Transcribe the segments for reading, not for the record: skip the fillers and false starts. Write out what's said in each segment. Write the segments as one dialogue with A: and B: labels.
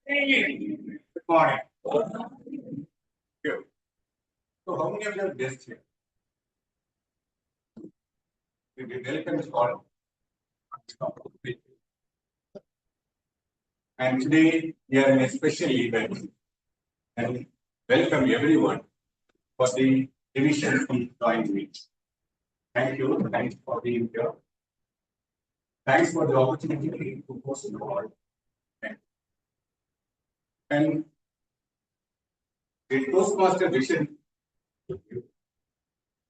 A: Good morning. Good. So, how many of you are guests here? We welcome you all. And today we are in a special event and welcome everyone for the division from joint meet. Thank you. Thanks for being here. Thanks for the opportunity to host the all. And the Toastmaster vision,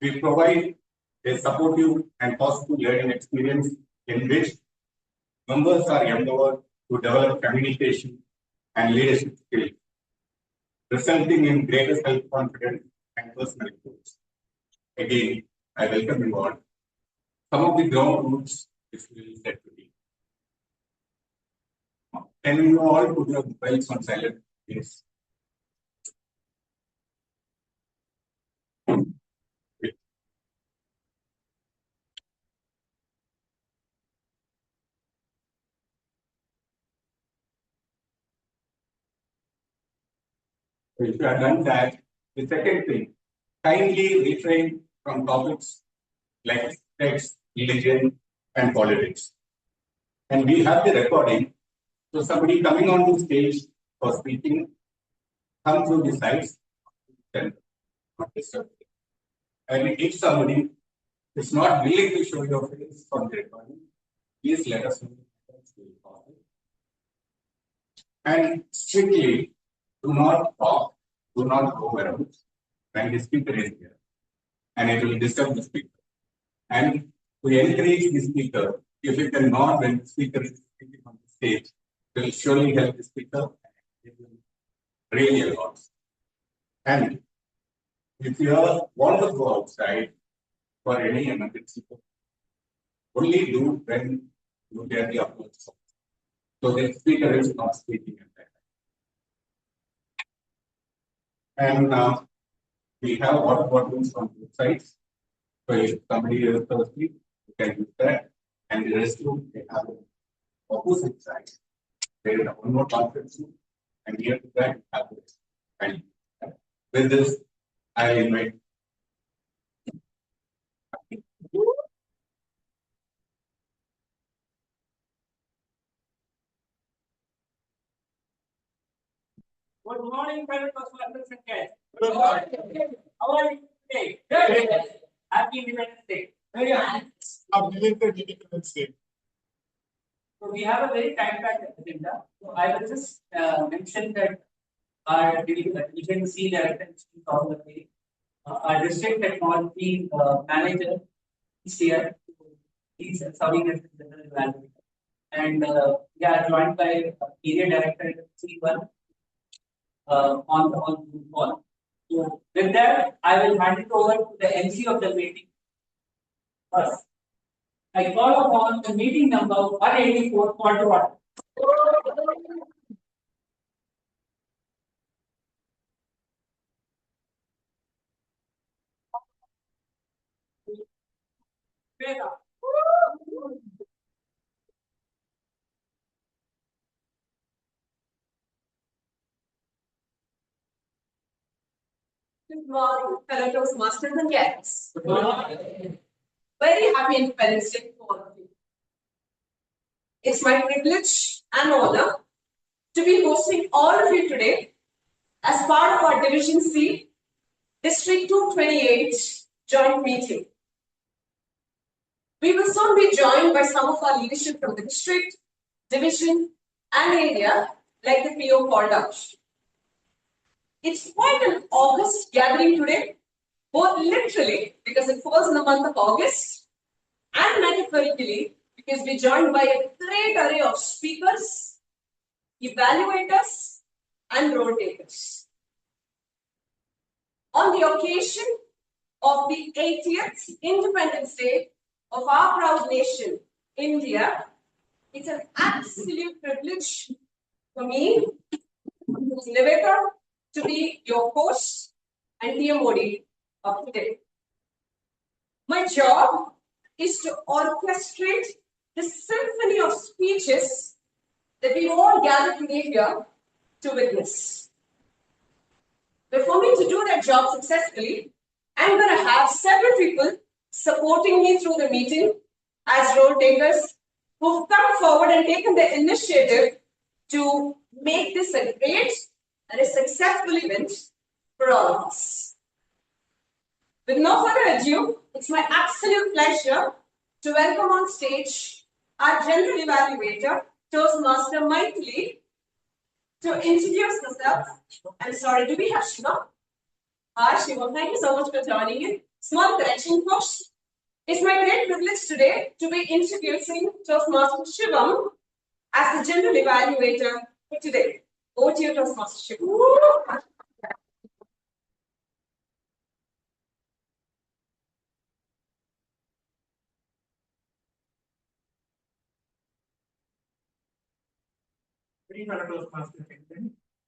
A: we provide a supportive and positive learning experience in which members are empowered to develop communication and leadership skills, resulting in greater self-confidence and personal growth. Again, I welcome you all. Some of the ground rules which we will set today. Can you all put your mobiles on silent, please? If you have done that, the second thing, kindly refrain from topics like sex, religion, and politics. And we have the recording. So somebody coming on the stage for speaking, come through the sides, then not disturb. And if somebody is not willing to show your face from the recording, please let us know. And strictly, do not talk, do not go around when the speaker is here, and it will disturb the speaker. And we encourage the speaker, if you can nod when the speaker is speaking on the stage, it will surely help the speaker. It will really a lot. And if you want to go outside for any emergency, only do when you get the upload. So the speaker is not speaking at that time. And we have water bottles on both sides. So if somebody is thirsty, you can use that. And the restroom, they have an opposite side. There is one more conference room, and here to that, have this. And with this, I invite.
B: Good morning, fellow Toastmasters and guests. Good morning. How are you today? Good. Happy Independence Day.
A: Happy Independence Day.
B: So we have a very time-packed agenda. So I will just mention that you can see that of the day. Our district technology manager is here. He's serving as the general evaluator. And we are joined by area director C1 on the call. So with that, I will hand it over to the MC of the meeting. First, I call upon the meeting number 184 call to order.
C: Good morning, fellow Toastmasters and guests.
B: Good morning.
C: Very happy Independence Day to all of you. It's my privilege and honor to be hosting all of you today as part of our Division C District 228 joint meeting. We will soon be joined by some of our leadership from the district, division, and area, like the PO called out. It's quite an August gathering today, both literally because it falls in the month of August, and metaphorically because we're joined by a great array of speakers, evaluators, and road takers. On the occasion of the 80th Independence Day of our proud nation, India, it's an absolute privilege for me, who's Nivedita, to be your host and TMOD of today. My job is to orchestrate the symphony of speeches that we all gather today here to witness. But for me to do that job successfully, I'm going to have several people supporting me through the meeting as role takers who've come forward and taken the initiative to make this a great and a successful event for all of us. With no further ado, it's my absolute pleasure to welcome on stage our General Evaluator, Toastmaster Maithili, to introduce herself. I'm sorry, do we have Shiva? Hi Shiva, thank you so much for joining in. Small correction, folks. It's my great privilege today to be introducing Toastmaster Shivam as the General Evaluator for today. Over to you, Toastmaster Shivam.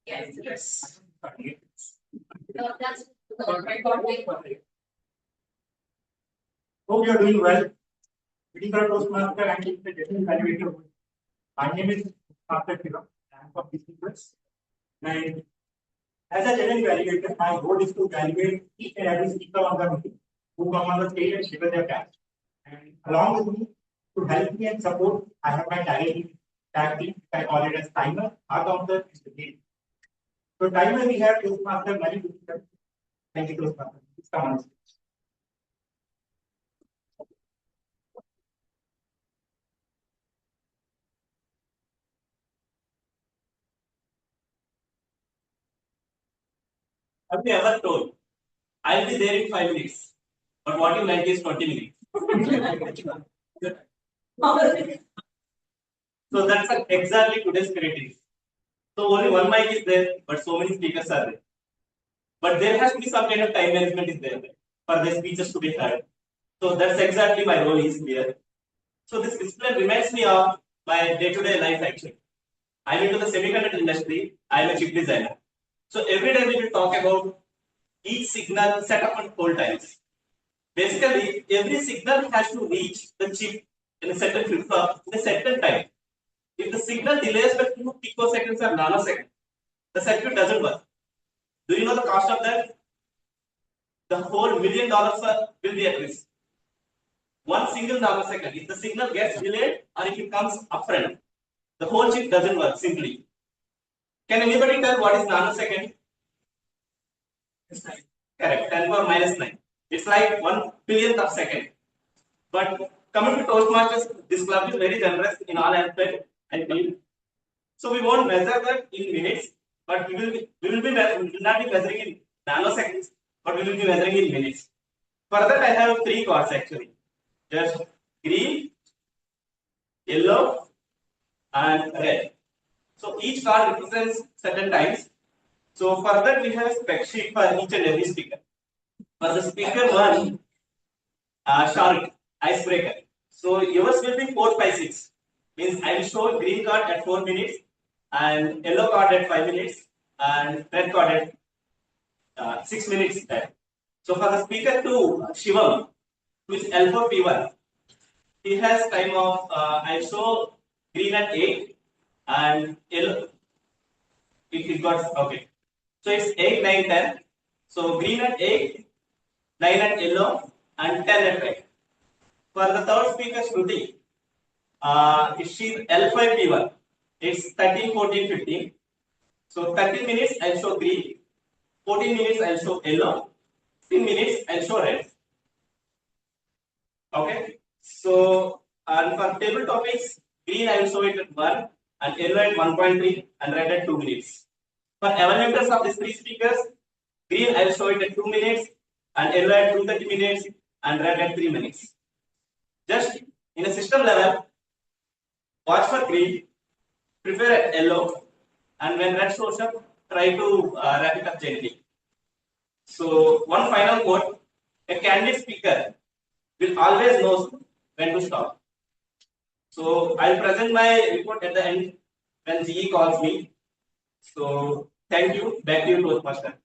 C: Yes, yes. That's
D: Hope you are doing well. Whitefield Toastmaster and the General Evaluator. My name is Master Shiva. I am from Business. And as a General Evaluator, my goal is to evaluate each and every speaker on the meeting who come on the stage and share their facts. And along with me, to help me and support, I have my tag team. I call it as timer. Our counter is the game. So timer we have Toastmaster Mani. Thank you, Toastmaster. Please come on stage.
E: Have you ever told, I'll be there in 5 minutes, but what you meant is 20 minutes? So that's exactly today's spirit is. So only one mic is there, but so many speakers are there. But there has to be some kind of time management is there for the speeches to be heard. So that's exactly my role is here. So this display reminds me of my day-to-day life actually. I'm into the semiconductor industry. I'm a chip designer. So every day we will talk about each signal setup and hold times. Basically, every signal has to reach the chip in a certain flip-flop in a certain time. If the signal delays by 2 picoseconds or nanoseconds, the circuit doesn't work. Do you know the cost of that? The whole $1 million will be at risk. One single nanosecond. If the signal gets delayed or if it comes upfront, the whole chip doesn't work simply. Can anybody tell what is nanosecond? Correct. 10 power minus 9. It's like 1 billionth of second. But coming to Toastmasters, this club is very generous in all aspects, I feel. So we won't measure that in minutes, but we will not be measuring in nanoseconds, but we will be measuring in minutes. For that, I have 3 cards actually. Just green, yellow, and red. So each card represents certain times. So for that, we have a spec sheet for each and every speaker. For the speaker 1, shark, icebreaker. So yours will be 4, 5, 6. Means I will show green card at 4 minutes, and yellow card at 5 minutes, and red card at 6 minutes. So for the speaker 2, Shivam, who is L4 P1, he has time of I show green at 8 and yellow. If he got okay. So it's 8, 9, 10. So green at 8, 9 at yellow, and 10 at red. For the third speaker, Shruti, she's L5 P1. It's 13, 14, 15. So 30 minutes I'll show green, 14 minutes I'll show yellow, 15 minutes I'll show red. Okay. So and for table topics, green I will show it at 1, and yellow at 1.3, and red at 2 minutes. For evaluators of these 3 speakers, green I will show it at 2 minutes, and yellow at 230 minutes, and red at 3 minutes. Just in a system level, watch for green, prepare at yellow, and when red shows up, try to wrap it up gently. So one final quote: a candid speaker will always know when to stop. So I'll present my report at the end when GE calls me. So thank you. Back to you, Toastmaster.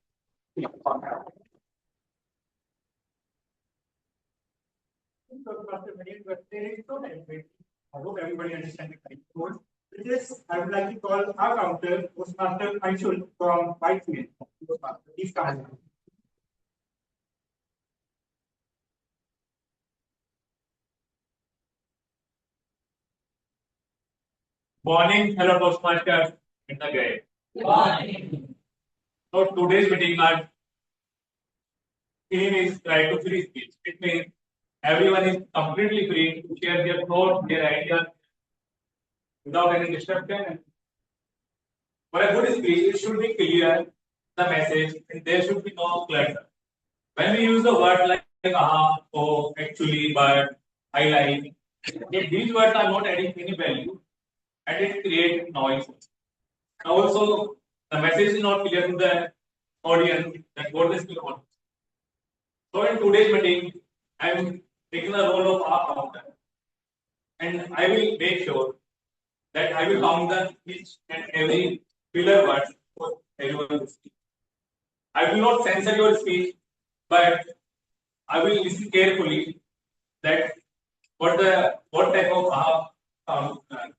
D: I hope everybody understands the correct code. With this, I would like to call our counter, Toastmaster Anshul from Whitefield. Toastmaster, please come.
F: Morning, hello Toastmasters in the game.
B: Morning.
F: So today's meeting our theme is right to free speech. It means everyone is completely free to share their thoughts, their ideas without any disruption. For a good speech, it should be clear the message and there should be no clutter. When we use a word like oh, actually, but, I like, if these words are not adding any value and it creates noise. Also, the message is not clear to the audience that what is going on. So in today's meeting, I am taking the role of a counter, and I will make sure that I will count the each and every filler word for everyone to speak. I will not censor your speech, but I will listen carefully that what type of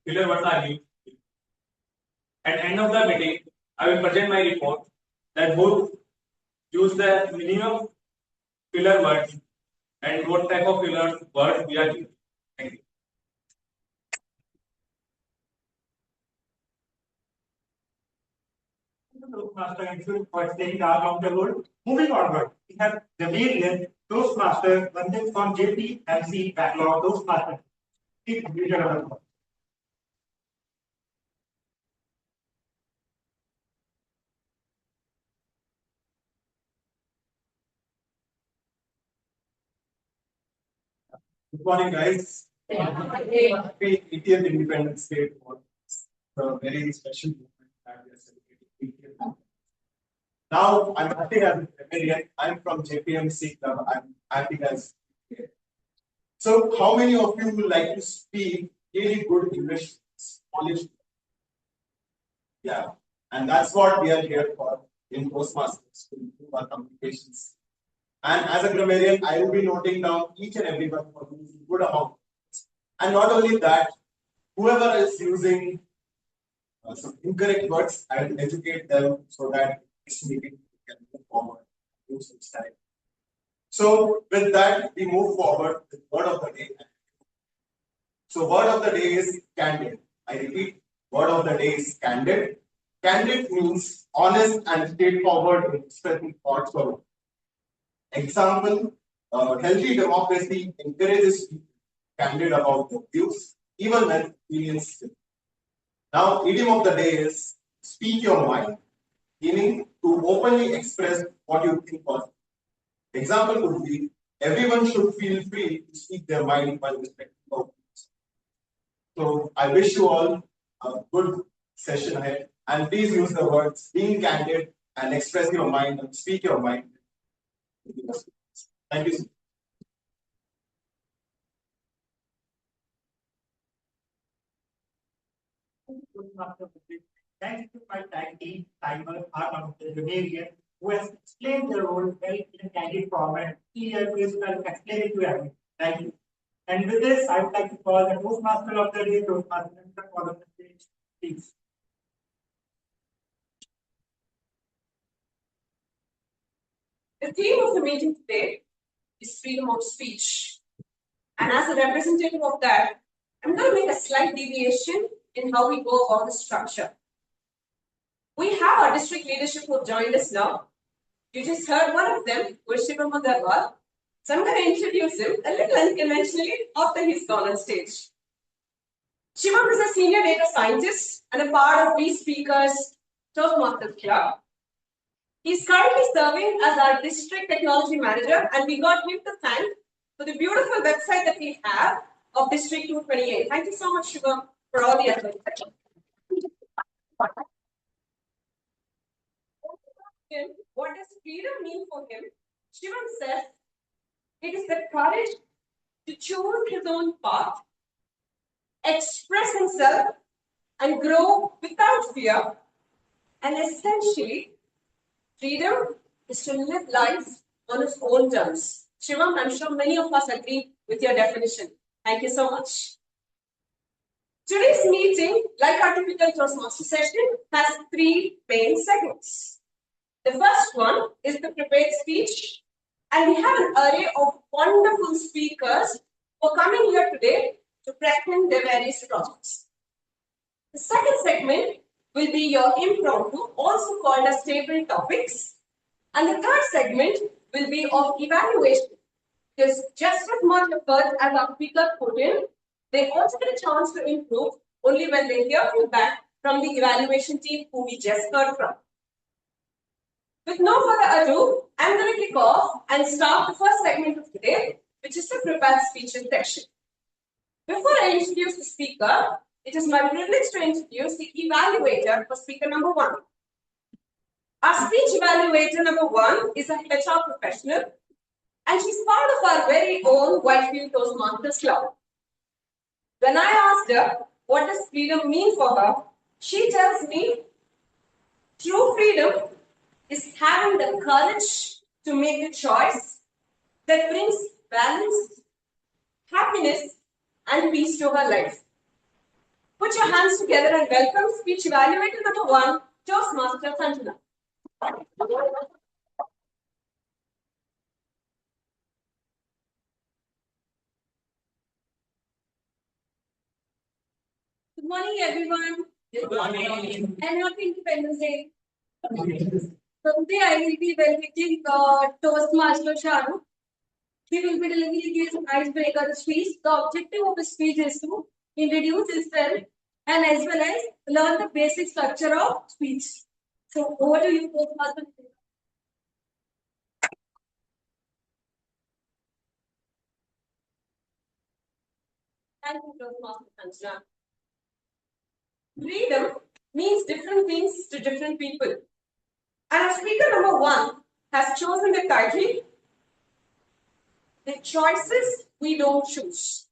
F: filler words are used. At end of the meeting, I will present my report that both use the minimum filler words and what type of filler words we are using. Thank you.
D: Toastmaster Anshul for explaining our counter role. Moving onward, we have Jamarian, Toastmaster, Vandit from JPMC Backlog, Toastmaster. Please complete your report.
A: Good morning, guys. Happy 80th Independence Day for a very special moment that we are celebrating 80th. Now, I'm acting as a Canadian. I'm from JPMC Club. I'm acting as. So, how many of you would like to speak really good English, polished? Yeah, and that's what we are here for in Toastmasters to improve our communications. And as a grammarian, I will be noting down each and every one for you good amount. And not only that, whoever is using some incorrect words, I will educate them so that this meeting can move forward. Use some time. So with that, we move forward with word of the day. So word of the day is candid. I repeat, word of the day is candid. Candid means honest and straightforward in expressing thoughts or opinions. Example, healthy democracy encourages people candid about their views, even when opinions differ. Now, idiom of the day is speak your mind, meaning to openly express what you think of. Example would be everyone should feel free to speak their mind while respecting opinions. So, I wish you all a good session ahead, and please use the words being candid and express your mind and speak your mind. Thank you.
D: Thanks to my tag team, Timer, our counter, Jamarian, who has explained the role well in a candid format. He has explained it to everyone. Thank you. And with this, I would like to call the Toastmaster of the day, Toastmaster for the stage, please.
C: The theme of the meeting today is freedom of speech. And as a representative of that, I'm going to make a slight deviation in how we go about the structure. We have our district leadership who have joined us now. You just heard one of them, Shivam Agarwal. So I'm going to introduce him a little unconventionally after he's gone on stage. Shivam is a senior data scientist and a part of We Speakers Toastmasters Club. He's currently serving as our district technology manager, and we got him to thank for the beautiful website that we have of District 228. Thank you so much, Shivam, for all the effort. What does freedom mean for him? Shivam says it is the courage to choose his own path, express himself, and grow without fear. And essentially, freedom is to live life on his own terms. Shivam, I'm sure many of us agree with your definition. Thank you so much. Today's meeting, like our typical Toastmaster session, has three main segments. The first one is the prepared speech, and we have an array of wonderful speakers who are coming here today to present their various projects. The second segment will be your impromptu, also called as table topics, and the third segment will be of evaluation. Because just as much effort as our speakers put in, they also get a chance to improve only when they hear feedback from the evaluation team who we just heard from. With no further ado, I'm going to kick off and start the first segment of today, which is the prepared speeches section. Before I introduce the speaker, it is my privilege to introduce the evaluator for speaker number one. Our speech evaluator number one is a HR professional, and she's part of our very own Whitefield Toastmasters club. When I asked her what does freedom mean for her, she tells me true freedom is having the courage to make a choice that brings balance, happiness, and peace to her life. Put your hands together and welcome speech evaluator number one, Toastmaster Sanjana. Good morning, everyone.
B: Good morning.
C: And happy Independence Day. So today I will be welcoming Toastmaster Shahrukh. He will be delivering his icebreaker speech. The objective of the speech is to introduce himself and as well as learn the basic structure of speech. So over to you, Toastmaster. Thank you, Toastmaster Sanjana. Freedom means different things to different people. And our speaker number one has chosen the title, The Choices We Don't Choose.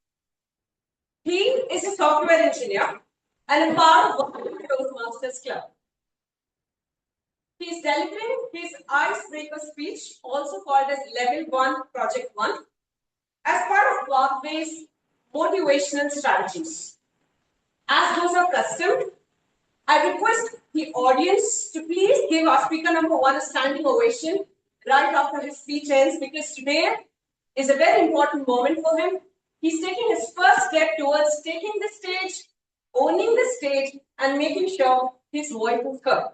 C: He is a software engineer and a part of the Toastmasters Club. He is delivering his icebreaker speech, also called as Level 1, Project 1, as part of Pathway's motivational strategies. As those are custom, I request the audience to please give our speaker number one a standing ovation right after his speech ends, because today is a very important moment for him. He's taking his first step towards taking the stage, owning the stage, and making sure his voice is heard.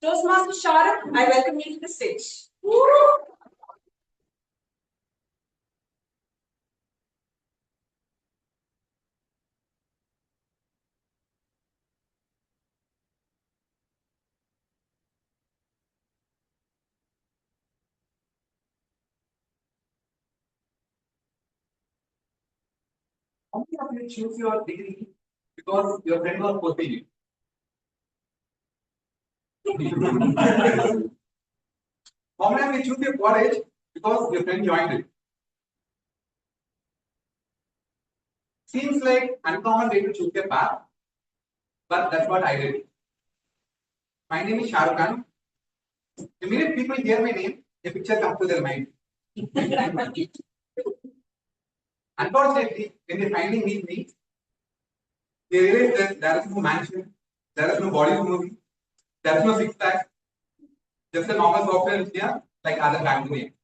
C: Toastmaster Shahrukh, I welcome you to the stage.
A: How many of you choose your degree because your friend was forcing you? How many of you choose your college because your friend joined it? Seems like uncommon way to choose a path, but that's what I did. My name is Shahrukh Khan. The minute people hear my name, a picture comes to their mind. Unfortunately, when they finally meet me, they realize that there is no mansion, there is no body movie, there is no six pack, just a normal software engineer like other family names.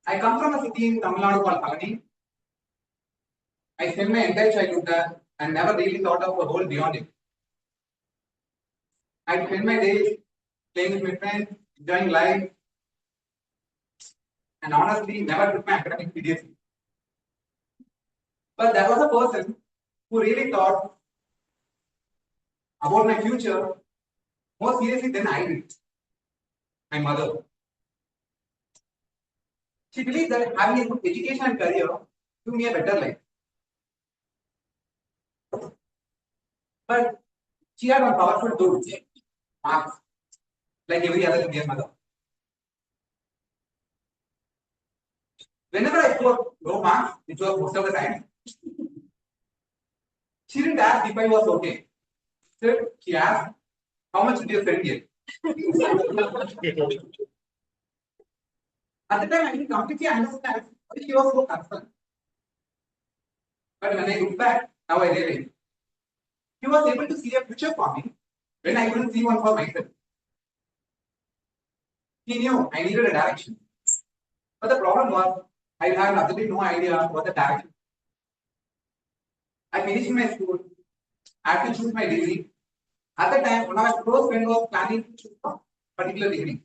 A: I come from a city in Tamil Nadu called Thalani. I spent my entire childhood there and never really thought of a world beyond it. I spend my days playing with my friends, enjoying life, and honestly never took my academics seriously. But there was a person who really thought about my future more seriously than I did. My mother. She believed that having a good education and career give me a better life. But she had one powerful tool, marks, like every other Indian mother. Whenever I scored low marks, which was most of the time, she didn't ask if I was okay. Instead, she asked, how much did your friend get? At the time, I didn't completely understand why she was so concerned. But when I look back, now I realize he was able to see a future for me when I couldn't see one for myself. He knew I needed a direction. But the problem was, I had absolutely no idea what the direction. I finished my school, I had to choose my degree. At the time, one of my close friends was planning to choose a particular degree.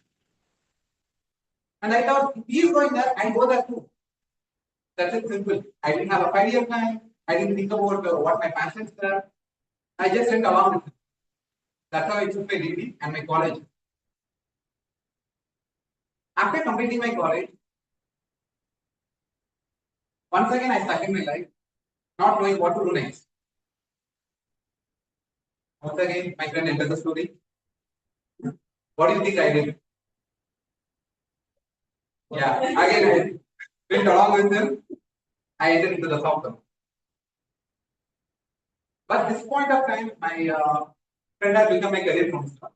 A: And I thought, if he is going there, I go there too. That's it, simple. I didn't have a 5-year plan. I didn't think about what my passions were. I just went along with it. That's how I took my degree and my college. After completing my college, once again I stuck in my life, not knowing what to do next. Once again, my friend entered the story. What do you think I did? Yeah, again I went along with him. I entered into the software. But this point of time, my friend has become my career counselor.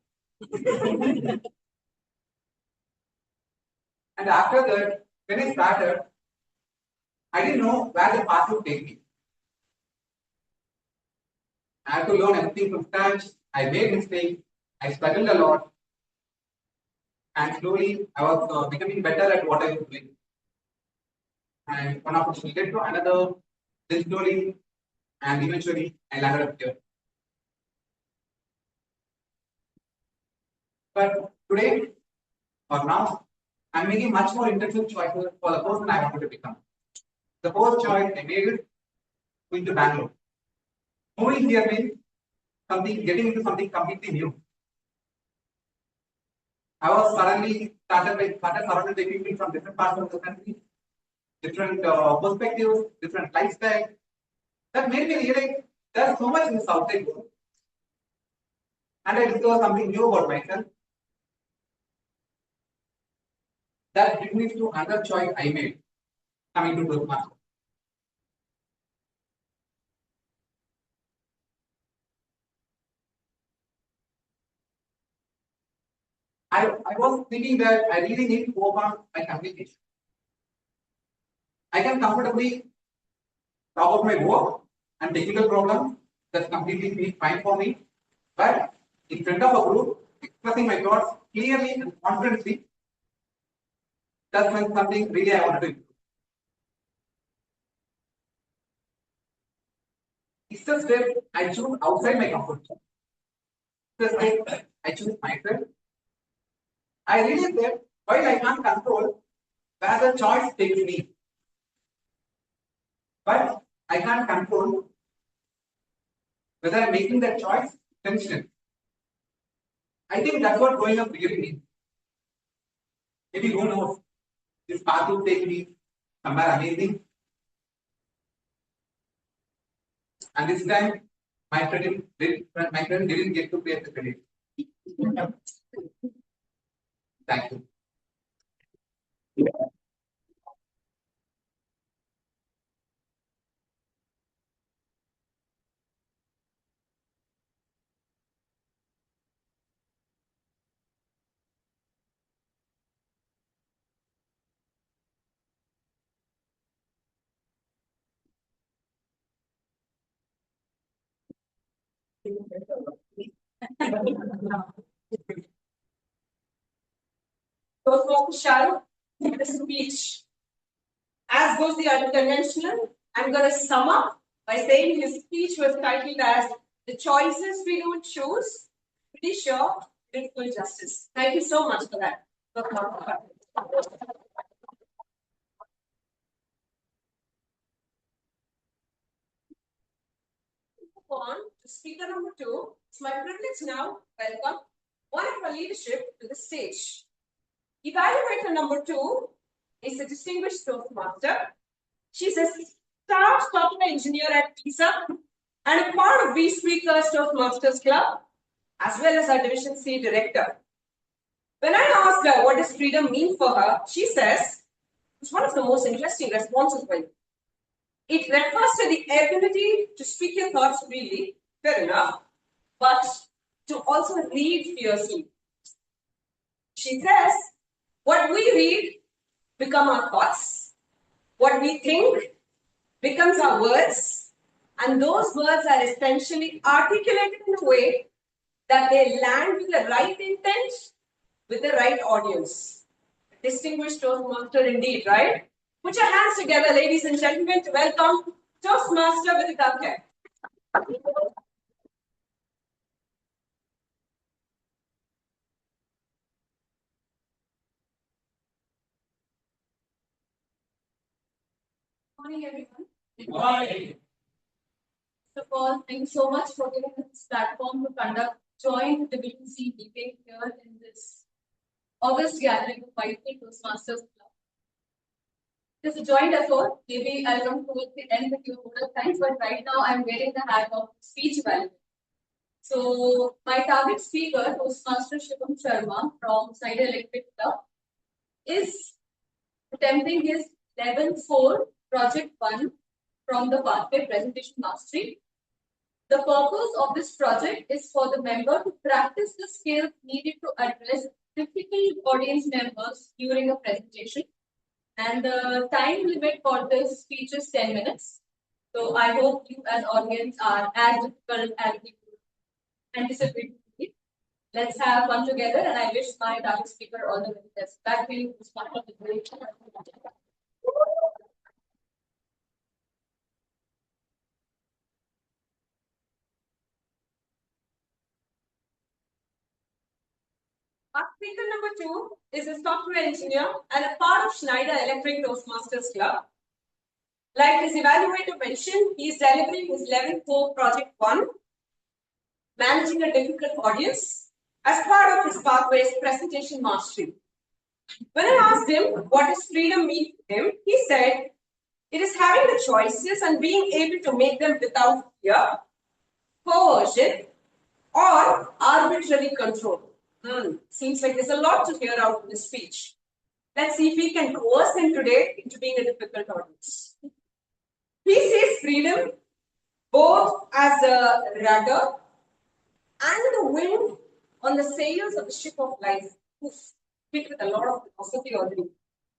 A: And after that, when I started, I didn't know where the path would take me. I had to learn everything from scratch. I made mistakes. I struggled a lot. And slowly, I was becoming better at what I was doing. And one opportunity led to another, then slowly, and eventually, I landed up here. But today, or now, I'm making much more intentional choices for the person I wanted to become. The first choice I made is going to Bangalore. Moving here means getting into something completely new. I was started surrounded by people from different parts of the country, different perspectives, different lifestyle. That made me realize there's so much in the outside world. And I discovered something new about myself. That brings me to another choice I made coming to Toastmasters. I was thinking that I really need to work on my communication. I can comfortably talk about my work and technical problems. That's completely fine for me. But in front of a group, expressing my thoughts clearly and confidently, that's when something really I want to do. It's a step I choose outside my comfort zone. It's a step I choose myself. I realize that while I can't control where the choice takes me, but I can't control whether I'm making that choice intentionally. I think that's what growing up really means. Maybe who knows? This path will take me somewhere amazing. And this time, my friend didn't get to pay the credit. Thank you.
C: Toastmaster shall give a speech. As goes the unconventional, I'm going to sum up by saying his speech was titled as "The Choices We Don't Choose." Pretty sure did full justice. Thank you so much for that. On to speaker number 2. It's my privilege now welcome one of our leadership to the stage. Evaluator number 2 is a distinguished Toastmaster. She's a staff software engineer at PISA and a part of B Speakers Toastmasters Club, as well as our Division C director. When I asked her what does freedom mean for her, she says it's one of the most interesting responses for you. It refers to the ability to speak your thoughts freely, fair enough, but to also read fiercely. She says, what we read become our thoughts. What we think becomes our words. And those words are essentially articulated in a way that they land with the right intent, with the right audience. Distinguished Toastmaster indeed, right? Put your hands together, ladies and gentlemen, to welcome Toastmaster with a cupcake. Good morning, everyone.
F: Why?
C: First of all, thank you so much for giving us this platform to conduct joint Division C meeting here in this August gathering of Whitefield Toastmasters Club. It is a joint effort. Maybe I'll come towards the end with your vote of thanks, but right now I'm wearing the hat of speech evaluator. So my target speaker, Toastmaster Shivam Sharma from Side Electric Club, is attempting his level 4 project 1 from the pathway presentation mastery. The purpose of this project is for the member to practice the skills needed to address difficult audience members during a presentation. And the time limit for this speech is 10 minutes. So I hope you as audience are as difficult as we could anticipate. Let's have fun together, and I wish my target speaker all the very best. Back to you, part of the great. Our speaker number 2 is a software engineer and a part of Schneider Electric Toastmasters Club. Like his evaluator mentioned, he is delivering his level 4 project 1, managing a difficult audience, as part of his pathways presentation mastery. When I asked him what does freedom mean to him, he said, it is having the choices and being able to make them without fear, coercion, or arbitrary control. Seems like there's a lot to hear out in this speech. Let's see if we can coerce him today into being a difficult audience. He sees freedom both as a rudder and the wind on the sails of the ship of life. Speak with a lot of philosophy already.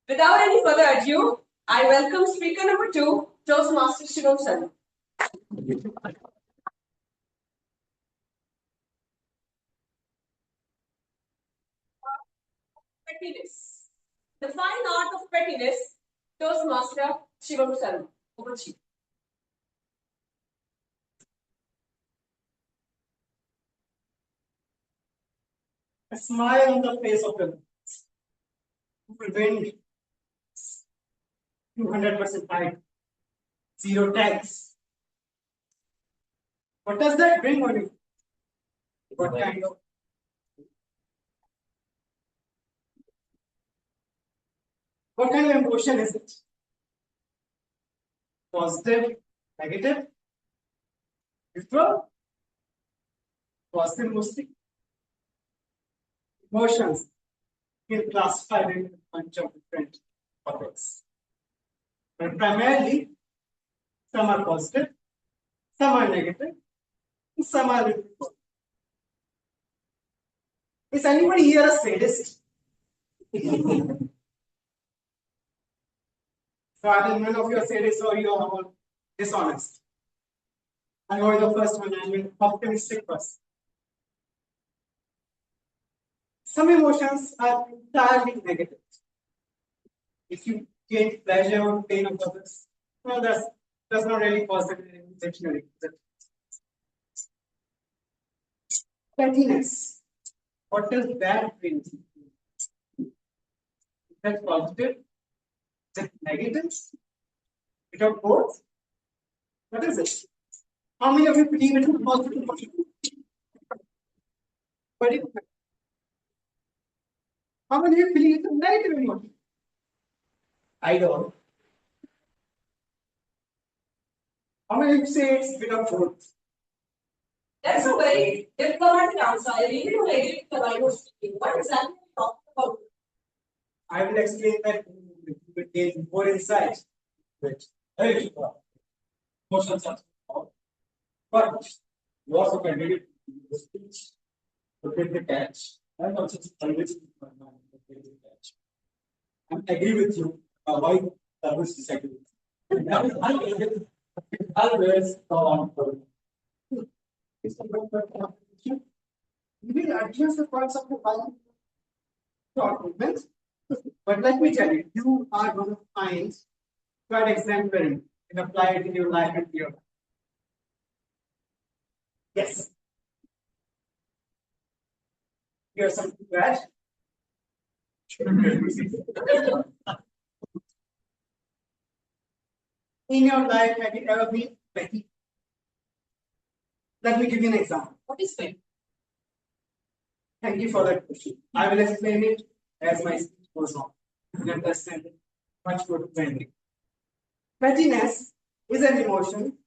C: Without any further ado, I welcome speaker number 2, Toastmaster Shivam Sharma. Pettiness. The fine art of pettiness, Toastmaster Shivam Sharma. Over to you.
D: A smile on the face of the wind, 200% height, 0 tax. What does that bring on you? What kind of emotion is it? Positive, negative, neutral, positive mostly. Emotions can classify in a bunch of different topics. But primarily, some are positive, some are negative, and some are neutral. Is anybody here a sadist? So either none of you are sadist or you are all dishonest. I know the first one, I'm an optimistic person. Some emotions are entirely negative. If you gain pleasure or pain of others, no, that's not really positive intentionally. Pettiness. What does that bring? Is that positive? Is it negative? It of both? What is it? How many of you believe in positive emotion? How many of you believe in negative emotion? I don't. How many of you say it's a bit of both?
C: That's a very diplomatic answer. I really don't agree with the line of speaking. What exactly are you talking about?
D: I will explain that with gain more insight. Emotions are small. But you also continue to the speech to get the catch. I'm also always catch. I agree with you. Why others disagree?
B: always on.
G: We will address the points of the value arguments. But let me tell you, you are going to find quite exemplary and apply it in your life and your life. Yes. Here's something to add. In your life, have you ever been petty? Let me give you an example.
C: What is petty?
G: Thank you for that question. I will explain it as my speech goes on. You understand it much more plainly. Pettiness is an emotion.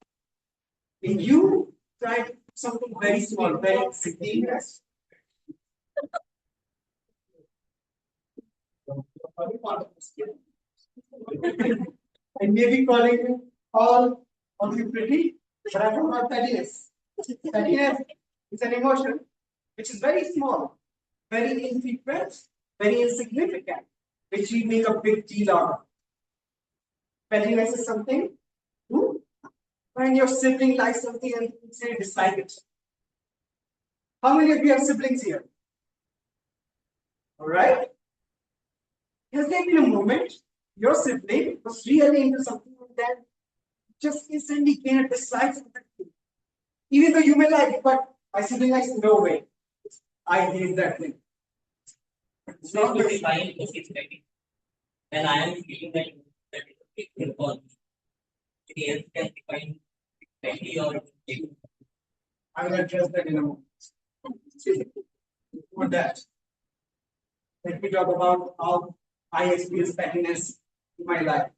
G: When you try to do something very small, very insignificant. I may be calling you all of you pretty, but I don't have pettiness. Pettiness is an emotion which is very small, very infrequent, very insignificant, which we make a big deal out of. Pettiness is something when your sibling likes something and you say dislike it. How many of you have siblings here? All right. Has there been a moment your sibling was really into something and then just instantly gained a dislike for that thing? Even though you may like it, but my sibling likes no way. I hate that thing.
B: It's not to define if it's petty. When I am feeling that it's involved, it else can define petty or petty.
G: I will address that in a moment. For that, let me talk about how I experienced pettiness in my life.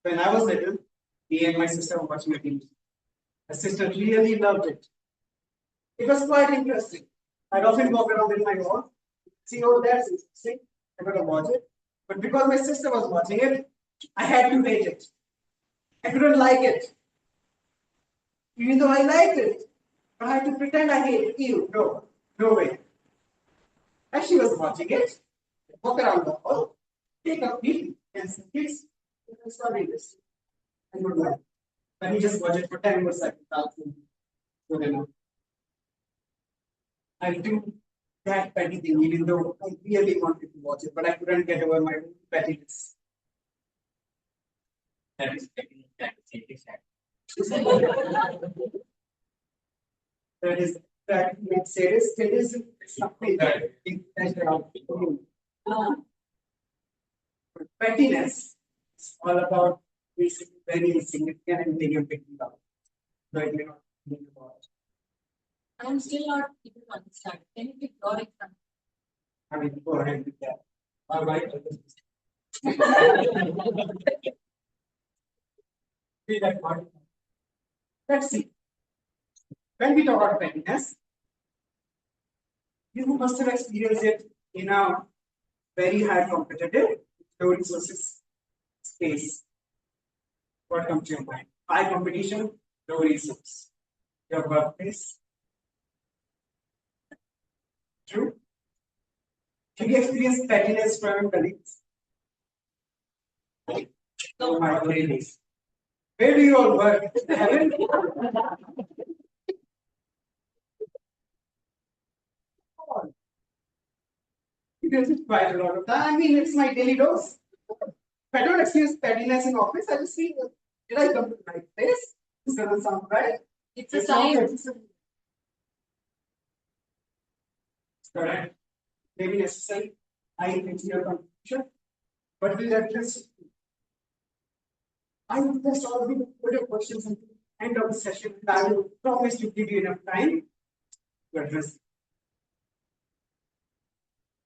G: When I was little, me and my sister were watching a TV. My sister really loved it. It was quite interesting. I'd often walk around in my hall, see, oh, that's interesting. I'm going to watch it. But because my sister was watching it, I had to hate it. I couldn't like it. Even though I liked it, I had to pretend I hate it. Ew, no way. As she was watching it, walk around the hall, take a peek, and say, kids, it's not interesting. I don't like it. Let me just watch it for 10 more seconds. Good enough. I do that petty thing, even though I really wanted to watch it, but I couldn't get over my pettiness.
B: That is petty. That is sad.
G: That makes serious. It is something that intentional. Pettiness is all about basically very insignificant and taking a big deal out. So I may not think about it.
C: I'm still not able to understand. Can you give your example?
G: I mean, go ahead with that. All right. See that part. Let's see. When we talk about pettiness, you must have experienced it in a very high competitive, low resources space. What comes to your mind? High competition, low resource. Your workplace. True. Have you experienced pettiness from your colleagues? No, my colleagues. Where do you all work? Heaven? Because it's quite a lot of time. I mean, it's my daily dose. If I don't experience pettiness in office, I just see, did I come to the right place? This doesn't sound right.
C: It's a sign.
G: It's correct. Maybe necessary. I think your confusion. But we'll address. I will just all the put your questions at the end of the session. I will promise to give you enough time to address.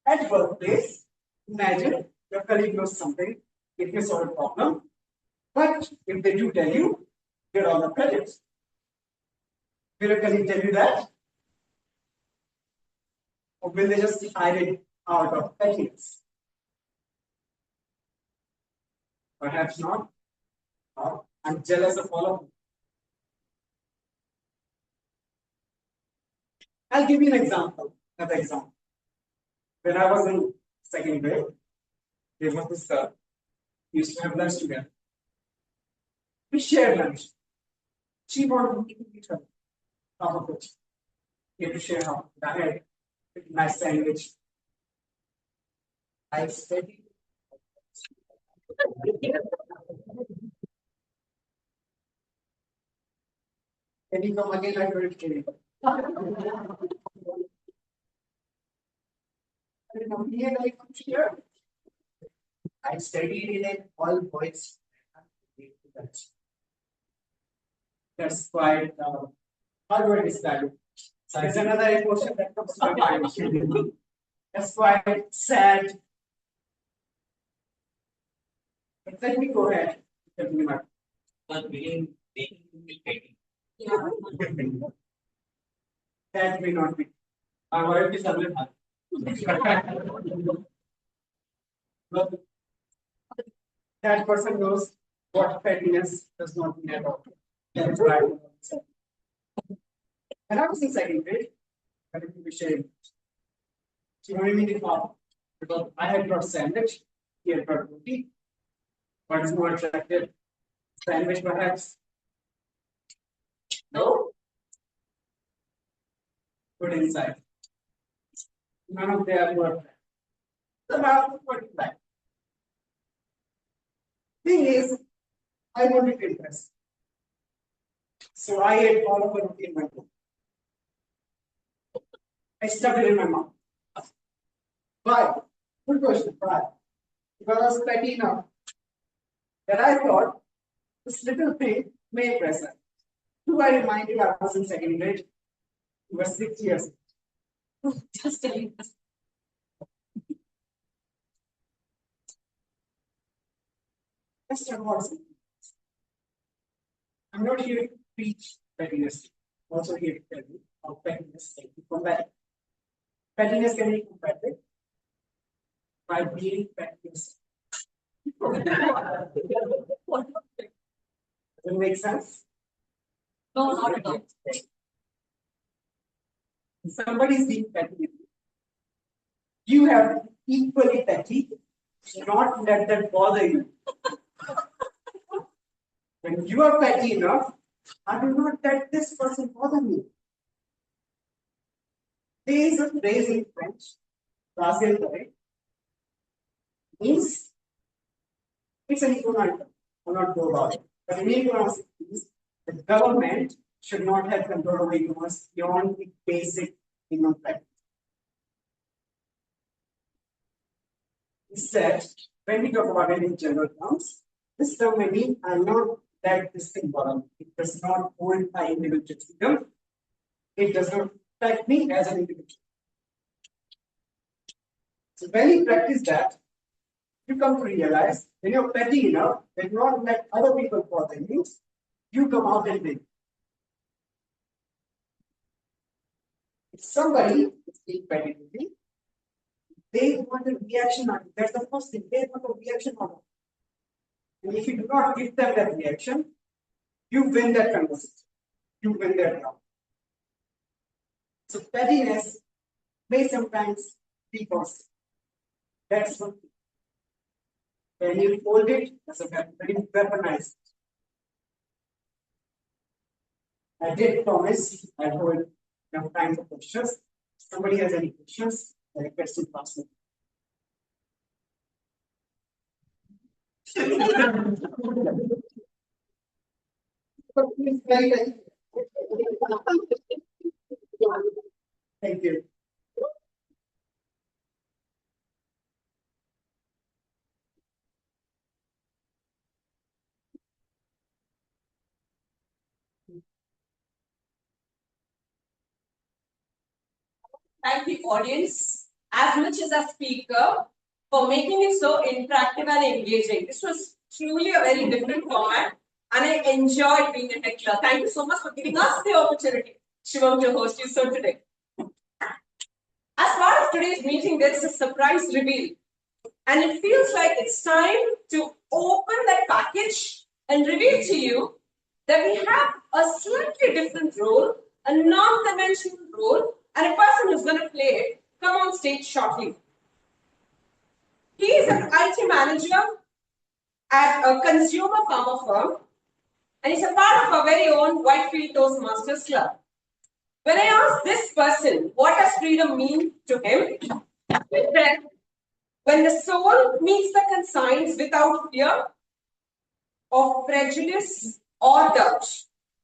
G: At workplace, imagine your colleague knows something, it may solve a problem, but if they do tell you, get all the credits. Will your colleague tell you that? Or will they just hide it out of pettiness? Perhaps not. Or I'm jealous of all of you. I'll give you an example, another example. When I was in second grade, there was this we used to have lunch together. We shared lunch. She wanted me to meet her. Half of it. We had to share half. I had a nice sandwich. I studied. Can you come again? I don't kill you. I studied in an all boys. That's quite how do I describe it? There's another emotion that comes to my mind. That's quite sad. But let me go ahead. Continue my-
B: But being taking
C: Yeah.
G: That may not be.
B: our wife is always happy.
G: But that person knows what pettiness does not mean at all. That's why I said. And I was in second grade. I didn't be ashamed. She wanted me to talk because I had brought sandwich. He had brought roti. What is more attractive? Sandwich perhaps? No. Put inside. None of them were attractive. The mouth was back. Thing is, I wanted to impress. So I ate all of the roti in my mouth. I stuck it in my mouth. Why? Good question. Why? Because I was petty enough that I thought this little thing may impress her. Do I remind you I was in second grade? You were 6 years.
C: Just telling us.
G: Let's talk about something. I'm not here to preach pettiness. I'm also here to tell you how pettiness can be combated. Pettiness can be combated by being pettiness. Does it make sense?
C: No, not at all.
G: If somebody is being petty with you, you have to be equally petty, not let that bother you. When you are petty enough, I do not let this person bother me. There is a phrase in French, Brazil, means it's an economic. I'm not go about it. But in economics, means the government should not have control over e-commerce beyond the basic minimum practice. Instead, when we talk about it in general terms, this term may mean I'm not that this thing bother me. It does not hold my individual freedom. It does not affect me as an individual. So when you practice that, you come to realize when you're petty enough, when you not let other people bother you, you come out and win. If somebody is being petty with me, they want a reaction on it. That's the first thing. They want a reaction on it. And if you do not give them that reaction, you win that conversation. You win that round. So pettiness may sometimes be positive. That's one thing. When you hold it as a weapon, when you weaponize it. I did promise I hold enough time for questions. If somebody has any questions, I request you to ask me. Thank you.
C: Thank the audience as much as a speaker for making it so interactive and engaging. This was truly a very different format and I enjoyed being a heckler. Thank you so much for giving us the opportunity, Shivam, to host you so today. As part of today's meeting, there is a surprise reveal. And it feels like it's time to open that package and reveal to you that we have a slightly different role, a non-conventional role, and a person who's going to play it come on stage shortly. He is an IT manager at a consumer pharma firm. and he's a part of our very own Whitefield Toastmasters club. When I asked this person what does freedom mean to him, he said, when the soul meets the conscience without fear of prejudice or doubt.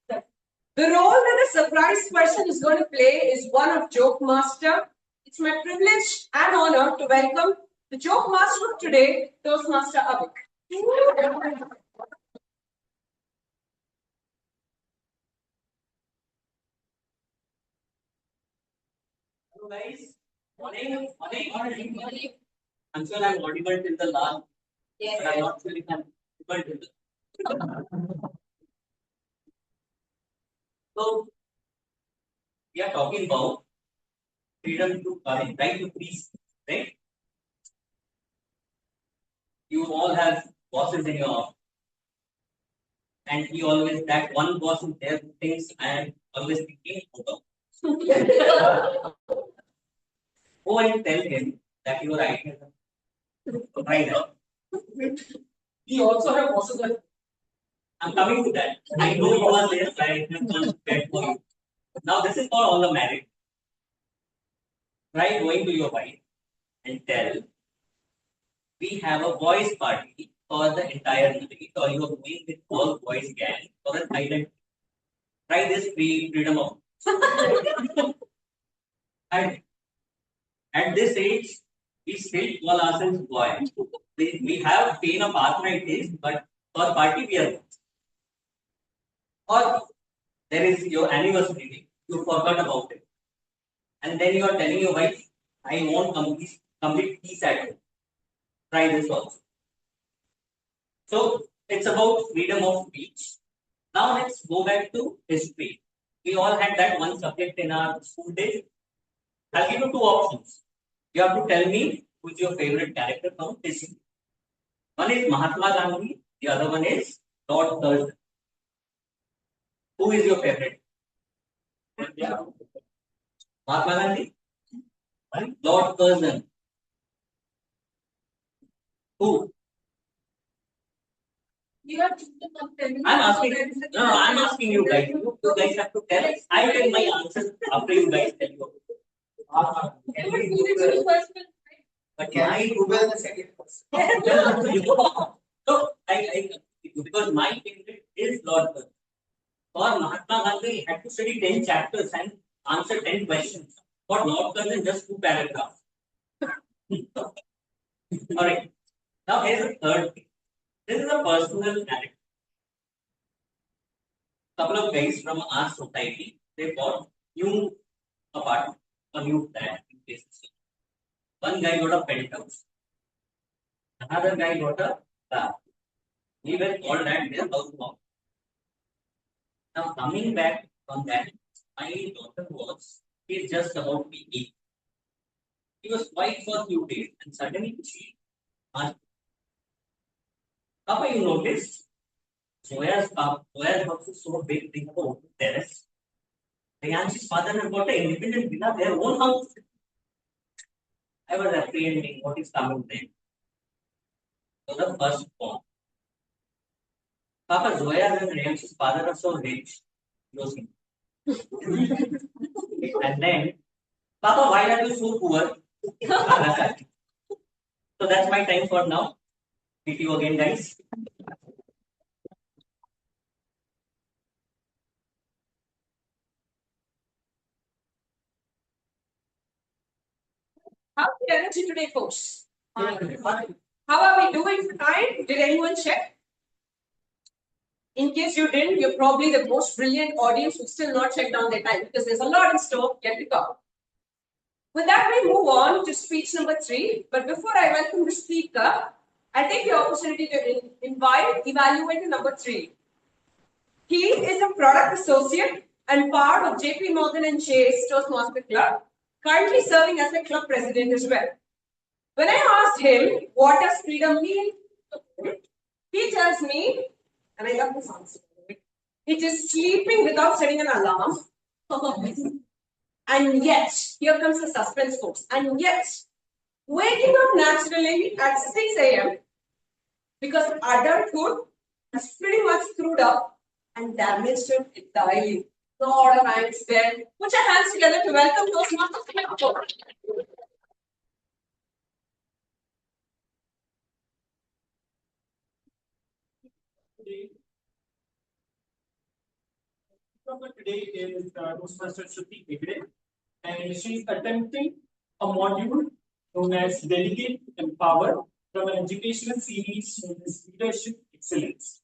C: The role that the surprise person is going to play is one of joke master. It's my privilege and honor to welcome the joke master of today, Toastmaster Avik.
B: Hello guys, morning. I'm sure I'm audible till the last,
C: Yes.
B: but I'm not sure if I'm audible till the. So we are talking about freedom to right to free speech, right? You all have bosses in your office, and he always that one boss is there who thinks I am always thinking about. Go and tell him that your ideas are right now. We also have bosses that I'm coming to that. I know you are there, I am going to get for you. Now this is for all the married. Try going to your wife and tell we have a boys party for the entire night, or you are going with all boys gang for an island. Try this freedom of. And at this age, we still call ourselves boy. We have pain of arthritis, but for party we are. Or there is your anniversary, you forgot about it. And then you are telling your wife, I want complete peace at home. Try this also. So it's about freedom of speech. Now let's go back to history. We all had that one subject in our school days. I'll give you two options. You have to tell me who's your favorite character from history. One is Mahatma Gandhi, the other one is Lord Curzon. Who is your favorite? Mahatma Gandhi? Lord Curzon. Who?
C: You are
B: I'm asking. No, I'm asking you guys. You guys have to tell. I tell my answer after you guys tell you. But my
G: Google the second person.
B: so I because my favorite is Lord Curzon. For Mahatma Gandhi, he had to study 10 chapters and answer 10 questions. For Lord Curzon, just 2 paragraphs. Alright. Now here's the third thing. This is a personal character. Couple of guys from our society, they bought new apartment, a new flat in places. One guy got a penthouse. Another guy got a car. We were called at their house mom. Now coming back from that, my daughter is just about to be 8. He was quiet for a few days and suddenly she asked, Papa, you noticed Zoya's house is so big, they have an open terrace. Priyanshi's father has got an independent villa, their own house. I was apprehending what is coming then. So the first form. Papa, Zoya and Priyanshi's father are so rich. Josie. And then, Papa, why are you so poor? So that's my time for now. Meet you again, guys.
C: How's the energy today, folks? How are we doing tonight? Did anyone check? In case you didn't, you're probably the most brilliant audience who still not checked down their time because there's a lot in store yet to come. With that, we move on to speech number 3. But before I welcome the speaker, I take the opportunity to invite evaluator number 3. He is a product associate and part of JP Morgan and Chase Toastmaster Club, currently serving as the club president as well. When I asked him, what does freedom mean? He tells me, and I love this answer, it is sleeping without setting an alarm. And yet, here comes the suspense, folks. And yet, waking up naturally at 6 a.m. because adulthood has pretty much screwed up and damaged it entirely. Lot of hands there. Put your hands together to welcome Toastmasters.
D: Today is Toastmaster Shruti Hegde, and she's attempting a module known as Delegate Empower from an educational series known as Leadership Excellence,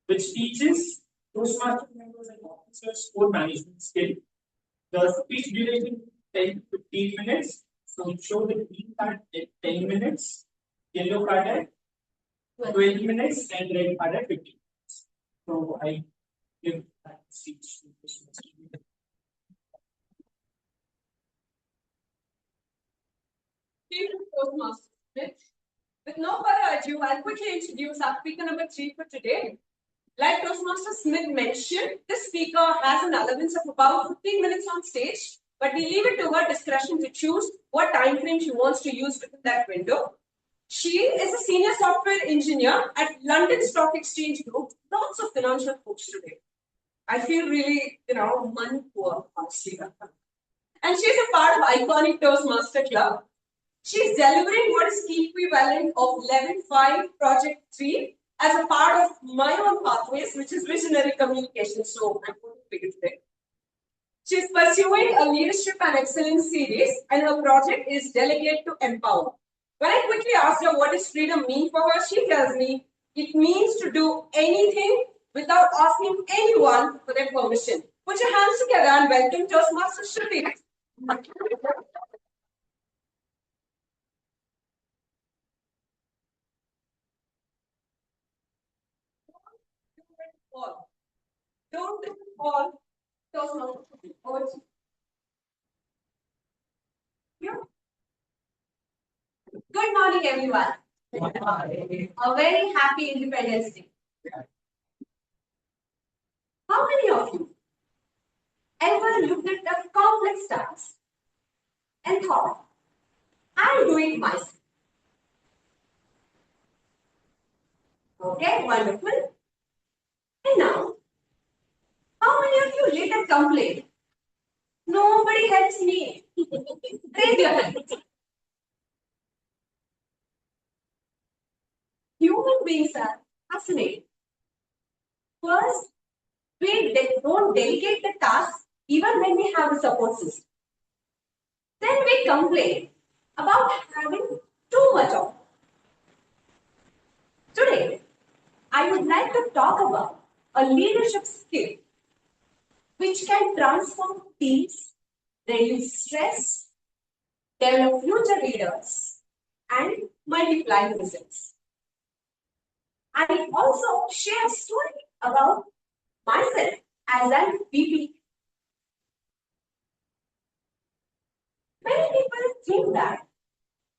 D: which teaches Toastmaster members and officers core management skill. The speech duration is 10 to 15 minutes, so show the green card at 10 minutes, yellow card at 20 minutes, and red card at 15 minutes. So I give that speech to Toastmaster.
C: With no further ado, I'll quickly introduce our speaker number 3 for today. Like Toastmaster Smith mentioned, this speaker has an allowance of about 15 minutes on stage, but we leave it to her discretion to choose what time frame she wants to use within that window. She is a senior software engineer at London Stock Exchange Group. Lots of financial folks today. I feel really, money poor, honestly. And she's a part of iconic Toastmaster Club. She's delivering what is the equivalent of Level 5 Project 3 as a part of my own pathways, which is visionary communication. So I'm going to pick it today. She's pursuing a leadership and excellence series, and her project is Delegate to Empower. When I quickly asked her what does freedom mean for her, she tells me it means to do anything without asking anyone for their permission. Put your hands together and welcome Toastmaster Shruti. Don't do it all. Toastmaster Shruti. Over to you. Good morning, everyone. A very happy Independence Day. How many of you ever looked at the complex task and thought, I'll do it myself? Okay, wonderful. And now, how many of you later complain? Nobody helps me. Raise your hand. Human beings are fascinating. First, we don't delegate the task even when we have a support system. Then we complain about having too much of it. Today, I would like to talk about a leadership skill which can transform teams, reduce stress, develop future leaders, and multiply results. I will also share a story about myself as an VP. Many people think that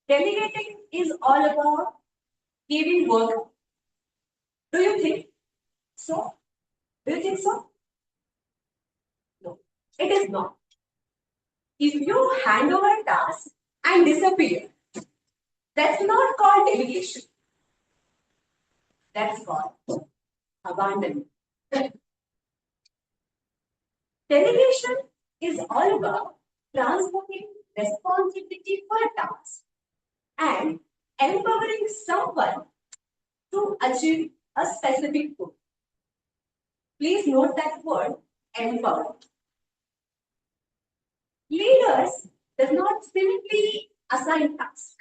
C: delegating is all about giving work. Do you think so? Do you think so? No, it is not. If you hand over a task and disappear, that's not called delegation. That's called abandonment. Delegation is all about transferring responsibility for a task and empowering someone to achieve a specific goal. Please note that word, empower. Leaders does not simply assign tasks.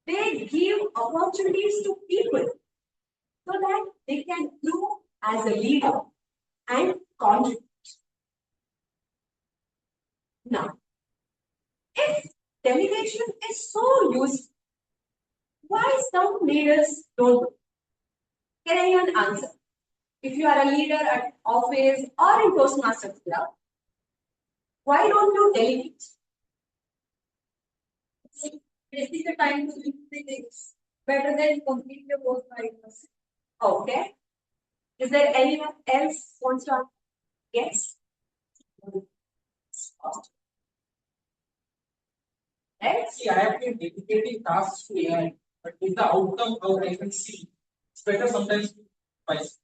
C: They give opportunities to people so that they can grow as a leader and contribute. Now, if delegation is so useful, why some leaders don't? Can anyone answer? If you are a leader at office or in Toastmasters Club, why don't you delegate? Wasting the time to do things better than complete your work by yourself. Okay. Is there anyone else wants to? Yes. Right?
G: See, I have been dedicating tasks to AI, but with the outcome how I can see, it's better sometimes to twice.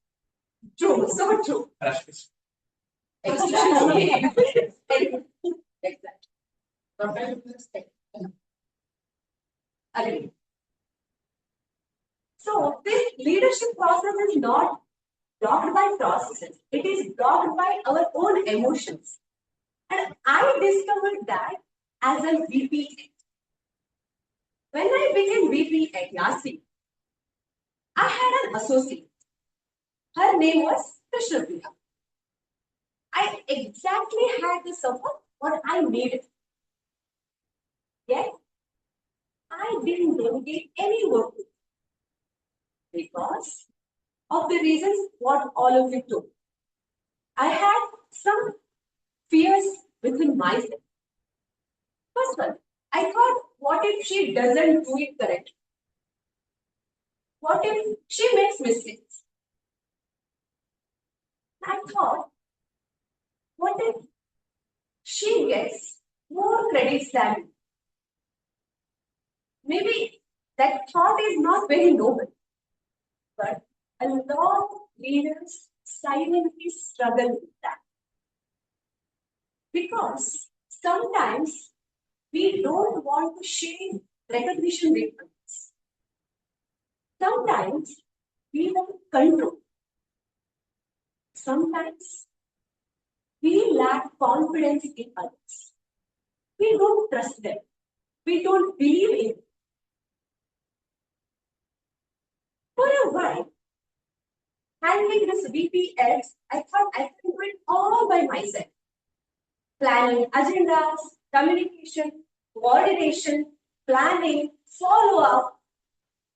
C: True, so true. Exactly. Agree. So this leadership process is not blocked by processes. It is blocked by our own emotions. And I discovered that as a VP. When I became VP at Nasi, I had an associate. Her name was Krishnapriya. I exactly had the support what I needed. Yet, I didn't delegate any work to her because of the reasons what all of you told. I had some fears within myself. First one, I thought, what if she doesn't do it correctly? What if she makes mistakes? I thought, what if she gets more credits than me? Maybe that thought is not very noble, but a lot of leaders silently struggle with that because sometimes we don't want to share recognition with others. Sometimes we want control. Sometimes we lack confidence in others. We don't trust them. We don't believe in them. For a while, handling this VPX, I thought I could do it all by myself. Planning agendas, communication, coordination, planning, follow up,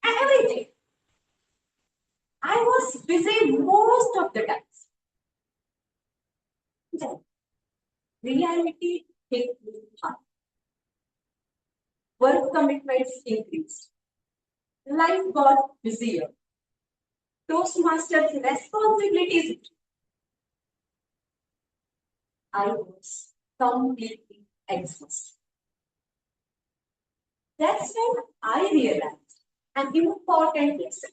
C: and everything. I was busy most of the times. Then reality hit me hard. Work commitments increased. Life got busier. Toastmasters' responsibilities increased. I was completely exhausted. That's when I realized an important lesson.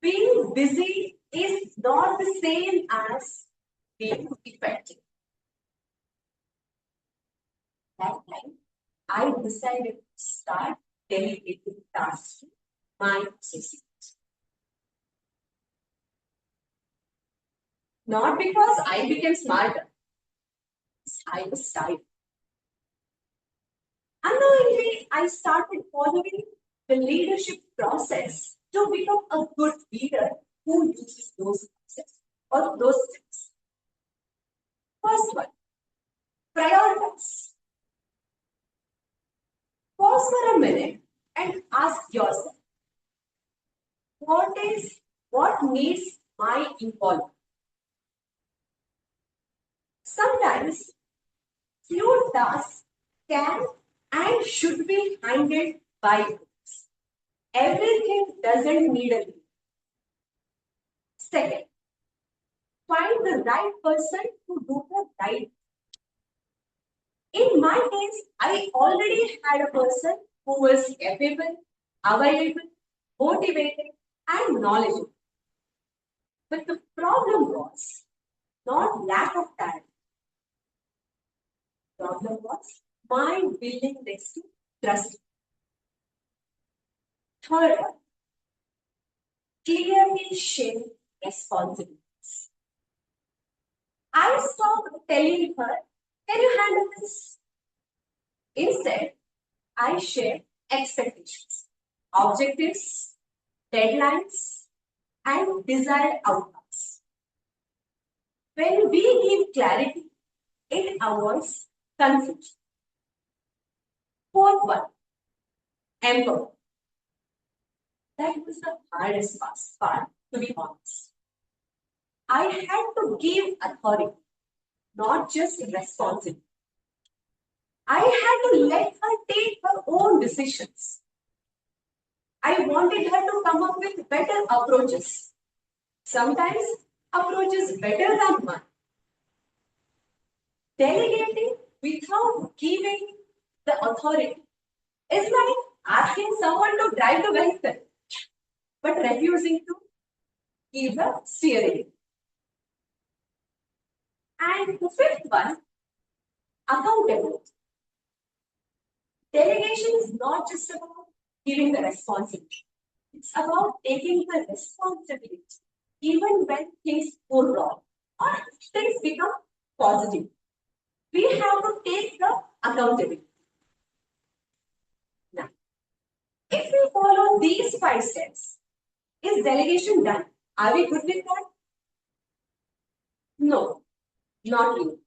C: Being busy is not the same as being effective. That time, I decided to start delegating tasks to my associates. Not because I became smarter, I was tired. Unknowingly, I started following the leadership process to become a good leader who uses those processes or those things. First one, prioritize. Pause for a minute and ask yourself, what needs my involvement? Sometimes few tasks can and should be handled by others. Everything doesn't need a leader. Second, find the right person to do the right. In my case, I already had a person who was capable, available, motivated, and knowledgeable. But the problem was not lack of talent. The problem was my willingness to trust. Third one, clearly share responsibilities. I stopped telling her, can you handle this? Instead, I share expectations, objectives, deadlines, and desired outcomes. When we give clarity, it avoids confusion. Fourth one, empower. That was the hardest part, to be honest. I had to give authority, not just responsibility. I had to let her take her own decisions. I wanted her to come up with better approaches. Sometimes approaches better than mine. Delegating without giving the authority is like asking someone to drive the vehicle, but refusing to is the steering. And the fifth one, accountability. Delegation is not just about giving the responsibility. It's about taking the responsibility even when things go wrong or things become positive. We have to take the accountability. Now, if we follow these 5 steps, is delegation done? Are we good with that? No, not you.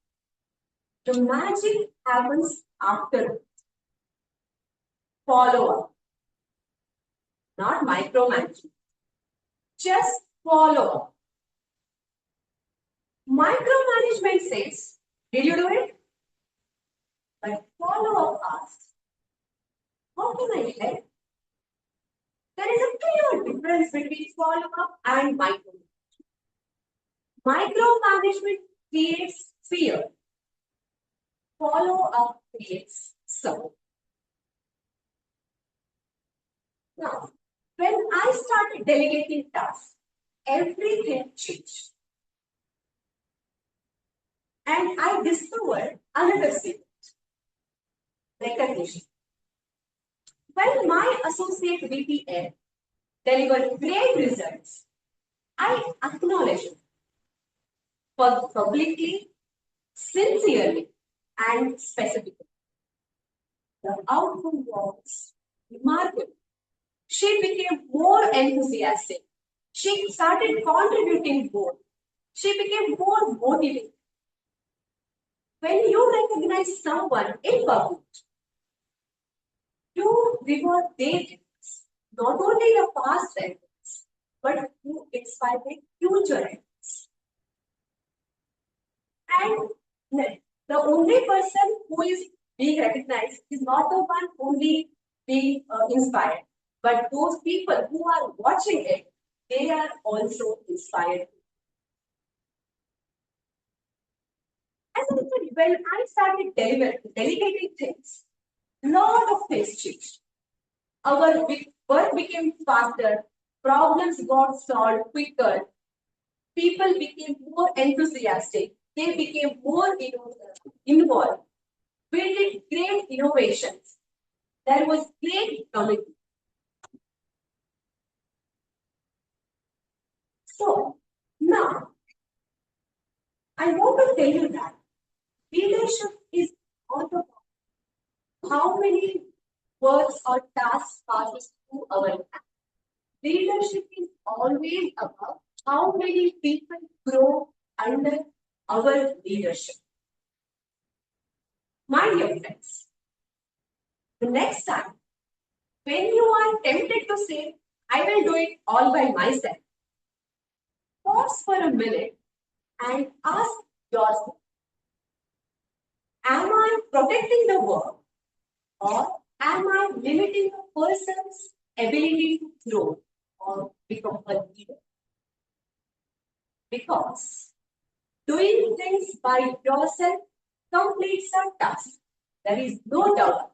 C: The magic happens after. Follow up, not micromanagement. Just follow up. Micromanagement says, did you do it? But follow up asks, how can I help? There is a clear difference between follow up and micromanagement. Micromanagement creates fear. Follow up creates support. Now, when I started delegating tasks, everything changed. And I discovered another secret, recognition. When my associate VPN delivered great results, I acknowledge it publicly, sincerely, and specifically. The outcome was remarkable. She became more enthusiastic. She started contributing more. She became more motivated. When you recognize someone in public, you reward their efforts, not only the past efforts, but you inspire their future efforts. And the only person who is being recognized is not the one only being inspired, but those people who are watching it, they are also inspired. As I said, when I started delegating things, lot of things changed. Our work became faster, problems got solved quicker, people became more enthusiastic, they became more involved. We did great innovations. There was great commitment. So now I want to tell you that leadership is not about how many works or tasks passes through our hand. Leadership is always about how many people grow under our leadership. My dear friends, the next time when you are tempted to say, I will do it all by myself, pause for a minute and ask yourself, am I protecting the work or am I limiting a person's ability to grow or become a leader? Because doing things by yourself completes a task. There is no doubt.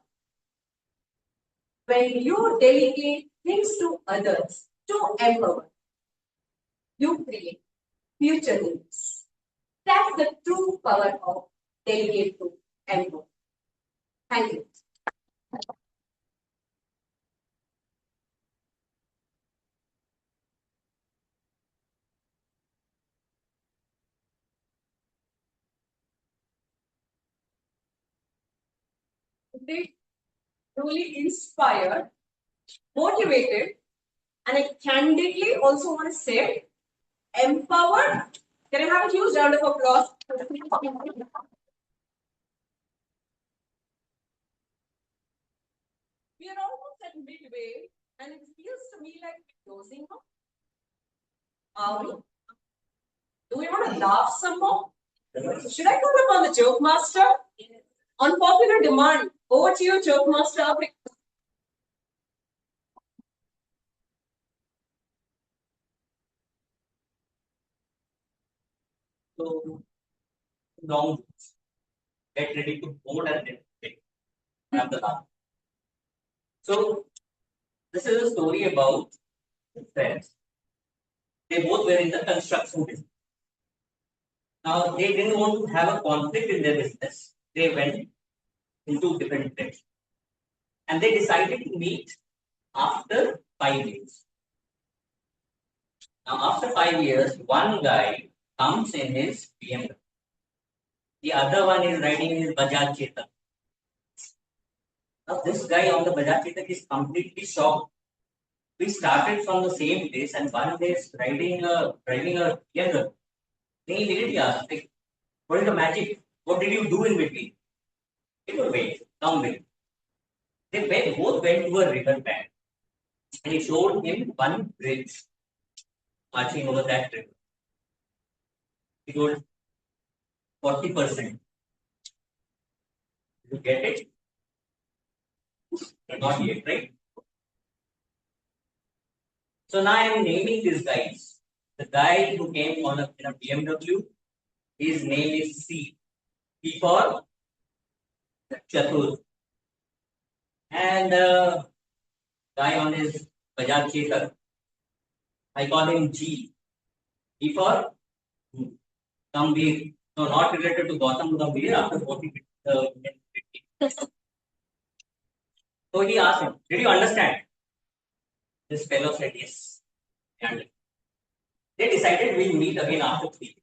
C: When you delegate things to others to empower, you create future leaders. That's the true power of delegate to empower. Thank you. They truly inspired, motivated, and I candidly also want to say empowered. Can I have a huge round of applause? We are almost at midway, and it feels to me like we're closing up. Are we? Do we want to laugh some more? Should I call upon the joke master? On popular demand, over to you, joke master.
E: So, long get ready to board and then pick. Have the laugh. So, this is a story about friends.
B: They both were in the construction business. Now they didn't want to have a conflict in their business. They went into different directions. And they decided to meet after 5 years. Now, after 5 years, one guy comes in his BMW. The other one is riding his Bajaj Chetak. Now, this guy on the Bajaj Chetak is completely shocked. We started from the same place, and one day is driving a BMW. He immediately asked, like, what is the magic? What did you do in between? He said, wait, come with. Both went to a river bank, and he showed him one bridge marching over that river. He told 40%. You get it? Not yet, right? So now I am naming these guys. The guy who came on in a BMW, his name is C. P for Chatur. And guy on his Bajaj Chetak, I call him G. P for Gambhir. No, not related to Gautam Gambhir after 40 So he asked him, did you understand? This fellow said yes. And they decided we'll meet again after 3 years.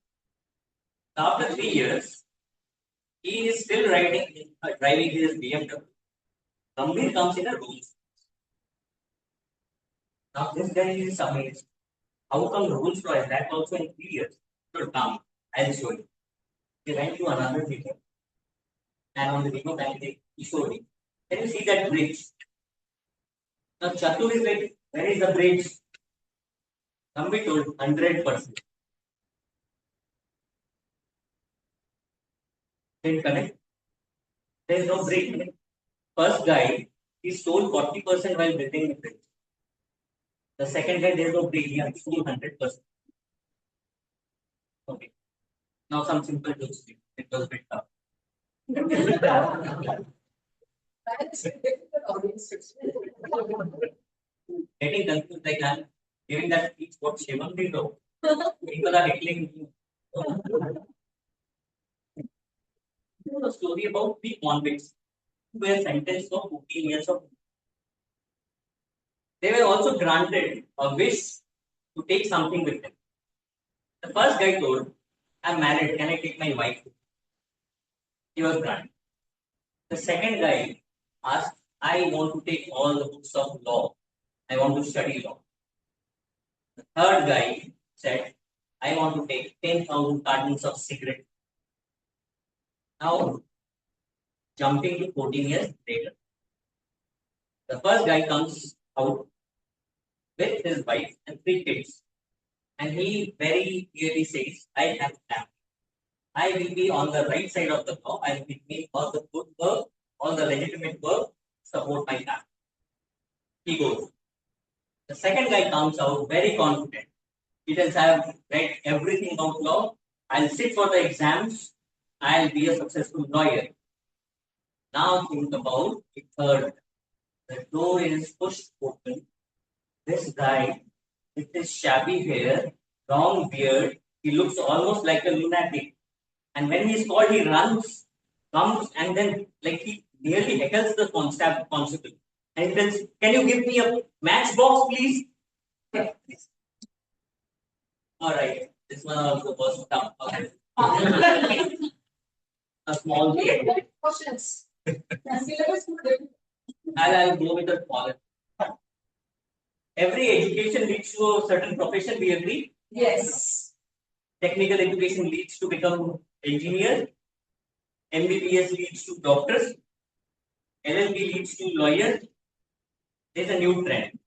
B: After 3 years, he is still driving his BMW. Gambhir comes in a Rolls. Now this guy is amazed. How come Rolls Royce? That also in 3 years. So come, I'll show you. He went to another vehicle, and on the demo bank he showed him. Can you see that bridge? Now Chatur is like, where is the bridge? Gambhir told 100%. Didn't connect. There is no bridge. First guy, he stole 40% while building the bridge. The second guy, there is no bridge. He has stole 100%. Okay. Now some simple jokes. It was a bit tough. Getting confused like I'm giving that speech what Shivam did. People are heckling me. A story about 3 convicts who were sentenced for 14 years of. They were also granted a wish to take something with them. The first guy told, I'm married, can I take my wife? He was granted. The second guy asked, I want to take all the books of law. I want to study law. The third guy said, I want to take 10,000 cartons of cigarettes. Now, jumping to 14 years later, the first guy comes out with his wife and 3 kids. And he very clearly says, I have a family. I will be on the right side of the law. I will be doing all the good work, all the legitimate work, support my family. He goes. The second guy comes out very confident. He tells, I have read everything about law. I'll sit for the exams. I'll be a successful lawyer. Now think about the third. The door is pushed open. This guy with his shabby hair, long beard, he looks almost like a lunatic. And when he's called, he runs, comes, and then like he nearly heckles the constable. And he tells, can you give me a matchbox, please? All right, this one also was tough. Okay. A small game.
C: Questions. Syllabus.
B: I'll go with the smaller. Every education leads to a certain profession, we agree?
C: Yes.
B: Technical education leads to become engineer. MBBS leads to doctors. LLB leads to lawyers. There's a new trend.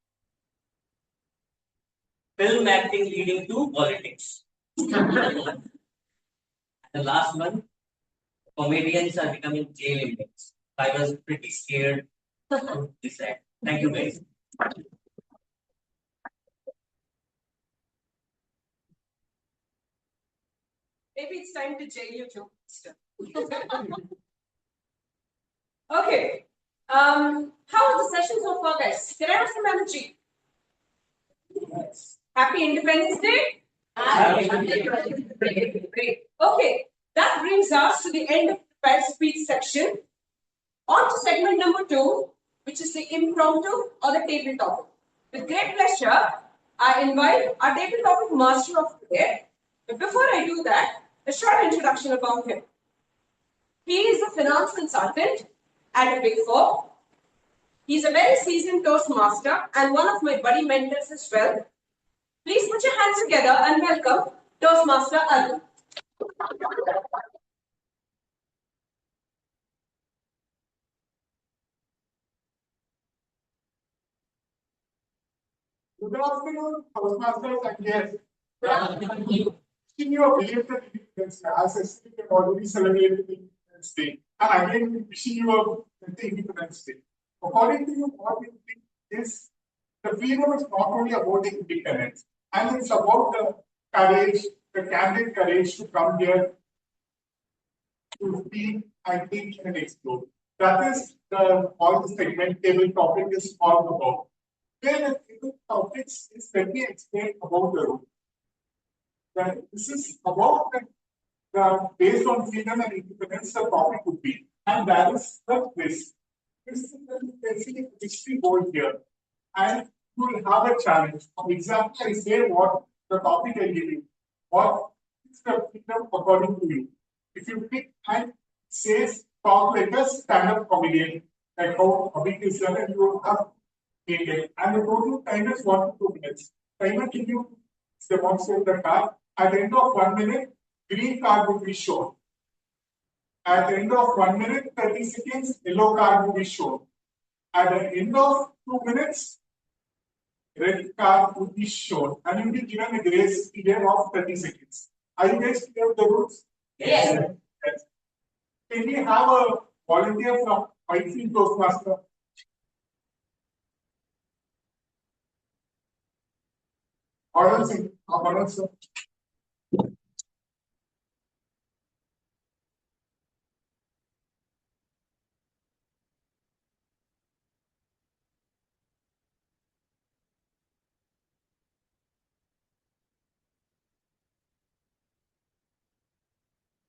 B: Film acting leading to politics. The last one, comedians are becoming jail inmates. I was pretty scared to decide. Thank you guys.
C: Maybe it's time to jail you too. Okay. How was the session so far, guys? Can I have some energy?
B: Yes.
C: Happy Independence Day.
B: Happy
C: Great. Okay, that brings us to the end of the prepared speech section. On to segment number 2, which is the impromptu or the table topic. With great pleasure, I invite our table topic master of today. But before I do that, a short introduction about him. He is a finance consultant at a Big Four. He's a very seasoned Toastmaster and one of my buddy mentors as well. Please put your hands together and welcome Toastmaster Arun.
H: Good afternoon, Toastmasters and guests. In your belated Independence Day, as I said, we have already celebrated Independence Day. And again, wishing you a happy Independence Day. According to you, what we think is the freedom is not only about the independence, and it's about the courage, the candid courage to come here to speak and teach and explore. That is the all the segment table topic is all about. Where the table topics is let me explain about the rule. This is about the based on freedom and independence, the topic would be, and that is the quiz. This is basically a history board here, and you will have a challenge. For example, I say what the topic I give you, what is the freedom according to you. If you pick and says talk like a stand-up comedian, like how a big is and you will have it. And the total time is 1 to 2 minutes. Timer give you demonstrate the card. At the end of 1 minute, green card will be shown. At the end of 1 minute, 30 seconds, yellow card will be shown. At the end of 2 minutes, red card will be shown. And you will be given a grace period of 30 seconds. Are you guys clear with the rules?
C: Yes.
H: Yes. Can we have a volunteer from Whitefield Toastmasters? Order, sir.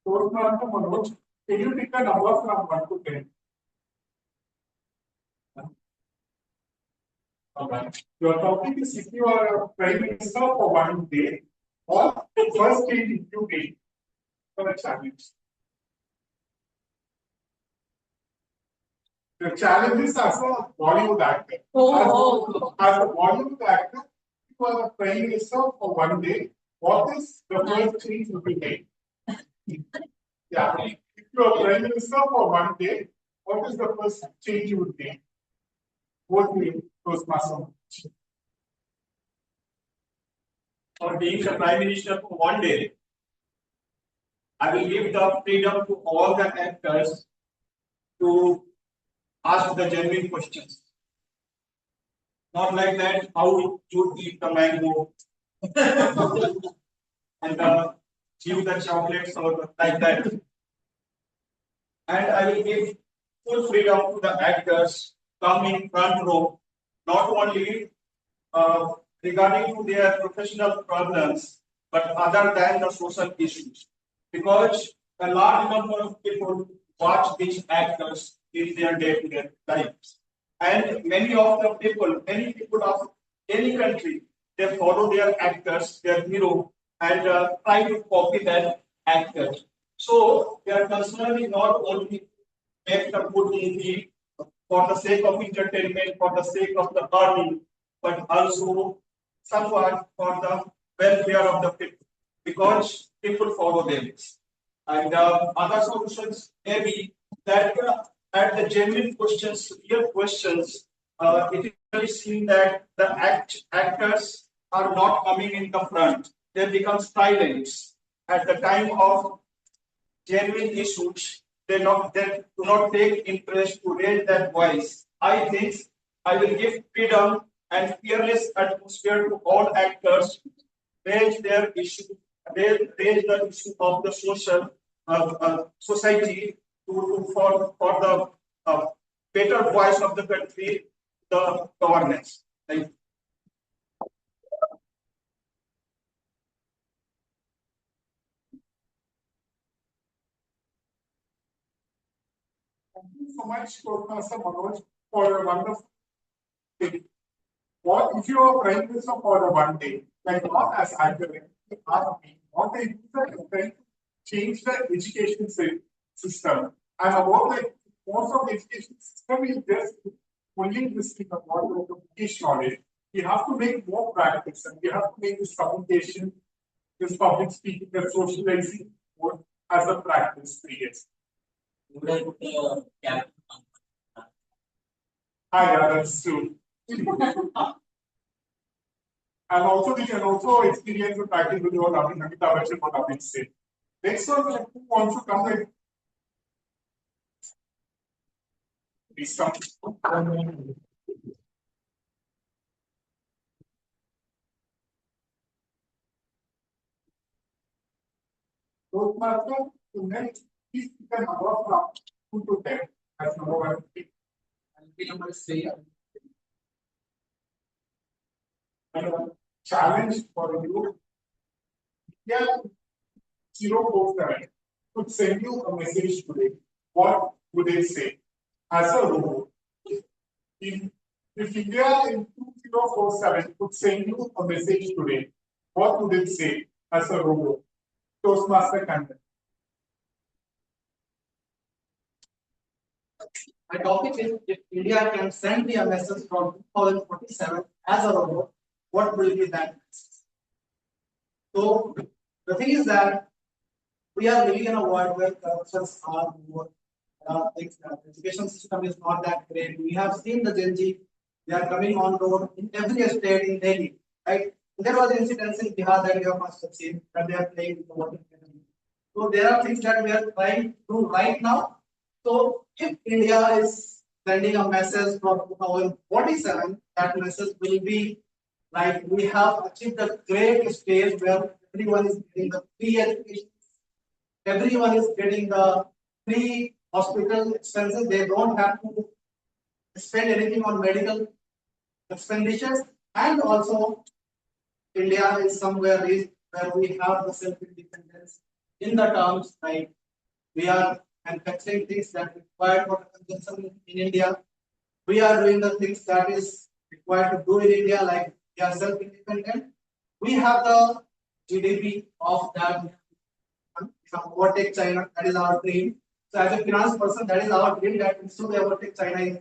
H: Toastmaster Manoj, can you pick a number from 1 to 10? Okay. Your topic is if you are a prime minister for 1 day, or first thing you take for a challenge. The challenge is as a Bollywood actor. As a Bollywood actor, if you are a prime minister for 1 day, what is the first change you will make? Yeah. If you are prime minister for 1 day, what is the first change you would make? Both me, Toastmaster.
F: For being the Prime Minister for 1 day, I will give the freedom to all the actors to ask the genuine questions. Not like that, how you eat the mango and chew the chocolates or like that. And I will give full freedom to the actors come in front row, not only regarding to their professional problems, but other than the social issues. Because a large number of people watch these actors in their day-to-day lives. And many people of any country, they follow their actors, their hero, and try to copy that actor. So their concern is not only make a good movie for the sake of entertainment, for the sake of the earning, but also somewhat for the welfare of the people, because people follow them. And other solutions may be that at the genuine questions, real questions, it is seen that the actors are not coming in the front. They become silent at the time of genuine issues. They do not take interest to raise their voice. I think I will give freedom and fearless atmosphere to all actors, raise their issue, raise the issue of the social society for the better voice of the country, the governance. Thank you.
H: so much, Toastmaster Manoj, for a wonderful thing. What if you are prime minister for a one day, like not as academic, what they do is trying to change the education system. And about like most of the education system is just only listening about the British knowledge. We have to make more practice and we have to make this communication, this public speaking, the socializing more as a practice, I guess. Hi, yeah, that's true. And also, we can also experience the practice with your Amitabh Bachchan what Amit said. Next one, like, who wants to come with? Please come. Toastmaster, to next, please pick a number from 2 to 10 as number 1.
G: I'll be number 3.
H: And a challenge for you. Yeah, 047 could send you a message today. What would it say? As a robot. If India in 2047 could send you a message today, what would it say as a robot? Toastmaster content.
G: My topic is if India can send me a message from 2047 as a robot, what will be that message? So the thing is that we are living in a world where corruptions are more. Things that education system is not that great. We have seen the Gen Z, they are coming on road in every state in Delhi. Right? There was incidents in Bihar that you must have seen that they are playing with the water. So there are things that we are trying to do right now. So if India is sending a message from 2047, that message will be like we have achieved a great stage where everyone is getting the free education, everyone is getting the free hospital expenses. They don't have to spend anything on medical expenditures, and also India is somewhere where we have the self-independence in the terms like we are manufacturing things that required for consumption in India. We are doing the things that is required to do in India, like we are self-independent. We have the GDP of that overtake China. That is our dream. So as a finance person, that is our dream that we should overtake China.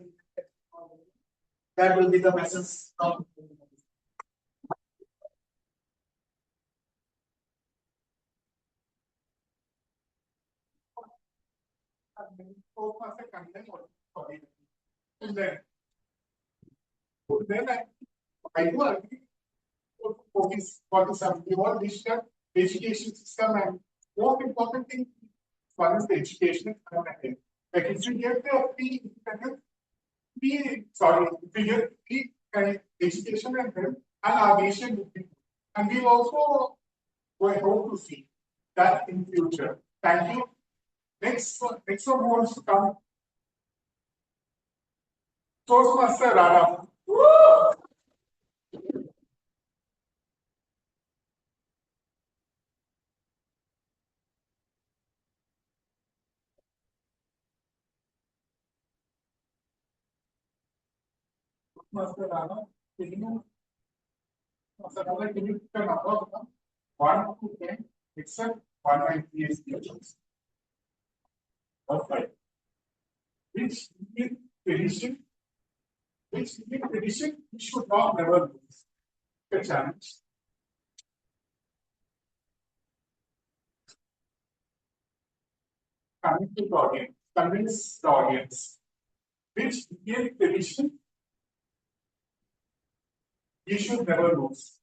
G: That will be the message of
H: Toastmaster content. Sorry. Then I do agree for this we all digital education system and most important thing one is the education and like if you get the free independent if we get free education and health and our nation will be and we'll also hope to see that in future. Thank you. Next one who wants to come. Toastmaster Rara. Master Rana, can you pick a number from 1 to 10 except 1 and 3 is teachers? Okay. Which edition we should not never lose? A challenge. Coming to the audience, convince the audience. Which edition you should never lose?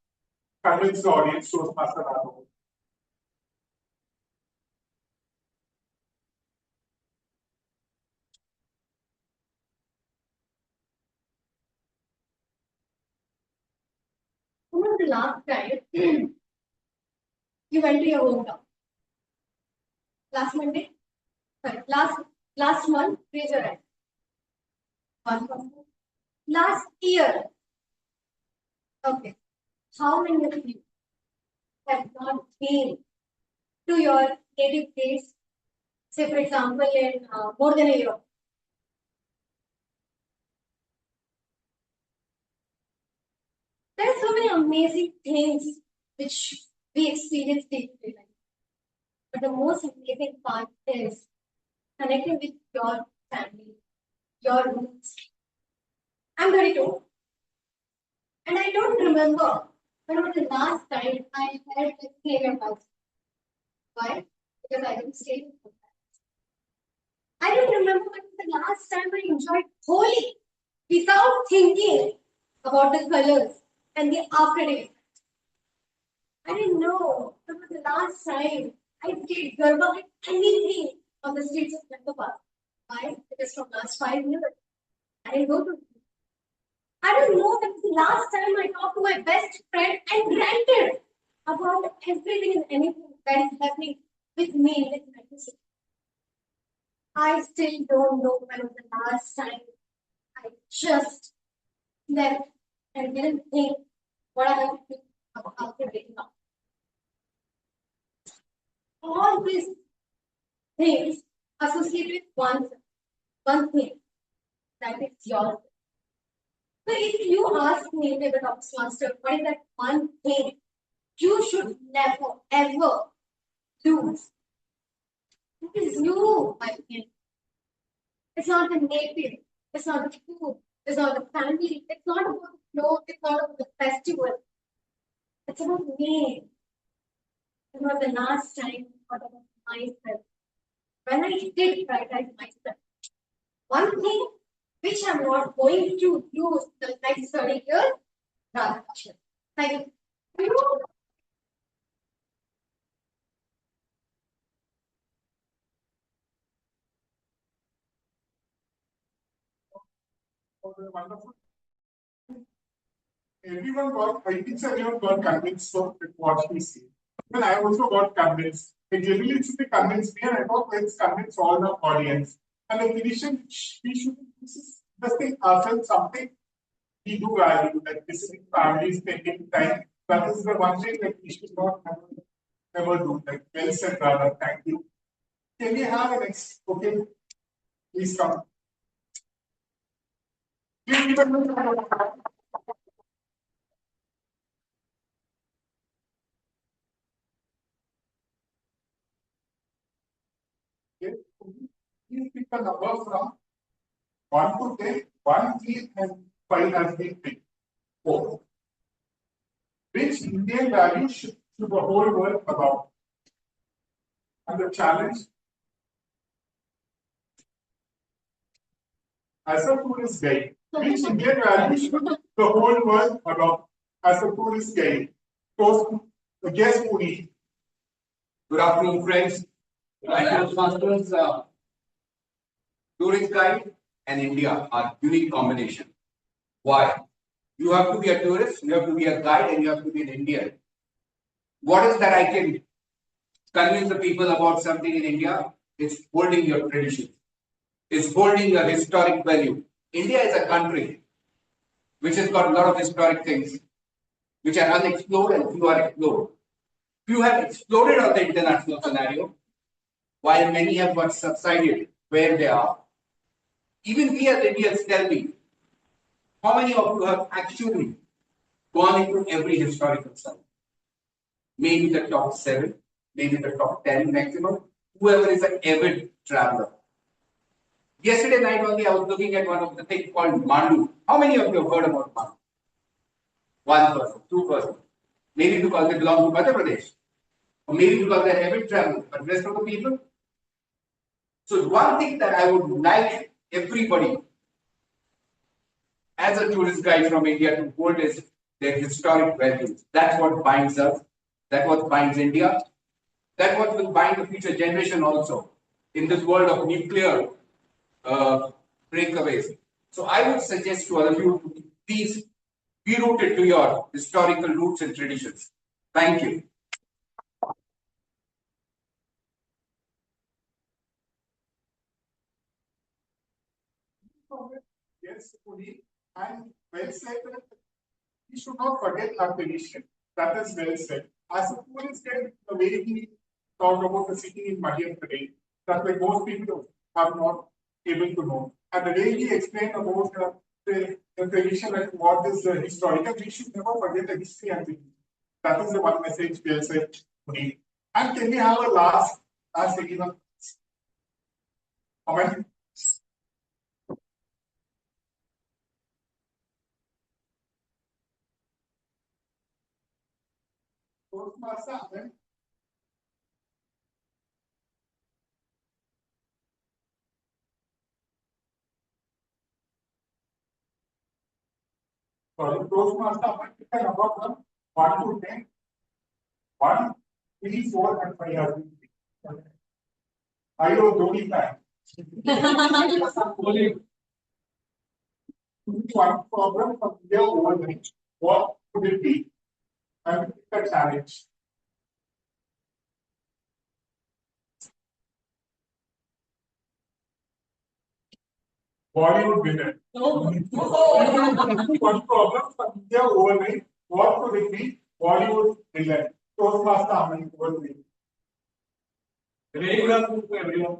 H: Convince the audience, Toastmaster Raghav.
I: When was the last time you went to your hometown? Last Monday? Sorry, last month, raise your hand. 1 month. Last year. Okay. How many of you have not been to your native place, say for example, in more than a year? amazing things which we experience day to day life. But the most amazing part is connecting with your family, your roots. I'm 32, and I don't remember when was the last time I had a clear house. Why? Because I didn't stay with my parents. I don't remember when was the last time I enjoyed Holi without thinking about the colors and the after day. I didn't know when was the last time I did Garba with anything on the streets of Hyderabad. Why? Because from last 5 years, I didn't go to. I don't know when was the last time I talked to my best friend and ranted about everything and anything that is happening with me in this country. I still don't know when was the last time I just slept and didn't think what I have to do after waking up. All these things associated with one thing, that is yours. So if you ask me, the Toastmaster, what is that one thing you should never ever lose? It is you, my friend. It's not the native, it's not the food, it's not the family, it's not about the clothes, it's not about the festival. It's about me. It was the last time I thought about myself. When I did prioritize myself, one thing which I'm not going to use the next 30 years, rather passion. Thank you.
H: Wonderful. Everyone got, I think everyone got convinced of what we see. Even I also got convinced. The ability to convince me, and I thought let's convince all the audience. And the clinician, we should just think ourselves something we do value, like visiting families, spending time. That is the one thing that we should not ever do. Like well said, brother. Thank you. Can we have a next? Okay, please come. Please give a Please pick a number from 1 to 10, 1, 3, and 5 has been picked. 4. Which Indian value should the whole world adopt? And the challenge, as a tourist guide, which Indian value should the whole world adopt as a tourist guide? Guess Puri.
A: Good afternoon, friends. Whitefield Toastmasters, tourist guide and India are unique combination. Why? You have to be a tourist, you have to be a guide, and you have to be an Indian. What is that I can convince the people about something in India? It's holding your tradition. It's holding your historic value. India is a country which has got a lot of historic things which are unexplored and few are explored. Few have exploded on the international scenario, while many have got subsided where they are. Even we as Indians, tell me, how many of you have actually gone into every historical site? Maybe the top 7, maybe the top 10 maximum, whoever is an avid traveler. Yesterday night only I was looking at one of the things called Mandu. How many of you have heard about Mandu? 1 person, 2 person. Maybe because they belong to Madhya Pradesh. Or maybe because they're avid travelers, but rest of the people. So one thing that I would like everybody as a tourist guide from India to hold is their historic values. That's what binds us. That's what binds India. That's what will bind the future generation also in this world of nuclear breakaways. So I would suggest to all of you to please be rooted to your historical roots and traditions. Thank you.
H: Yes, Puri. And well said, we should not forget our tradition. That is well said. As a tourist guide, the way we talk about the city in Madhya Pradesh, that like most people are not able to know. And the way he explained about the tradition and what is the historical. We should never forget the history and the. That is the one message we have said today. And can we have a last anyone comment? Toastmaster, Amen. Sorry, Toastmaster, Amen. Pick a number from 1 to 10. 1, 3, 4, and 5 are the I don't know the time. Only one problem from here overnight. What could it be? And the challenge. Bollywood winner. One problem from here overnight. What could it be? Bollywood villain. Toastmaster Aman over me.
F: Very good afternoon to everyone.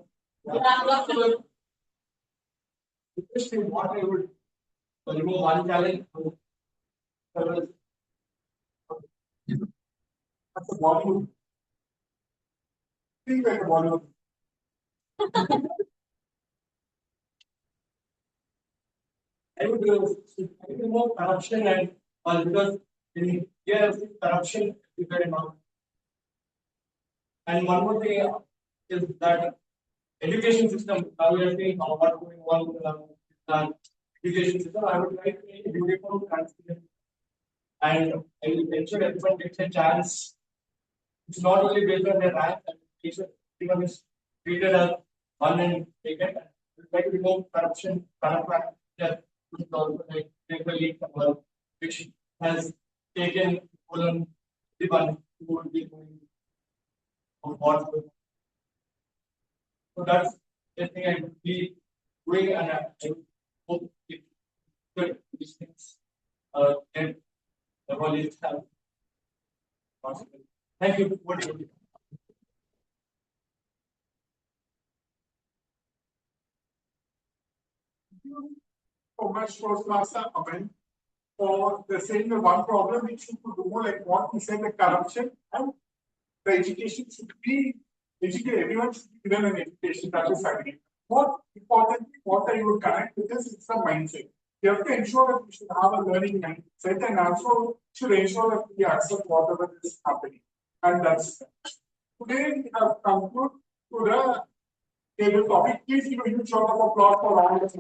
F: Interesting what I would remove one challenge to several.
H: That's a Bollywood. Think like a Bollywood.
F: I would remove corruption and all because in here corruption is very much. And one more thing is that education system. Now we are seeing how what going on with the education system. I would like to make it beautiful, transparent, and I will ensure everyone gets a chance. It's not only based on their rank and everyone is treated as one and taken. We try to remove corruption, corrupt practice, which is also like regularly which has taken on everyone who would be going on board with. So that's the thing I would be doing, and I would hope if these things can the volunteers have possible. Thank you. What do you?
H: So much Toastmaster Amen for the saying the one problem which you could do like what we said, the corruption and the education should be educated. Everyone should be given an education. That is agree. What importantly, what I would connect with this is the mindset. You have to ensure that we should have a learning mindset and also should ensure that we accept whatever is happening. And that's today we have come to the table topic. Please give a huge round of applause for all of us.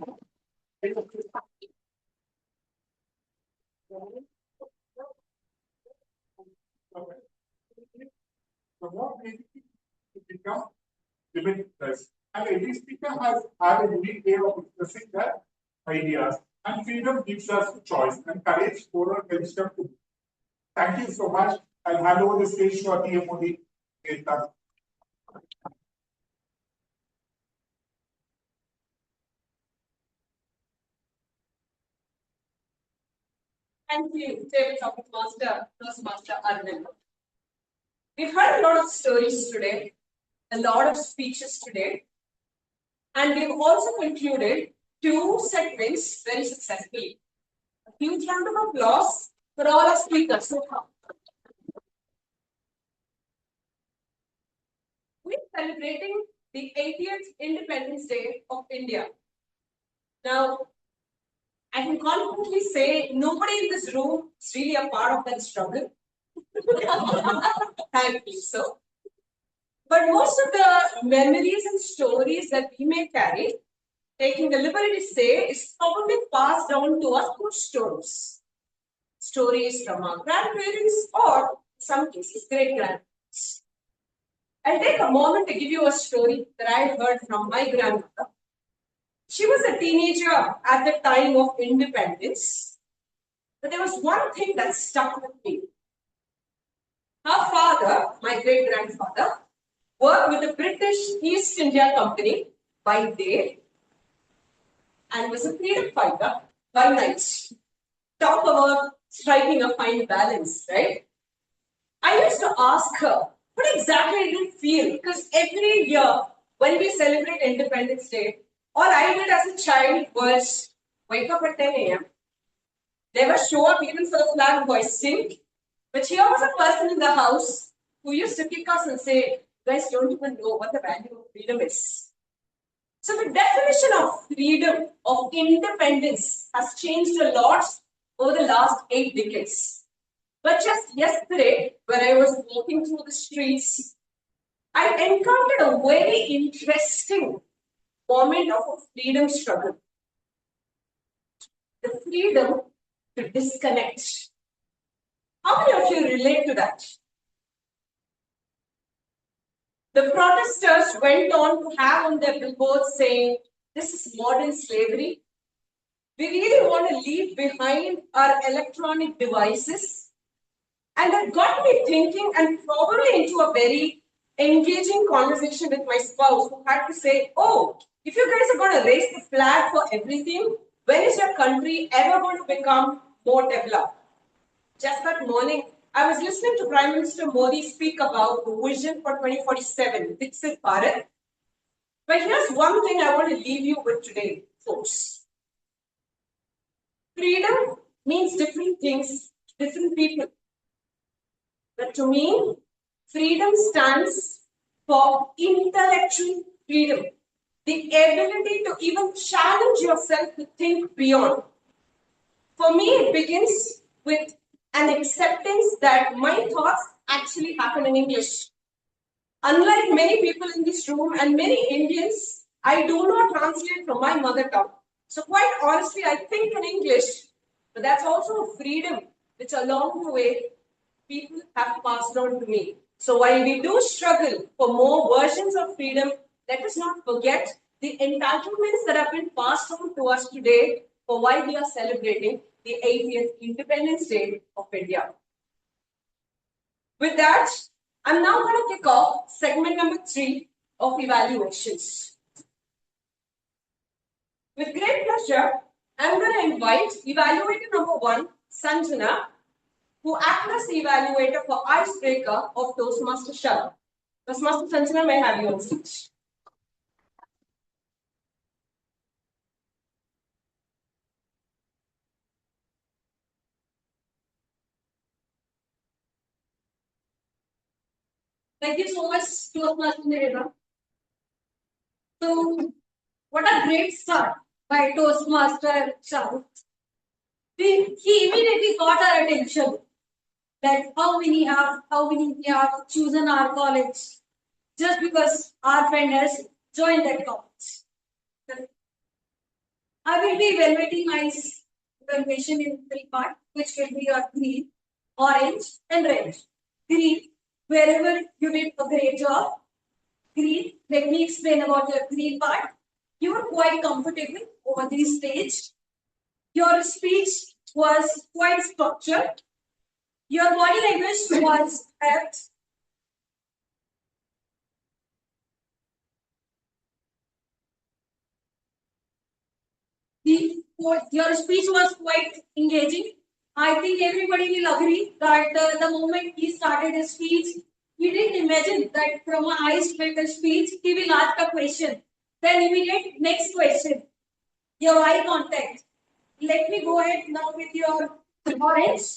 H: The more basically to become limitless. And every speaker has had a unique way of expressing their ideas. And freedom gives us a choice and courage for a wisdom to. Thank you so much. I'll hand over the stage to our TMOD.
C: Thank you, David Toastmaster Arvind. We've heard a lot of stories today, a lot of speeches today, and we've also concluded 2 segments very successfully. A huge round of applause for all our speakers. We're celebrating the 80th Independence Day of India. Now, I can confidently say nobody in this room is really a part of that struggle. Thankfully so. But most of the memories and stories that we may carry, taking the liberty to say, is probably passed down to us through stories. Stories from our grandparents or, in some cases, great-grandparents. I'll take a moment to give you a story that I heard from my grandmother. She was a teenager at the time of independence, but there was one thing that stuck with me. Her father, my great-grandfather, worked with the British East India Company by day and was a freedom fighter by night. Talk about striking a fine balance, right? I used to ask her, what exactly did you feel? Because every year, when we celebrate Independence Day, all I did as a child was wake up at 10 a.m. Never show up even for the flag hoisting. But here was a person in the house who used to kick us and say, "You guys don't even know what the value of freedom is." So the definition of freedom, of independence, has changed a lot over the last 8 decades. But just yesterday, when I was walking through the streets, I encountered a very interesting moment of a freedom struggle. The freedom to disconnect. How many of you relate to that? The protesters went on to have on their billboards saying, "This is modern slavery. We really want to leave behind our electronic devices." And that got me thinking, and probably into a very engaging conversation with my spouse, who had to say, "Oh, if you guys are going to raise the flag for everything, when is your country ever going to become more developed?" Just that morning, I was listening to Prime Minister Modi speak about the vision for 2047, Viksit Bharat. But here's one thing I want to leave you with today, folks. Freedom means different things to different people. But to me, freedom stands for intellectual freedom, the ability to even challenge yourself to think beyond. For me, it begins with an acceptance that my thoughts actually happen in English. Unlike many people in this room and many Indians, I do not translate from my mother tongue. So quite honestly, I think in English, but that's also a freedom which along the way people have passed on to me. So while we do struggle for more versions of freedom, let us not forget the entitlements that have been passed on to us today for why we are celebrating the 80th Independence Day of India. With that, I'm now going to kick off segment number 3 of evaluations. With great pleasure, I'm going to invite evaluator number 1, Sanjana, who acted as the evaluator for icebreaker of Toastmaster Shah. Toastmaster Sanjana, may I have you on stage? Thank you so much, Toastmaster Nirina. So, what a great start by Toastmaster Shah. He immediately got our attention that how many we have chosen our college just because our friend has joined that college. I will be evaluating my evaluation in 3 parts, which will be your green, orange, and red. Green, wherever you did a great job. Green, let me explain about your green part. You were quite comfortable over the stage. Your speech was quite structured. Your body language was apt. Your speech was quite engaging. I think everybody will agree that the moment he started his speech, he didn't imagine that from an icebreaker speech, he will ask a question. Then immediate next question. Your eye contact. Let me go ahead now with your orange,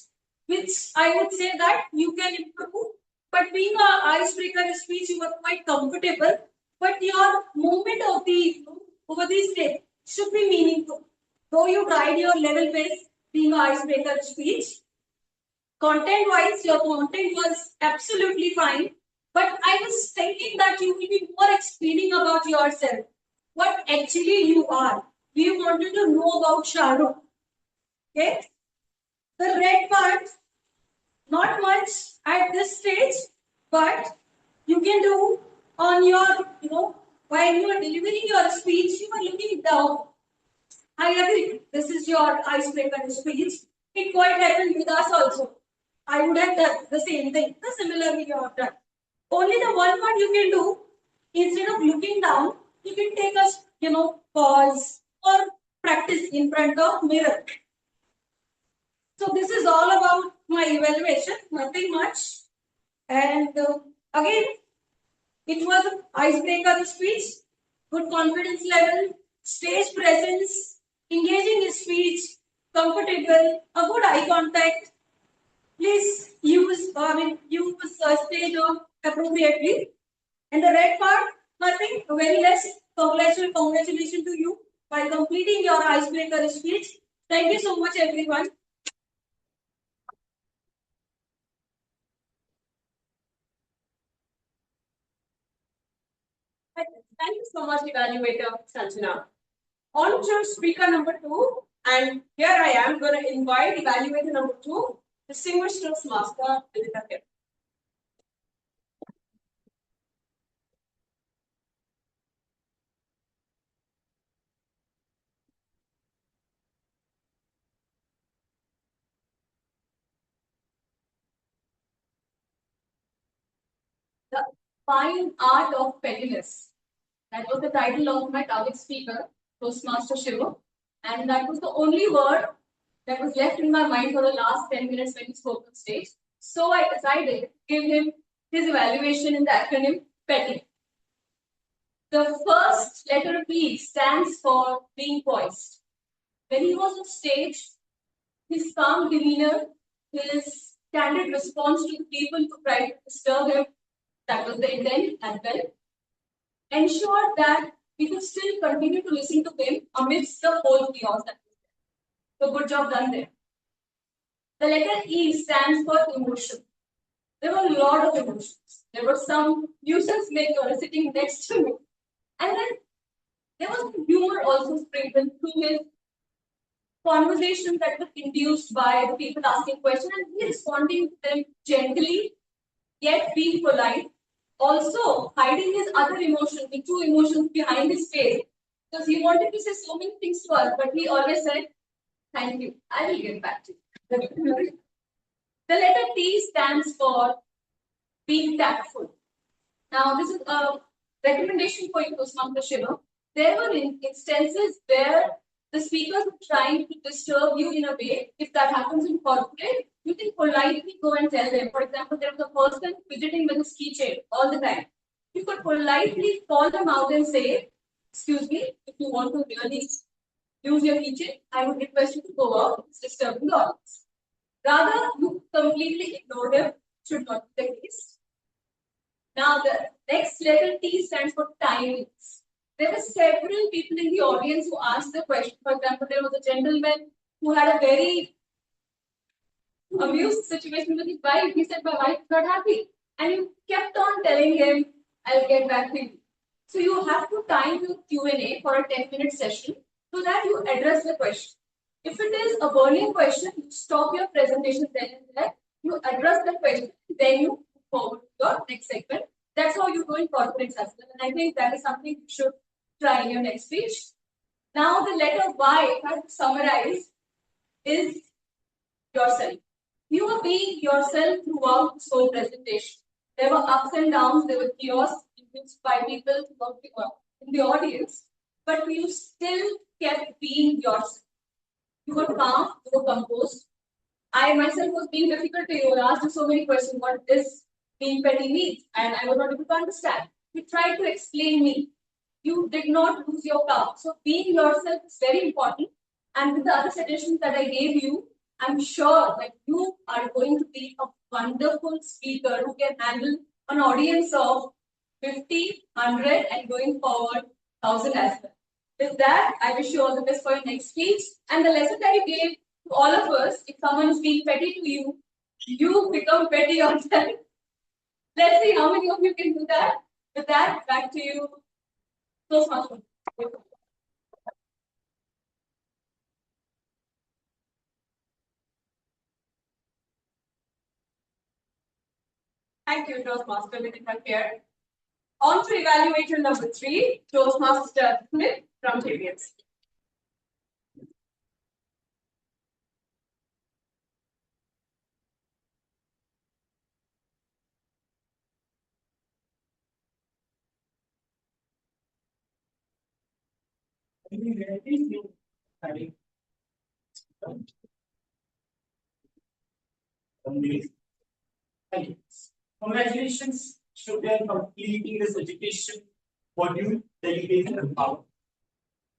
C: which I would say that you can improve. But being an icebreaker speech, you were quite comfortable. But your movement of the over the stage should be meaningful. Though you tried your level best being an icebreaker speech, content-wise, your content was absolutely fine. But I was thinking that you will be more explaining about yourself, what actually you are. We wanted to know about Shah Rukh. Okay? The red part, not much at this stage, but you can do on your, while you are delivering your speech, you are looking down. I agree, this is your icebreaker speech. It quite happened with us also. I would have done the same thing, the similarly you have done. Only the one part you can do, instead of looking down, you can take a, pause or practice in front of mirror. So this is all about my evaluation, nothing much. And again, it was an icebreaker speech, good confidence level, stage presence, engaging in speech, comfortable, a good eye contact. Please use stage appropriately. And the red part, nothing, very less. Congratulations to you by completing your icebreaker speech. Thank you so much, everyone. Thank you so much, evaluator Sanjana. On to speaker number 2, and here I am going to invite evaluator number 2, distinguished Toastmaster Vidita Kep. The Fine Art of Pettiness. That was the title of my target speaker, Toastmaster Shiva. And that was the only word that was left in my mind for the last 10 minutes when he spoke on stage. So I decided to give him his evaluation in the acronym PETTY. The first letter P stands for being poised. When he was on stage, his calm demeanor, his candid response to the people who tried to disturb him, that was the intent as well, ensured that we could still continue to listen to him amidst the whole chaos that was there. So good job done there. The letter E stands for emotion. There were a lot of emotions. There were some nuisance maker sitting next to me. And then there was humor also sprinkled through his conversation that was induced by the people asking questions and he responding to them gently, yet being polite. Also hiding his other emotions, the two emotions behind his face. Because he wanted to say so many things to us, but he always said, "Thank you, I will get back to you." The letter T stands for being tactful. Now, this is a recommendation for you, Toastmaster Shiva. There were instances where the speakers were trying to disturb you in a way. If that happens in corporate, you can politely go and tell them. For example, there was a person fidgeting with his keychain all the time. You could politely call them out and say, "Excuse me, if you want to really use your keychain, I would request you to go out. It's disturbing the audience." Rather, you completely ignore them. Should not be the case. Now, the next letter T stands for timings. There were several people in the audience who asked the question. For example, there was a gentleman who had a very amused situation with his wife. He said, "My wife is not happy." And you kept on telling him, "I'll get back to you." So you have to time your Q&A for a 10-minute session so that you address the question. If it is a burning question, you stop your presentation then and there. You address the question, then you move forward to your next segment. That's how you do in corporates as well. And I think that is something you should try in your next speech. Now, the letter Y, if I have to summarize, is yourself. You are being yourself throughout this whole presentation. There were ups and downs, there were chaos induced by people in the audience, but you still kept being yourself. You were calm, you were composed. I myself was being difficult to you. I asked you so many questions. What is being petty means? And I was not able to understand. You tried to explain me. You did not lose your calm. So being yourself is very important. And with the other suggestions that I gave you, I'm sure that you are going to be a wonderful speaker who can handle an audience of 50, 100, and going forward 1,000 as well. With that, I wish you all the best for your next speech. And the lesson that you gave to all of us, if someone is being petty to you, you become petty yourself. Let's see how many of you can do that. With that, back to you. So much. Thank you, Toastmaster Vidita here. On to evaluator number 3, Toastmaster Smith from JBS.
D: Congratulations, student, for completing this education module dedicated to power.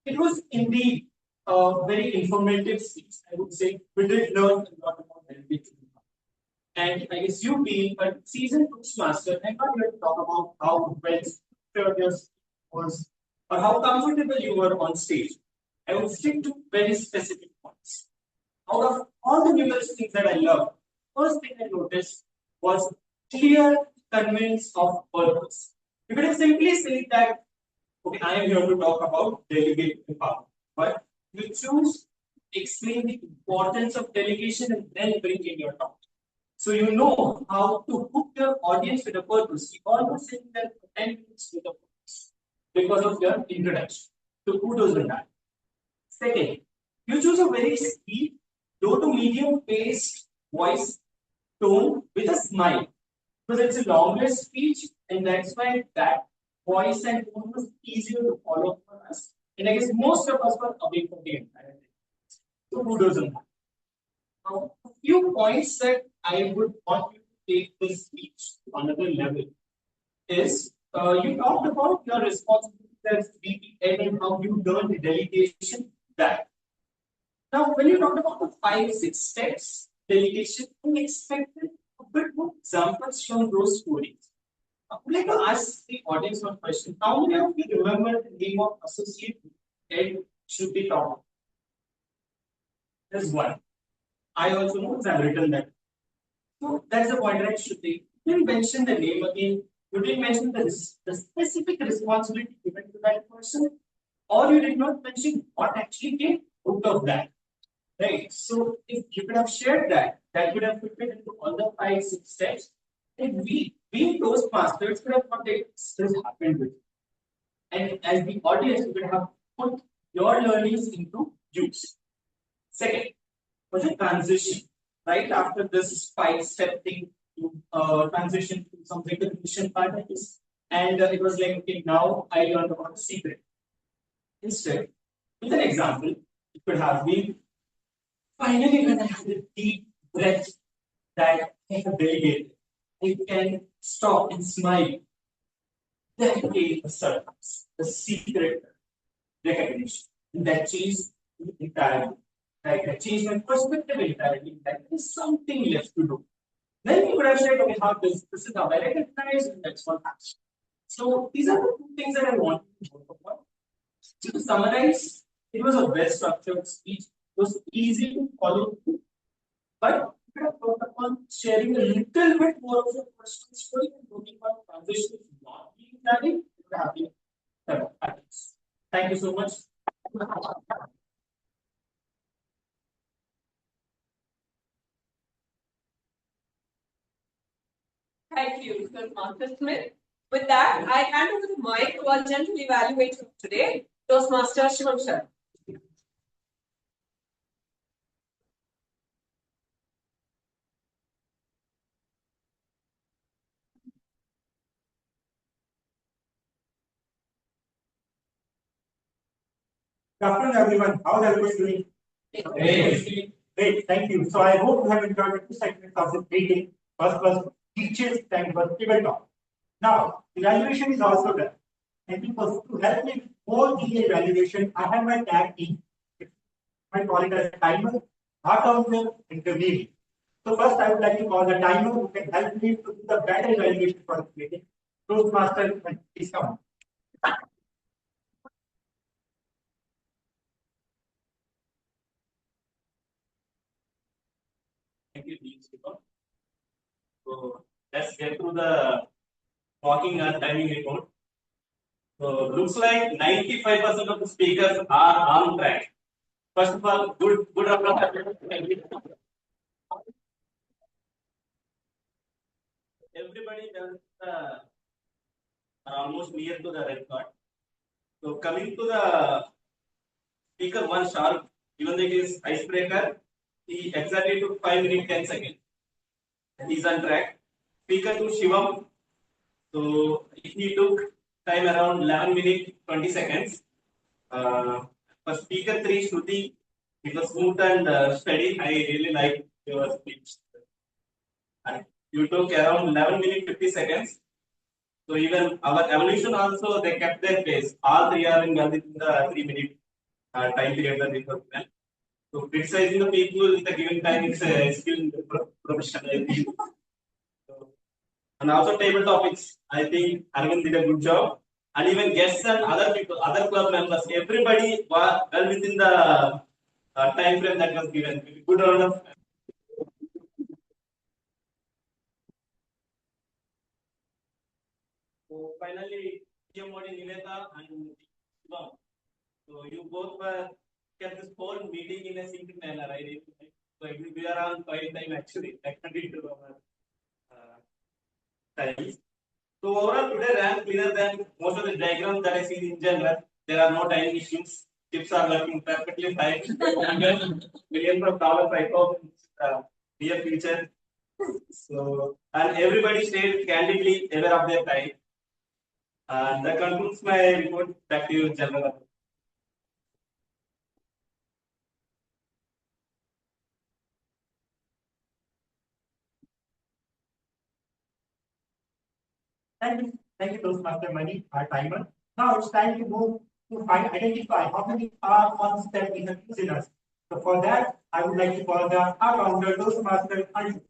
D: It was indeed
B: very informative speech, I would say. We did learn a lot about delegation. And I guess you being a seasoned Toastmaster, I'm not here to talk about how well structured your speech was or how comfortable you were on stage. I would stick to very specific points. Out of all the numerous things that I love, first thing I noticed was clear convince of purpose. You could have simply said that, okay, I am here to talk about delegating power, but you choose to explain the importance of delegation and then bring in your talk. So you know how to hook your audience with a purpose. You almost sit there for 10 minutes with a purpose because of your introduction. So kudos on that. Second, you choose a very sweet, low to medium paced voice tone with a smile. Because it's a longer speech, and that's why that voice and tone was easier to follow for us. And I guess most of us were away from the entire thing. So kudos on that. Now, a few points that I would want you to take this speech to another level is you talked about your responsibilities as VPN and how you learned delegation that. Now, when you talked about the 5-6 steps delegation, I expected a bit more examples from those stories. I would like to ask the audience one question. How many of you remember the name of associate head should be taught? There's one. I also know because I've written that. So that's the point, right? Should they? You didn't mention the name again. You didn't mention the specific responsibility given to that person, or you did not mention what actually came out of that. Right. So if you could have shared that, that would have fit into all the 5-6 steps. And we, being Toastmasters, could have thought that this happened with you. And as the audience, you could have put your learnings into use. Second, was a transition. Right after this 5-step thing, you transition to some recognition patterns. And it was like, okay, now I learned about the secret. Instead, with an example, it could have been finally when I had a deep breath that I have delegated, I can stop and smile. That gave a surprise, the secret recognition. And that changed me entirely. Right? That changed my perspective entirely. That there's something left to do. Then you could have said, okay, how this is how I recognize, and that's what happens. So these are the two things that I want to talk about. To summarize, it was a well structured speech. It was easy to follow through. But you have thought upon sharing a little bit more of your personal story and talking about transition not being planning, it would have been practice. Thank you so much.
C: Thank you, Sir Marcus Smith. With that, I hand over the mic to our gentle evaluator today, Toastmaster Shivam Sharma.
D: Good afternoon, everyone. How's everyone doing? Great, thank you. So I hope you have enjoyed the 2 segments of this meeting. First was teachers, second was table talk. Now, evaluation is also done. And to help me with more detailed evaluation, I have my tag team. I call it as timer, heart counter, intermediate. So first, I would like to call the timer who can help me to do the better evaluation for this meeting. Toastmaster, please come on.
E: Thank you, Dean Shivam. So let's get to the walking and timing report. So looks like 95% of the speakers are on track. First of all, good applause. Everybody does are almost near to the record. So coming to the speaker one sharp, even though it is icebreaker, he exactly took 5 minutes 10 seconds. He's on track. Speaker 2 Shivam, so he took time around 11 minutes 20 seconds. For speaker 3 Shruti, it was smooth and steady. I really like your speech. And you took around 11 minutes 50 seconds. So even our evolution also they kept their pace. All three are in within the 3 minutes time period that we have given. So criticizing the people with a given time is a skill profession, I think. So, and also table topics. I think Arvind did a good job. And even guests and other people, other club members, everybody was well within the time frame that was given. Good round of. So finally, PM Modi Nileta and Shivam. So you both were kept this whole meeting in a single manner, right? So it will be around 5 time actually, according to our times. So overall today ran cleaner than most of the diagrams that I see in general. There are no time issues. Chips are working perfectly fine. Millions of dollars I hope near future. So and everybody stayed candidly aware of their time. And that concludes my report. Back to you, General.
D: Thank you, Toastmaster Money, our timer. Now it's time to move to identify how many are on step in the users. So for that, I would like to call the founder Toastmaster Money.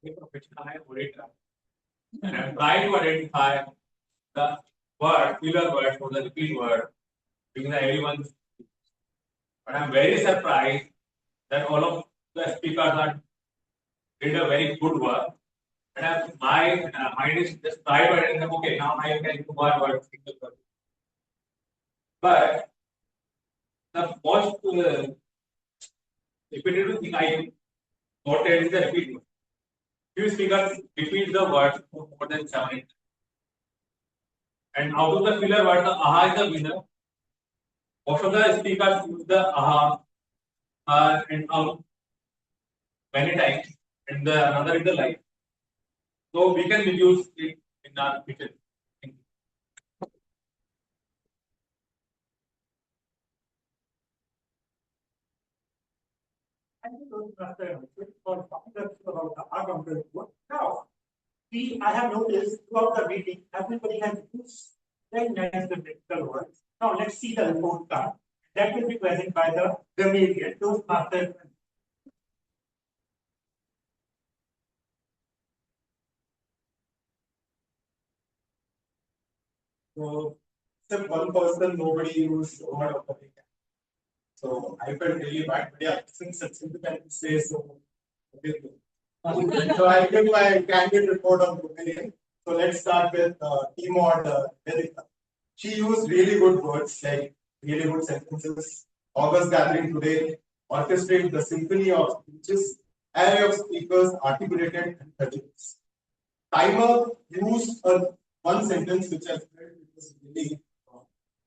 F: And I'm trying to identify the word, killer word for the repeat word, because everyone. But I'm very surprised that all of the speakers are did a very good work. And my mind is just tried to identify, okay, now I can do one word, single word. But the most repetitive thing I noted is the repeat word. Few speakers repeat the word for more than 7 times. And out of the filler word, the aha is the winner. Most of the speakers use the aha and many times, and the another is the light. So we can reduce it in our future.
D: Thank you, Toastmaster, for talking us about the founder report. Now, I have noticed throughout the meeting, everybody has used very nice technical words. Now let's see the report card. That will be presented by the media, Toastmaster.
A: So, except one person, nobody used word of the week. So I felt really bad, but yeah, since it's independent say so. Okay. So I'll give my candid report on opinion. So let's start with T-Mod Vedika. She used really good words like really good sentences. August gathering today orchestrated the symphony of speeches, array of speakers articulated and prejudice. Timer used one sentence which I felt it was really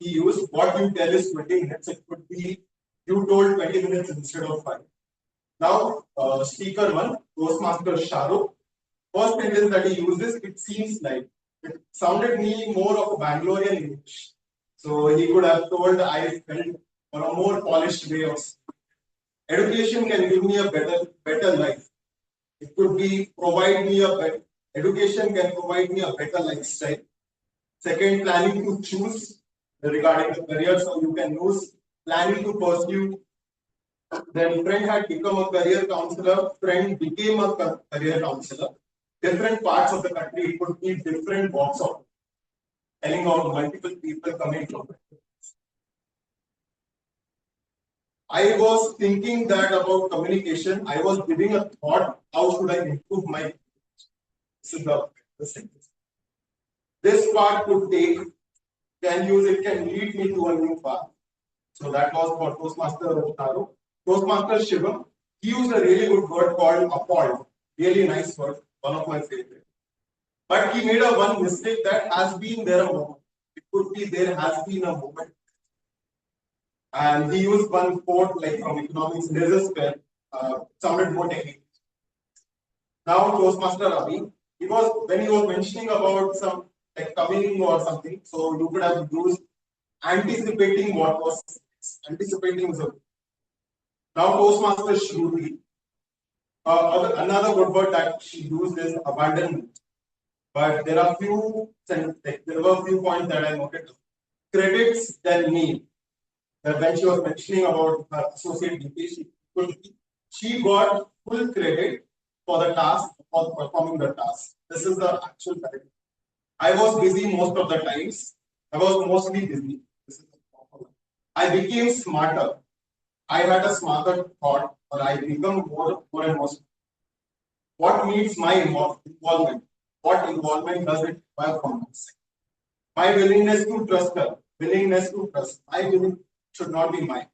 A: he used what you tell is 20 minutes. It could be you told 20 minutes instead of 5. Now, speaker 1, Toastmaster Sharo. First sentence that he uses, it seems like it sounded me more of a Bangalorean English. So he could have told I felt on a more polished way of speaking. Education can give me a better life. It could be provide me a better education can provide me a better lifestyle. Second, planning to choose regarding the career, so you can use planning to pursue. Then friend had become a career counselor, friend became a career counselor. Different parts of the country, it could be different walks of telling out multiple people coming from. I was thinking that about communication. I was giving a thought, how should I improve my this is the sentence. This part could take, can use it, can lead me to a new path. So that was for Toastmaster Taro. Toastmaster Shivam, he used a really good word called appalled. Really nice word, one of my favorite. But he made a one mistake that has been there a moment. It could be there has been a moment. And he used one quote like from economics, there's a spell, sounded more technical. Now Toastmaster Ravi, when he was mentioning about some like coming or something, so you could have used anticipating what was anticipating. So now Toastmaster Shruti, another good word that she used is abandonment. but there are there were few points that I noted. Credits than me. When she was mentioning about her associate VP, she got full credit for the task, for performing the task. This is the actual correct. I was busy most of the times. I was mostly busy. This is the proper one. I became smarter. I had a smarter thought, or I become more and more. What needs my involvement? What involvement does it require from us? My willingness to trust her, willingness to trust. My willing should not be mine.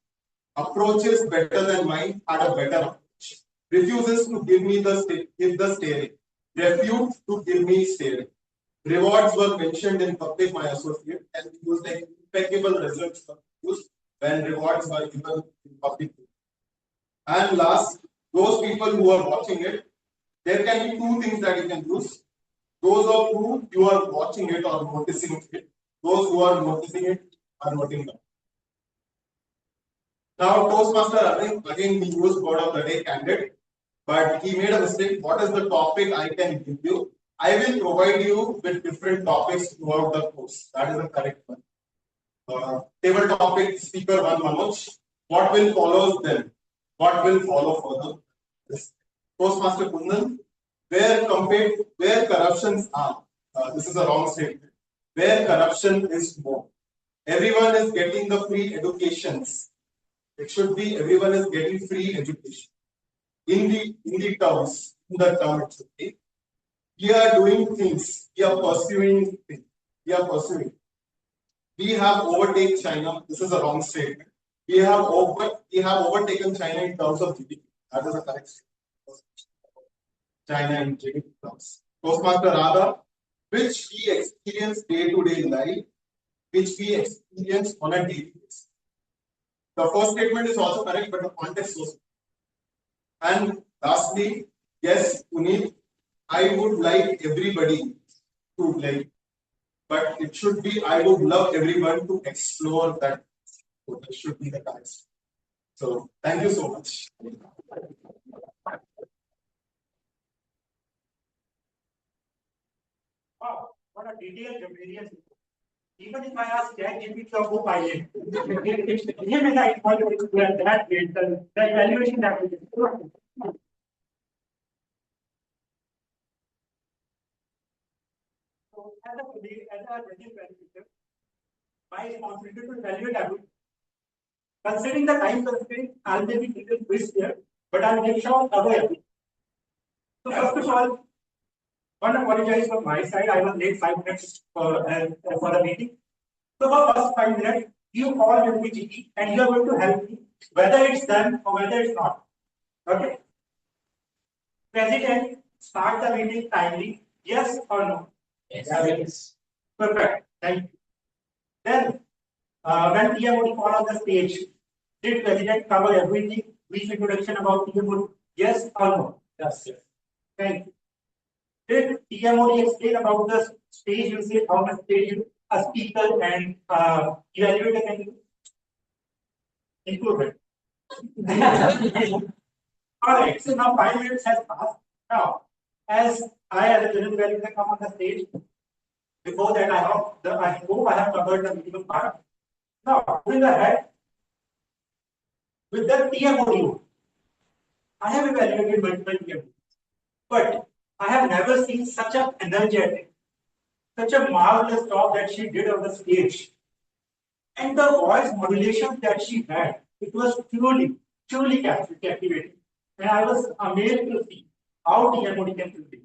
A: Approaches better than mine had a better approach. Refuses to give me give the steering. Refused to give me steering. Rewards were mentioned in public, my associate, and used like impeccable results were used when rewards were given in public. And last, those people who are watching it, there can be two things that you can use. Those of who you are watching it or noticing it. Those who are noticing it are noting it. Now, Toastmaster, again we use word of the day, candid, but he made a mistake. What is the topic I can give you? I will provide you with different topics throughout the course. That is the correct one. Table topic, speaker one, Manoj. What will follow then? What will follow further? This. Toastmaster Kundan, where corruptions are. This is a wrong statement. Where corruption is more. Everyone is getting the free educations. It should be everyone is getting free education. In the terms, in the term it should be. We are doing things. We are pursuing things. We are pursuing. We have overtaken China. This is a wrong statement. We have overtaken China in terms of GDP. That is a correct statement. China in GDP terms. Toastmaster Radha, which we experience day to day life, which we experience on a daily basis. The first statement is also correct, but the context was. And lastly, yes, Puneet, I would like everybody to like, but it should be I would love everyone to explore that. So that should be the case. So thank you so much.
D: Wow, what a detailed various. Even if I ask ChatGPT or Copilot, give me that that great, the evaluation that we did. So as a resident evaluator, my responsibility to evaluate everything. Considering the time constraint, I'll maybe take a quiz here, but I'll make sure I'll cover everything. So first of all, I want to apologize from my side. I was late 5 minutes for the meeting. So for first 5 minutes, you all will be GP and you are going to help me whether it's done or whether it's not. Okay. President, start the meeting timely. Yes or no?
B: Yes.
D: Yes. Perfect. Thank you. Then, when TMOD call on the stage, did President cover everything? Brief introduction about TMOD? Yes or no?
B: Yes.
D: Thank you. Did TMOD explain about the stage usage, how much stage a speaker and evaluator can use? Improvement. All right, so now 5 minutes has passed. Now, as I as a general evaluator come on the stage, before that I hope I have covered the minimum part. Now, moving ahead with the TMOD, I have evaluated multiple TMODs, but I have never seen such an energetic, such a marvelous job that she did on the stage. And the voice modulation that she had, it was truly captivating. And I was amazed to see how TMOD can do it.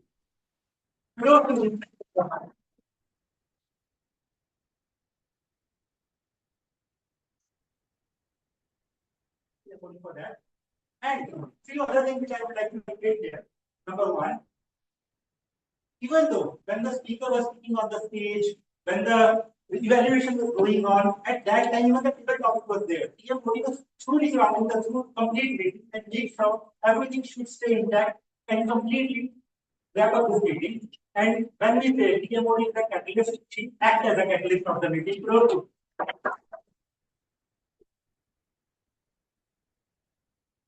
D: For that. And few other things which I would like to make here. Number one, even though when the speaker was speaking on the stage, when the evaluation was going on, at that time, even the table topic was there. TMOD was truly surrounding the complete meeting and make sure everything should stay intact and completely wrap up this meeting. And when we say TMOD is the catalyst, she acts as a catalyst of the meeting.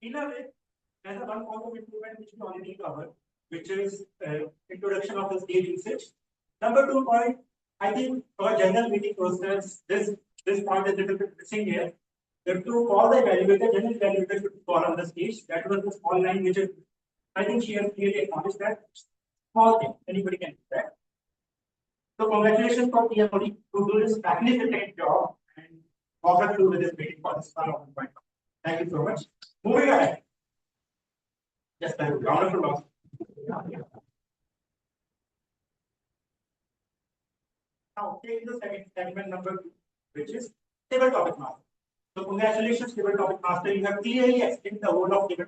D: In a way, as a one form of improvement which we already covered, which is introduction of the stage usage. Number 2 point, I think for general meeting process, this point is a little bit missing here. You have to call the evaluator, general evaluator should call on the stage. That was the small line which is, I think she has clearly acknowledged that. Small thing, anybody can do that. So congratulations for TMOD to do this magnificent job and walk us through with this meeting for this point. Thank you so much. Moving ahead. Just a round of applause. Now, take the second segment number 2, which is table topic master. So, congratulations, table topic master. You have clearly explained the role of table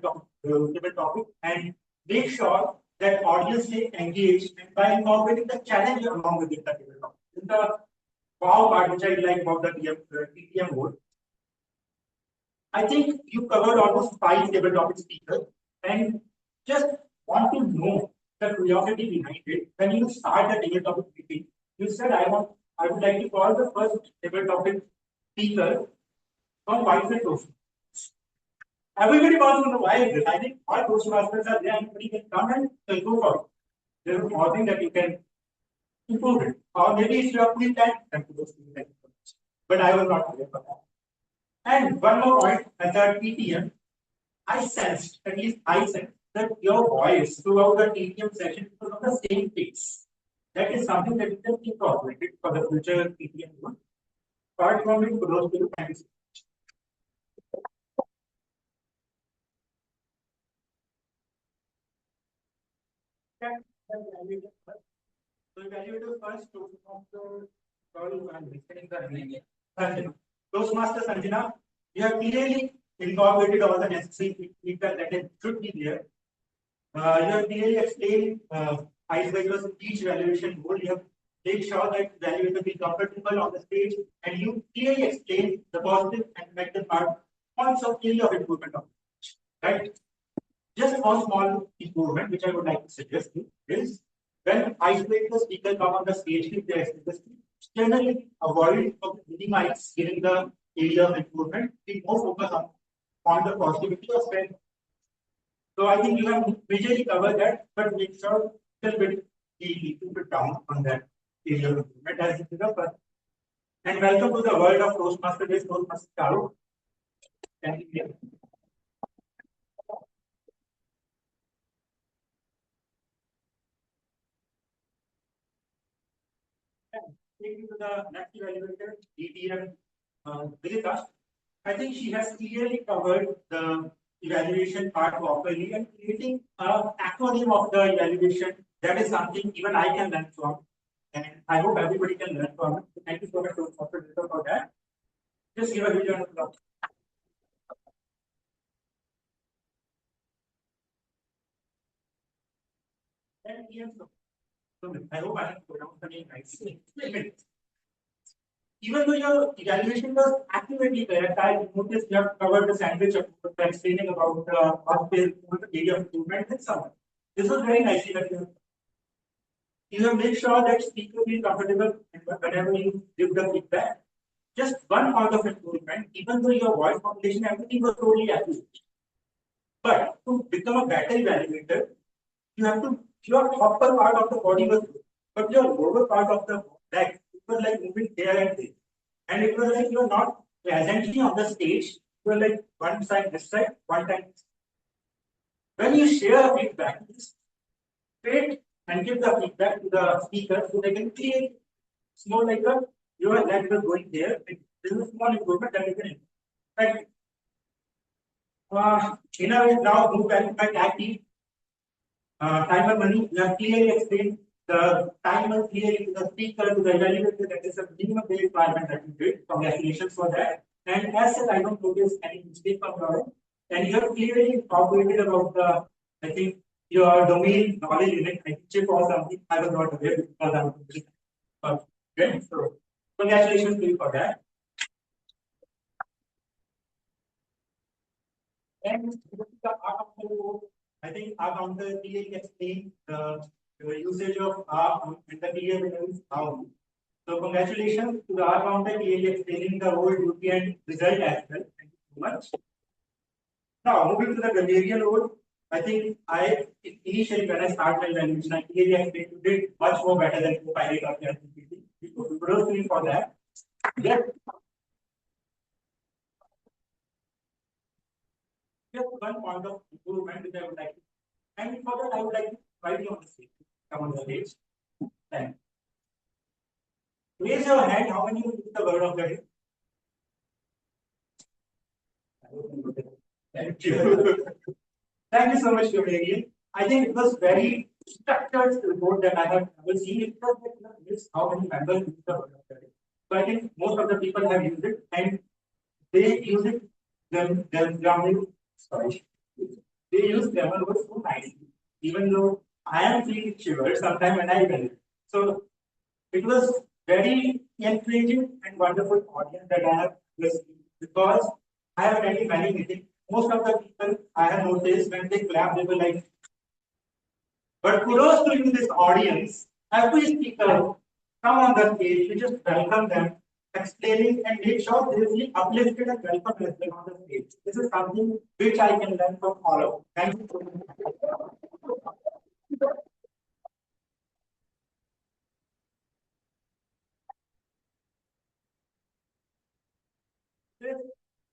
D: topic, and make sure that audience stay engaged and by incorporating the challenge along with the table topic. This is the wow part which I like about the TTM board. I think you covered almost 5 table topic speakers, and just want to know the curiosity behind it. When you start the table topic meeting, you said I would like to call the first table topic speaker from Whitefield Toastmasters. Everybody wants to know why is it. I think all Toastmasters are there, anybody can come and go for it. There is more thing that you can improve it. Or maybe it's your free time to those things. But I was not there for that. And one more point, as a TTM, I sensed, at least I sensed, that your voice throughout the TTM session was on the same pace. That is something that you can incorporate for the future TTM one. Apart from it, for those people, thank you so much. So evaluator first, Toastmaster, I'm listening the name. Toastmaster Sanjana, you have clearly incorporated all the necessary feedback that should be there. You have clearly explained icebreakers each evaluation goal. You have made sure that evaluator be comfortable on the stage, and you clearly explain the positive and negative points of area of improvement. Right? Just one small improvement which I would like to suggest you is when icebreaker speaker come on the stage, if they generally avoid of minimize giving the area of improvement. Be more focus on the positivity of strength. So I think you have visually covered that, but make sure a little bit down on that area of improvement as it is the first. And welcome to the world of Toastmaster based Toastmaster Karo. Thank you. Taking to the next evaluator, DTM Vidita. I think she has clearly covered the evaluation part properly and creating an acronym of the evaluation. That is something even I can learn from, and I hope everybody can learn from it. So thank you so much for that. Just give a video on the clock. And I hope I have pronounced the name nicely. Even though your evaluation was accurately correct, I noticed you have covered the sandwich of explaining about the area of improvement and so on. This was very nicely that you have made sure that speaker will be comfortable whenever you give the feedback. Just one part of improvement, even though your voice population, everything was totally accurate. But to become a better evaluator, you have to, your upper part of the body was good, but your lower part of the back was like moving here and there. And it was like you are not presently on the stage, you are like one side this side, one side this side. When you share feedback, straight and give the feedback to the speaker so they can create. It's more like a your leg is going there. This is a small improvement that you can right. In a way, now move back by tag team. Timer money, you have clearly explained the timer clearly to the speaker, to the evaluator, that is a minimum pay requirement that you did. Congratulations for that. And as said, I don't notice any mistake from your end. And you have clearly incorporated about the, I think, your domain knowledge unit, I think chip or something. I was not aware because I'm okay. So congratulations to you for that. And I think our counter clearly explained the usage of R and the clear is how. So congratulations to the R counter clearly explaining the whole duty and result as well. Thank you so much. Now moving to the Gregarian role, I think initially when I started evaluation, I clearly explained you did much more better than if I did of the activity. Kudos to you for that. Yes. Just one point of improvement which I would like to, and for that I would like to invite you on the stage. Come on the stage. And raise your hand. How many use the word of the day? Thank you. Thank you so much, Gabriel. I think it was very structured report that I have ever seen. It was like how many members use the word of the day. So I think most of the people have used it and they use it sorry. They use grammar words so nicely. Even though I am feeling shivers sometimes when I read it. So it was very encouraging and wonderful audience that I have listened because I have attended many meetings. Most of the people I have noticed when they clap, they were like, but kudos to you, this audience. Every speaker come on the stage, you just welcome them, explaining and make sure they will be uplifted and welcome as well on the stage. This is something which I can learn from all of you. Thank you so much.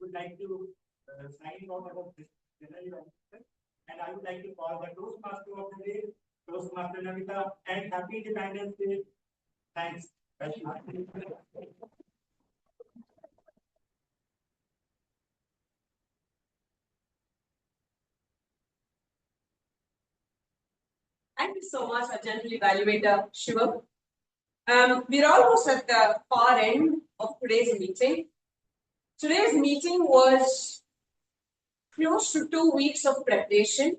D: Would like to sign off about this general event, and I would like to call the Toastmaster of the day, Toastmaster Navita, and Happy Independence Day. Thanks.
C: Thank you so much, our general evaluator, Shivam. We're almost at the far end of today's meeting. Today's meeting was close to 2 weeks of preparation.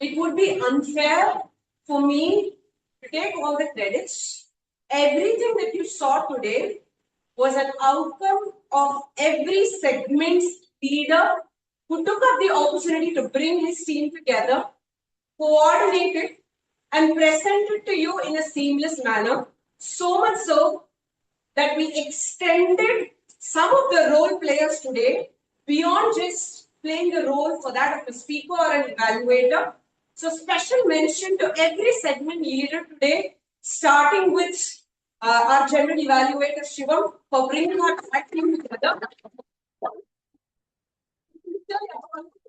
C: It would be unfair for me to take all the credits. Everything that you saw today was an outcome of every segment's leader who took up the opportunity to bring his team together, coordinate it, and present it to you in a seamless manner. So much so that we extended some of the role players today beyond just playing the role for that of a speaker or an evaluator. So special mention to every segment leader today, starting with our general evaluator Shivam for bringing our team together.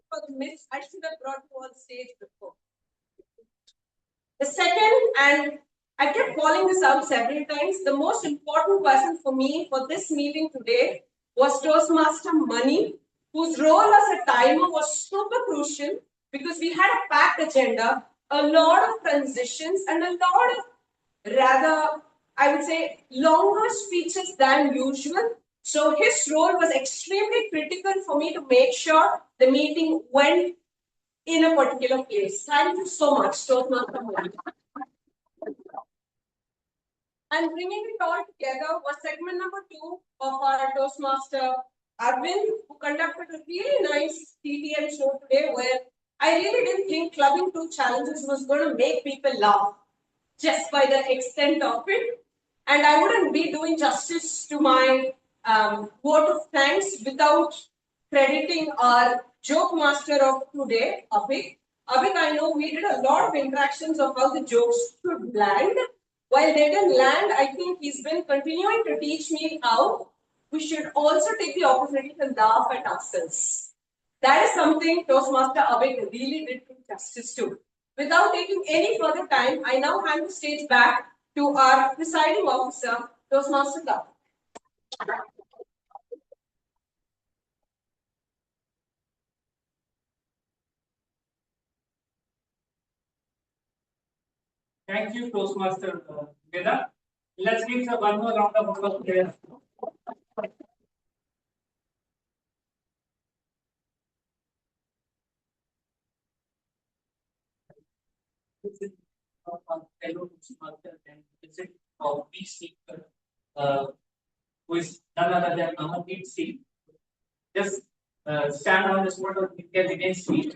C: For the myths, I should have brought you on stage before. The second, and I kept calling this out several times, the most important person for me for this meeting today was Toastmaster Mani, whose role as a timer was super crucial because we had a packed agenda, a lot of transitions, and a lot of rather, I would say, longer speeches than usual. So his role was extremely critical for me to make sure the meeting went in a particular place. Thank you so much, Toastmaster Mani. And bringing it all together was segment number 2 of our Toastmaster Arvind, who conducted a really nice TTM show today where I really didn't think clubbing 2 challenges was going to make people laugh just by the extent of it. And I wouldn't be doing justice to my vote of thanks without crediting our joke master of today, Abhik. Abhik, I know we did a lot of interactions of how the jokes should land. While they didn't land, I think he's been continuing to teach me how we should also take the opportunity to laugh at ourselves. That is something Toastmaster Abhik really did justice to. Without taking any further time, I now hand the stage back to our presiding officer, Toastmaster Gaurav.
F: Thank you, Toastmaster Veda. Let's give one more round of applause here. Fellow Toastmaster and visit our peace seeker, who is none other than Amardeep Singh. Just stand on the spot of India against me.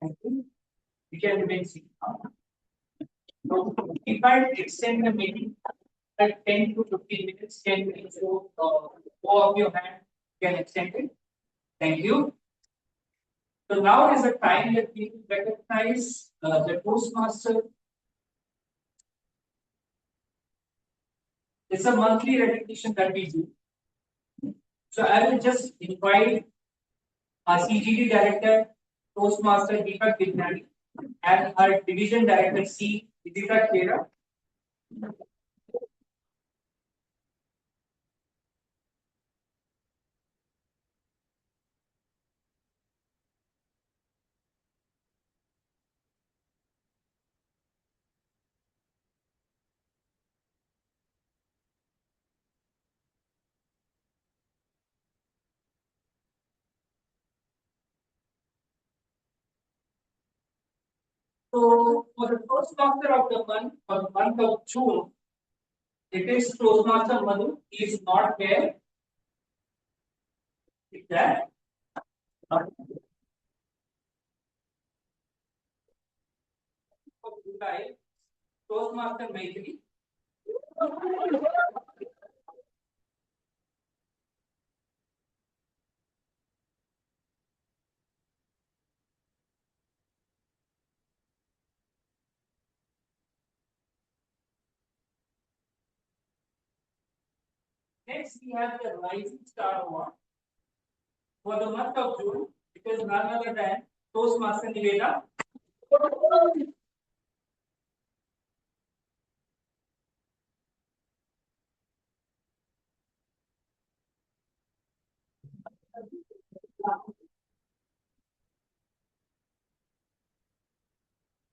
B: Thank you. We can remain seated. So if I extend the meeting at 10 to 15 minutes, can you show go of your hand? You can extend it. Thank you. So now is the time that we recognize the Toastmaster. It's a monthly recognition that we do. So I will just invite our CGD director, Toastmaster Deepak Vignani, and our division director C. Vidita Khera. So for the first doctor of the month, for the month of June, it is Toastmaster Madhu. He is not here. Is that? For July, Toastmaster Maitri. Next, we have the Rising Star Award. For the month of June, it is none other than Toastmaster Niveda.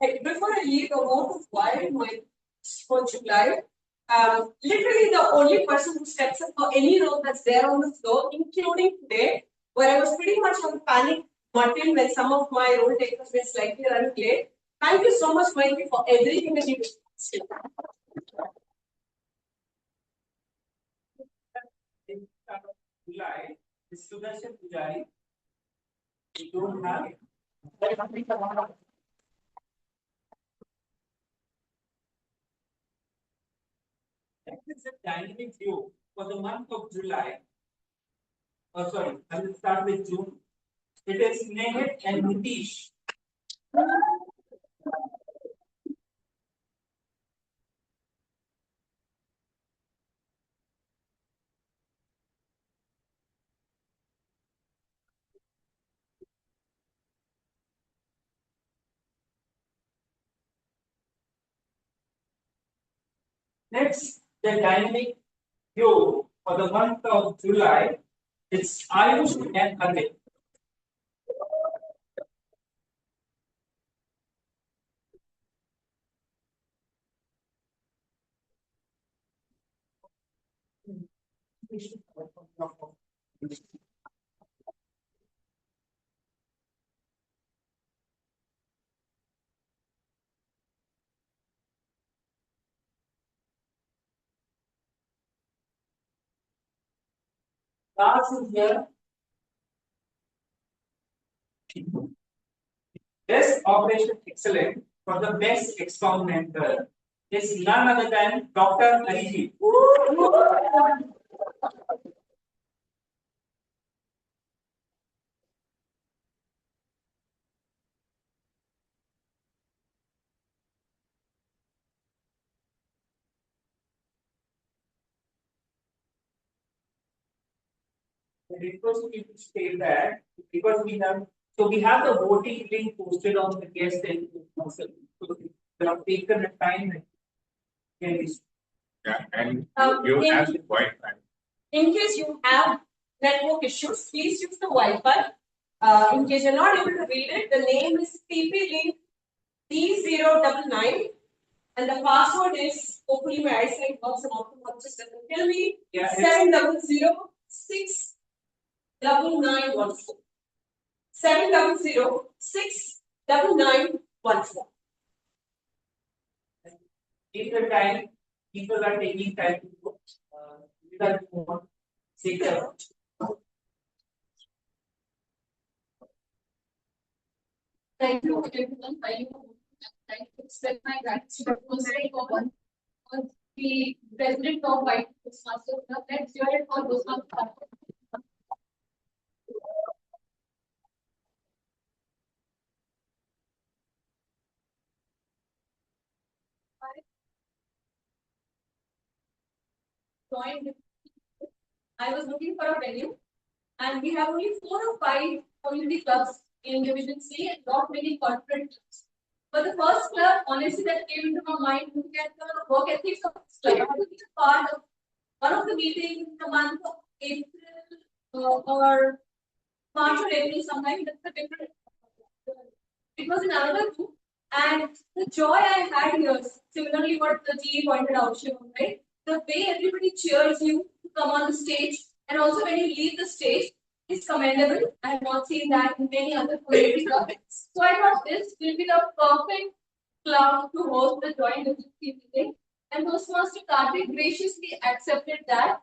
C: Hey, before I leave, a vote of why my for July. Literally the only person who steps up for any role that's there on the floor, including today, where I was pretty much on panic button when some of my role takers were slightly running late. Thank you so much, Mikey, for everything that you did.
B: July is Sudarshan Pujari. We don't have. Next is a dynamic view for the month of July. Oh, sorry, I will start with June. It is Nehat and Nitish. Next, the dynamic view for the month of July. It's Ayush and Amit. Last is here. Best Operation Excellent for the best experimenter is none other than Dr. Arijit. I request you to stay back because we have the voting link posted on the guest and also so we have taken the time and
A: Yeah, and
C: In-
A: you have the Wi-Fi.
C: In case you have network issues, please use the Wi-Fi. In case you're not able to read it, the name is TP-Link D099 and the password is, hopefully my eyesight works and ophthalmologist doesn't kill me,
B: Yeah,
C: 700-69914. 700-69914.
B: in the time people are taking time to vote. Without more, say that.
I: Thank you everyone. I like to express my gratitude personally for the president of Whitefield Toastmasters Club. Let's hear it for Toastmasters. Joined. I was looking for a venue, and we have only 4 or 5 community clubs in Division C and not many corporate clubs. But the first club, honestly, that came into my mind, looking at the work ethics of this club. I was a part of one of the meetings in the month of April or March or April, sometime. That's a different. It was in another group, and the joy I had here, similarly what the G pointed out, Shivam, right? The way everybody cheers you to come on the stage, and also when you leave the stage, is commendable. I have not seen that in many other community clubs. So I thought this will be the perfect club to host the joint meeting. And Toastmaster Karthik graciously accepted that.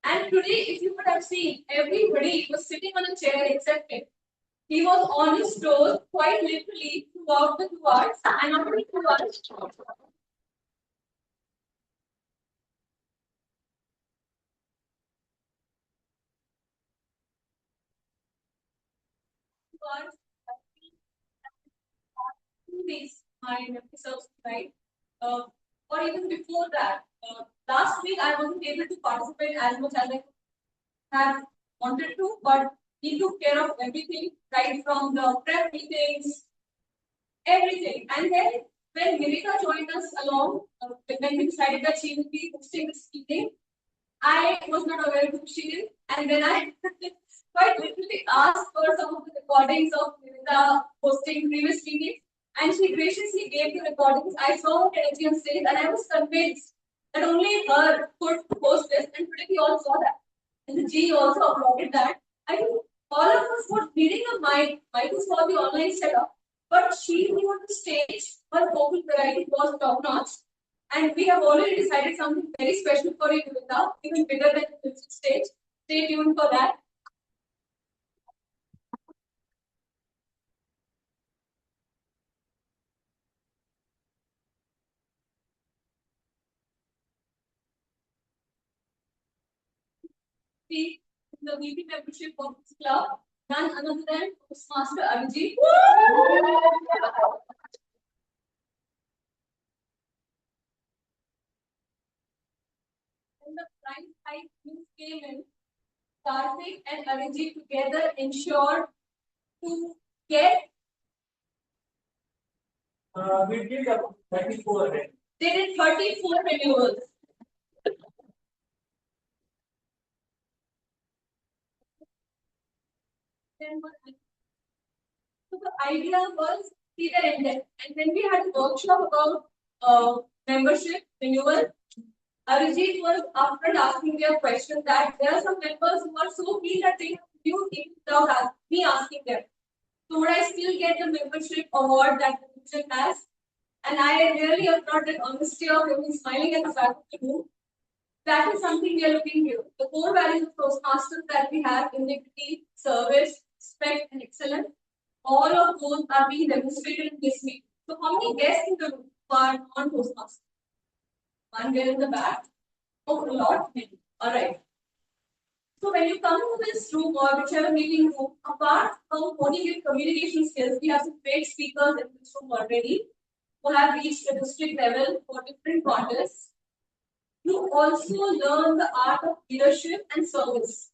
I: And today, if you would have seen, everybody was sitting on a chair except him. He was on his toes quite literally throughout the 2 hours, and after 2 hours, days my episodes, right? Or even before that, last week I wasn't able to participate as much as I have wanted to, but he took care of everything, right from the prep meetings, everything. And then when Mirika joined us along, when we decided that she will be hosting this meeting, I was not aware who she is. And then I quite literally asked for some of the recordings of Mirika hosting previous meetings. And she graciously gave the recordings. I saw her energy on stage and I was convinced that only her could host this. And today we all saw that. And the G also applauded that. I think all of us were needing a mic. Mic was for the online setup. But she knew on the stage, her vocal variety was top notch. And we have already decided something very special for you, Nivita, even bigger than the music stage. Stay tuned for that. See the VP membership of this club, none other than Toastmaster Abhijit. When the price hike news came in, Karthik and Abhijit together ensured to get.
B: We did about 34 then.
I: They did 34 renewals. So the idea was see the ended. And then we had a workshop about membership renewal. Arijit was after asking their question that there are some members who are so keen that they have renewed even without me asking them. So would I still get the membership award that the division has? And I really applaud that honesty of him smiling at the back of the room. That is something we are looking here. The core values of Toastmasters that we have integrity, service, respect, and excellence. All of those are being demonstrated in this meeting. So, how many guests in the room are on Toastmasters? One there in the back. Oh, a lot, maybe. All right. So, when you come to this room or whichever meeting room, apart from honing your communication skills, we have some great speakers in this room already who have reached the district level for different contests. You also learn the art of leadership and service.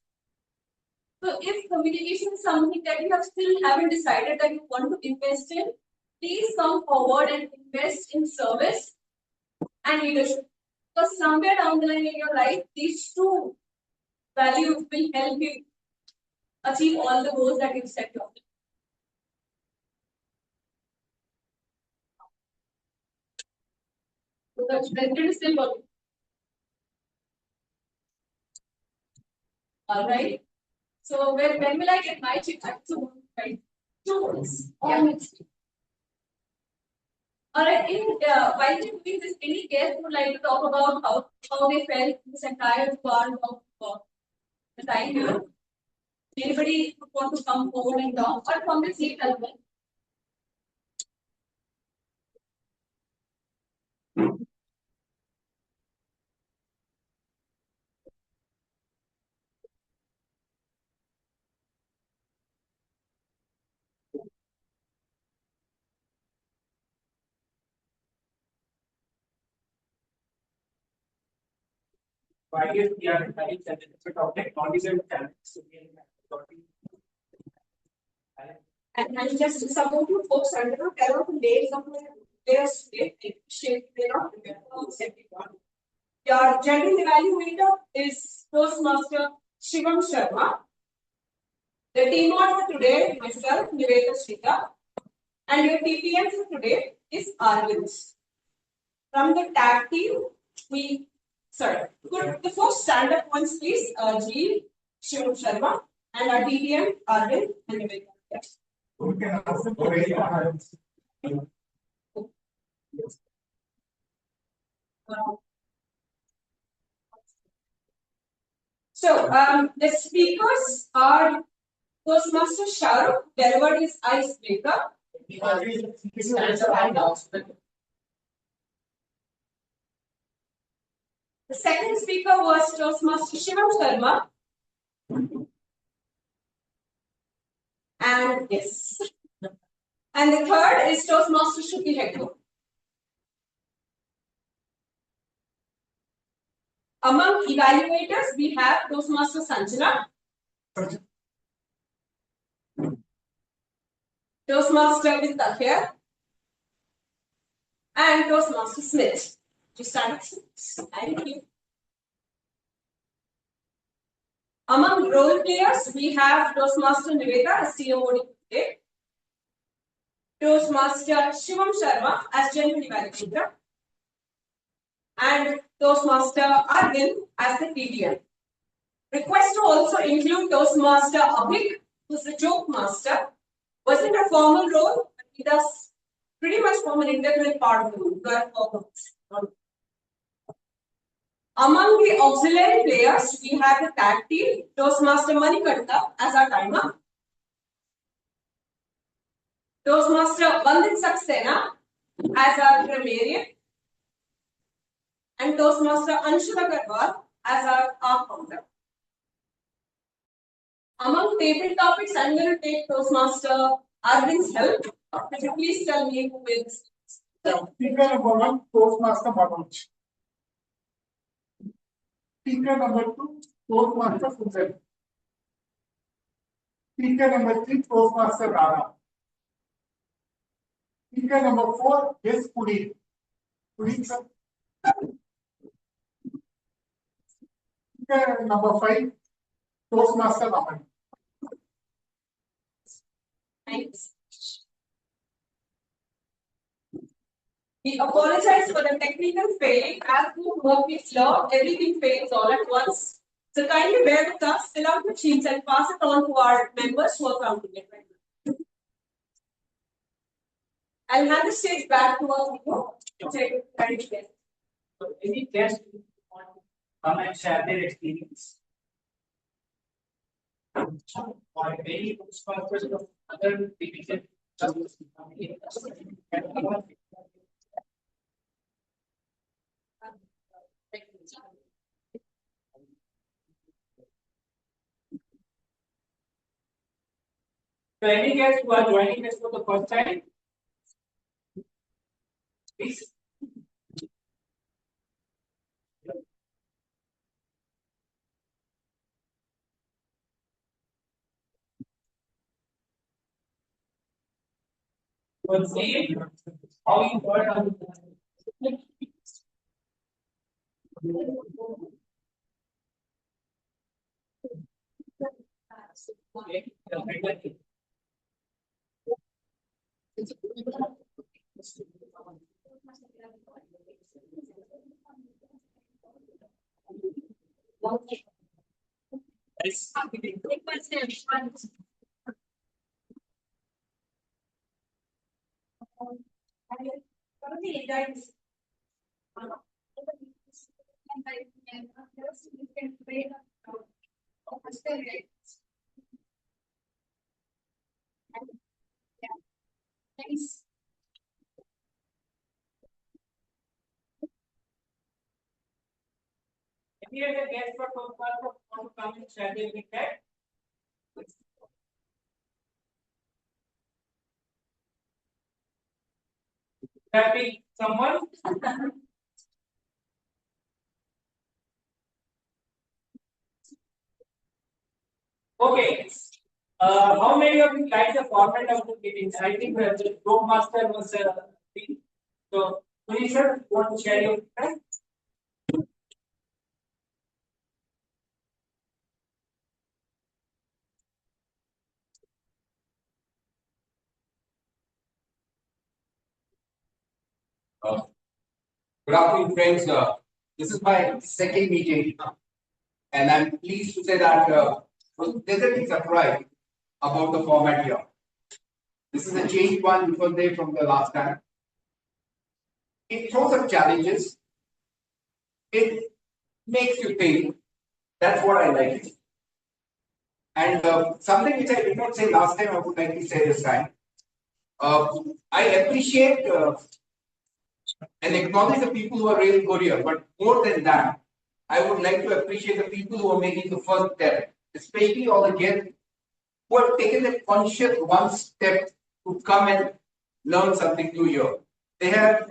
I: So if communication is something that you have still haven't decided that you want to invest in, please come forward and invest in service and leadership. Because somewhere down the line in your life, these 2 values will help you achieve all the goals that you've set yourself. So the president is still working. All right. So when will I get my chip? So right. 2 weeks. Yeah. All right. While you're doing this, any guest would like to talk about how they felt this entire part of the time here? Anybody would want to come forward and talk, or from the seat as well?
B: I guess we are having a bit of technology and talent. So we
C: And just to support you folks, I don't tell out the names of their shape, they're not everyone. Your general evaluator is Toastmaster Shivam Sharma. The team for today, myself, Niveta Shrita, and your TPM for today is Arvind. From the tag team, could the first stand up once, please? G. Shivam Sharma, and our TPM, Arvind and Niveta. Yes. The speakers are Toastmaster Shahrukh, delivered his icebreaker. The second speaker was Toastmaster Shivam Sharma. And yes. And the third is Toastmaster Shruti Hector. Among evaluators, we have Toastmaster Sanjana, Toastmaster with Takhir, and Toastmaster Smith. Just stand up. Thank you. Among role players, we have Toastmaster Niveta as TMOD today, Toastmaster Shivam Sharma as General Evaluator, and Toastmaster Arvind as the TDM. Request to also include Toastmaster Abhik, who's the joke master. Wasn't a formal role, but he does pretty much form an integral part of the group. Among the auxiliary players, we have the tag team, Toastmaster Manikanta as our timer, Toastmaster Vandit Saxena as our grammarian, and Toastmaster Anshul Agarwal as our founder. Among table topics, I'm going to take Toastmaster Arvind's help. Could you please tell me who wins?
H: Speaker number 1, Toastmaster Manoj. Speaker number 2, Toastmaster Susan. Speaker number 3, Toastmaster Rana. Speaker number 4, yes, Puneet. Puneet, sir. Speaker number 5, Toastmaster Raman.
C: Thanks. We apologize for the technical failing. As we work is law, everything fails all at once. So kindly bear with us, fill out the sheets and pass it on to our members who are counting it right now. I'll hand the stage back to our people.
B: So any guest who want to come and share their experience, or any sponsors of other division. So any guests who are joining us for the first time, please. Let's see how you work on okay.
I: Thanks.
B: Any other guests for want to come and share their feedback? Happy someone? Okay. How many of you like the format of the meeting? I think the group master was thing. So, please, sir, you want to share your feedback?
J: Good afternoon, friends. This is my second meeting, and I'm pleased to say that was pleasantly surprised about the format here. This is a changed one because they from the last time. It throws up challenges. It makes you think. That's what I like. And something which I did not say last time, I would like to say this time. I appreciate and acknowledge the people who are really good here, but more than that, I would like to appreciate the people who are making the first step, especially all the guests who have taken the conscious one step to come and learn something new here. They have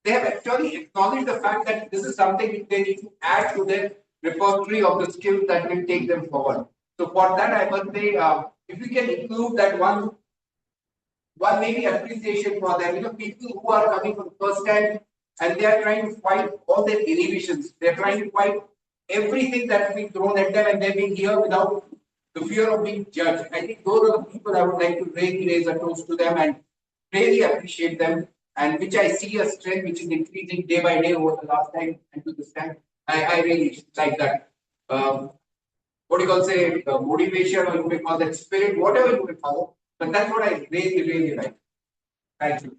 J: actually acknowledged the fact that this is something which they need to add to their repertory of the skills that will take them forward. So for that, I must say, if we can include that one maybe appreciation for them, people who are coming for the first time and they are trying to fight all their inhibitions. They're trying to fight everything that's being thrown at them and they're being here without the fear of being judged. I think those are the people I would like to raise a toast to them and really appreciate them, and which I see a strength which is increasing day by day over the last time and to this time. I really like that. What do you call say motivation, or you may call that spirit, whatever you may call it. But that's what I really like. Thank you.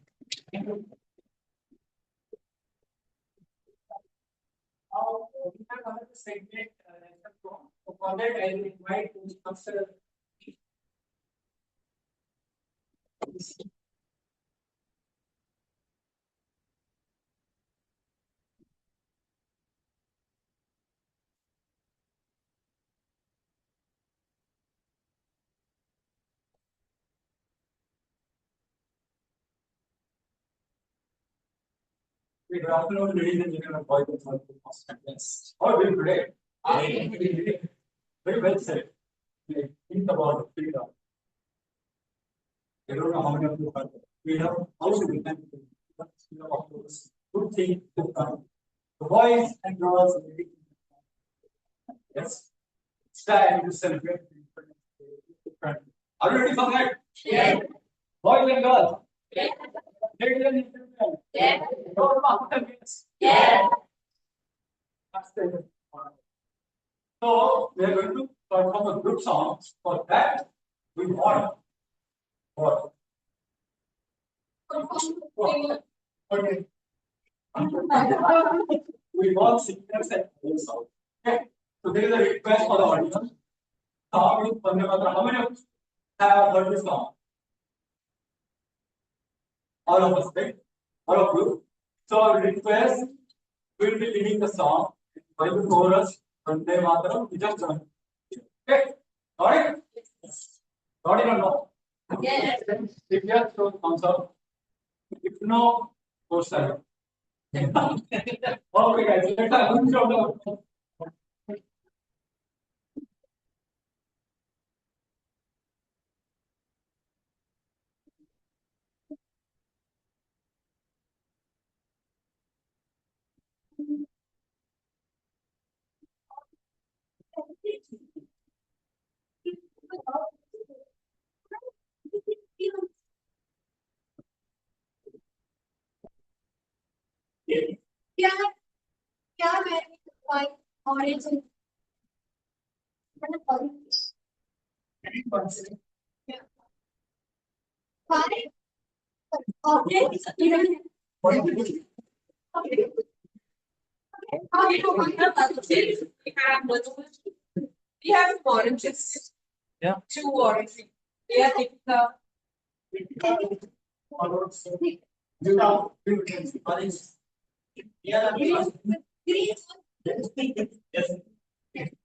B: Now, we have another segment. So for that, I will invite Mr.
D: Good afternoon, ladies and gentlemen, boys and girls. How are you today? Very well said. Think about freedom. I don't know how many of you have freedom. How should we can freedom of those good things to come? The boys and girls. Yes. It's time to celebrate. Are you ready for that?
C: Yeah.
D: Boys and girls.
C: Yeah.
D: Ladies and gentlemen.
C: Yeah.
D: Yeah. So we are going to perform a group song. For that, we want what? Okay. We want singers and players out. Okay. So there is a request for the audience. How many of you have heard this song? All of us, right? All of you. So our request will be leading the song. While the chorus, Vande Mataram, we just join. Okay? Alright? Got it or no?
C: Yes.
D: If yes, so thumbs up. If no, go silent. Okay, guys, let's have a show.
I: क्या मैं white orange and why okay even okay
C: We have oranges.
D: Yeah.
C: 2 oranges. We are taking the
I: green
D: Yes.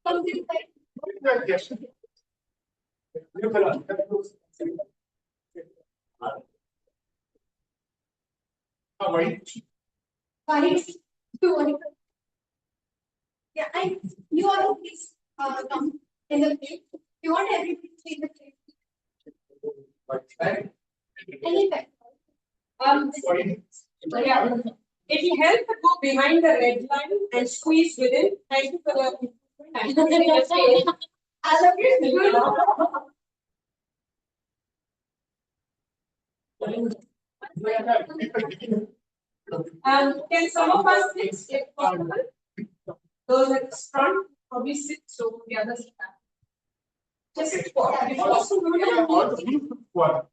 I: something like white two orange. Yeah, I you all please come in the field. You want everybody to see the same.
J: Right?
I: Anything.
C: Yeah. It will help to go behind the red line and squeeze within. Thank you for the.
I: I love you.
C: Can some of us sit if possible? Those at the front probably sit so the others can. Just sit.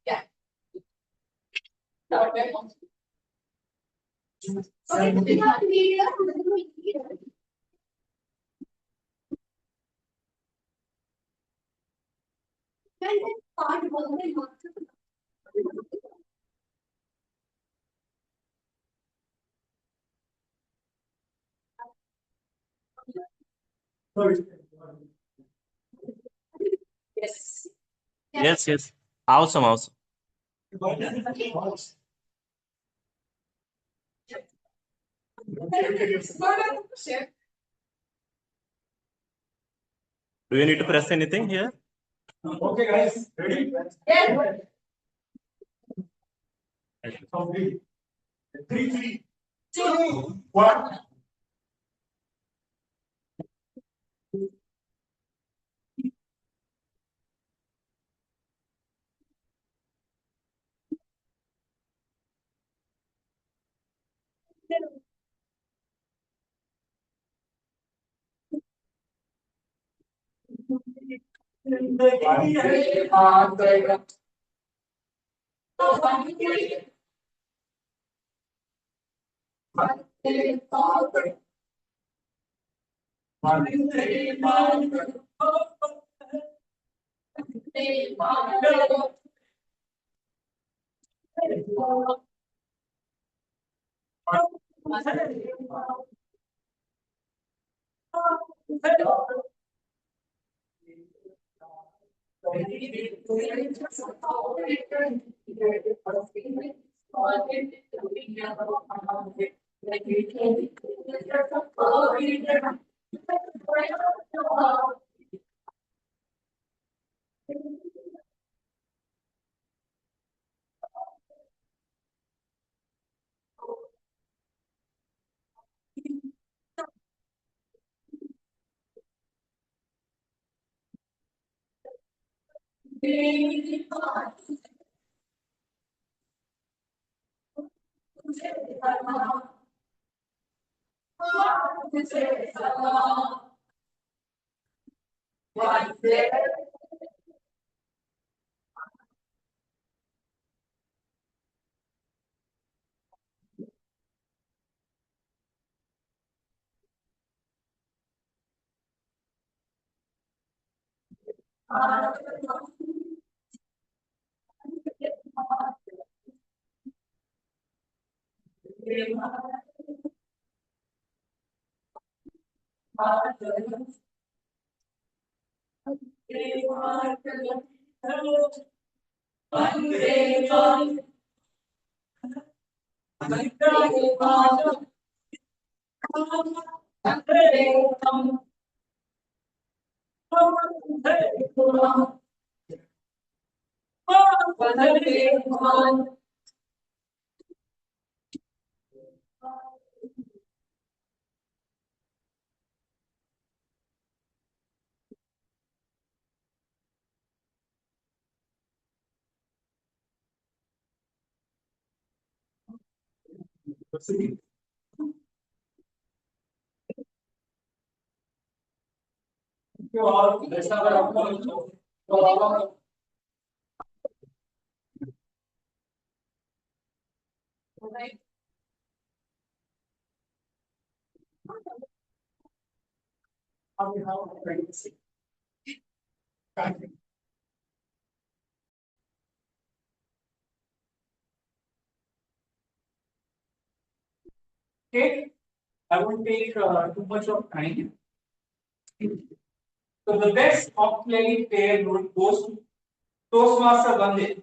C: Yeah.
I: Okay, we have to leave here. When that part was the
C: Yes.
E: Yes, yes. Awesome, awesome. Do you need to press anything here?
H: Okay, guys, ready?
C: Yes.
H: Complete. 3, 3, 2, 1.
B: Okay, I won't take too much of time. So the best auxiliary pair goes to Toastmaster Bandit.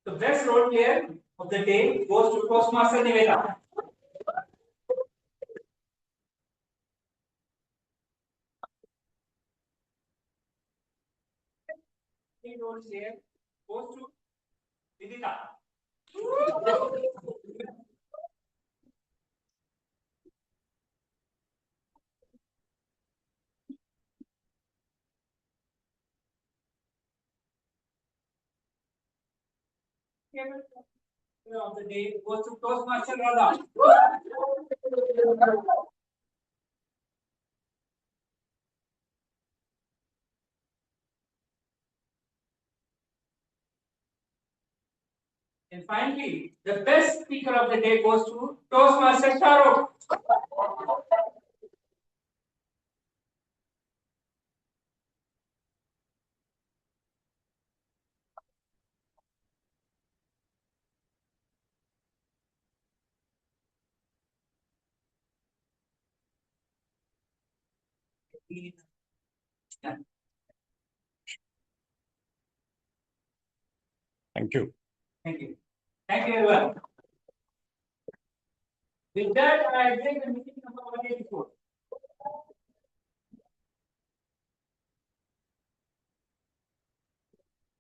B: The best role player of the day goes to Toastmaster Niveda. The role player goes to Vidita. Of the day goes to Toastmaster Radha. And finally, the best speaker of the day goes to Toastmaster Shahrukh.
H: Thank you.
B: Thank you. Thank you, everyone. With that, I bring the meeting.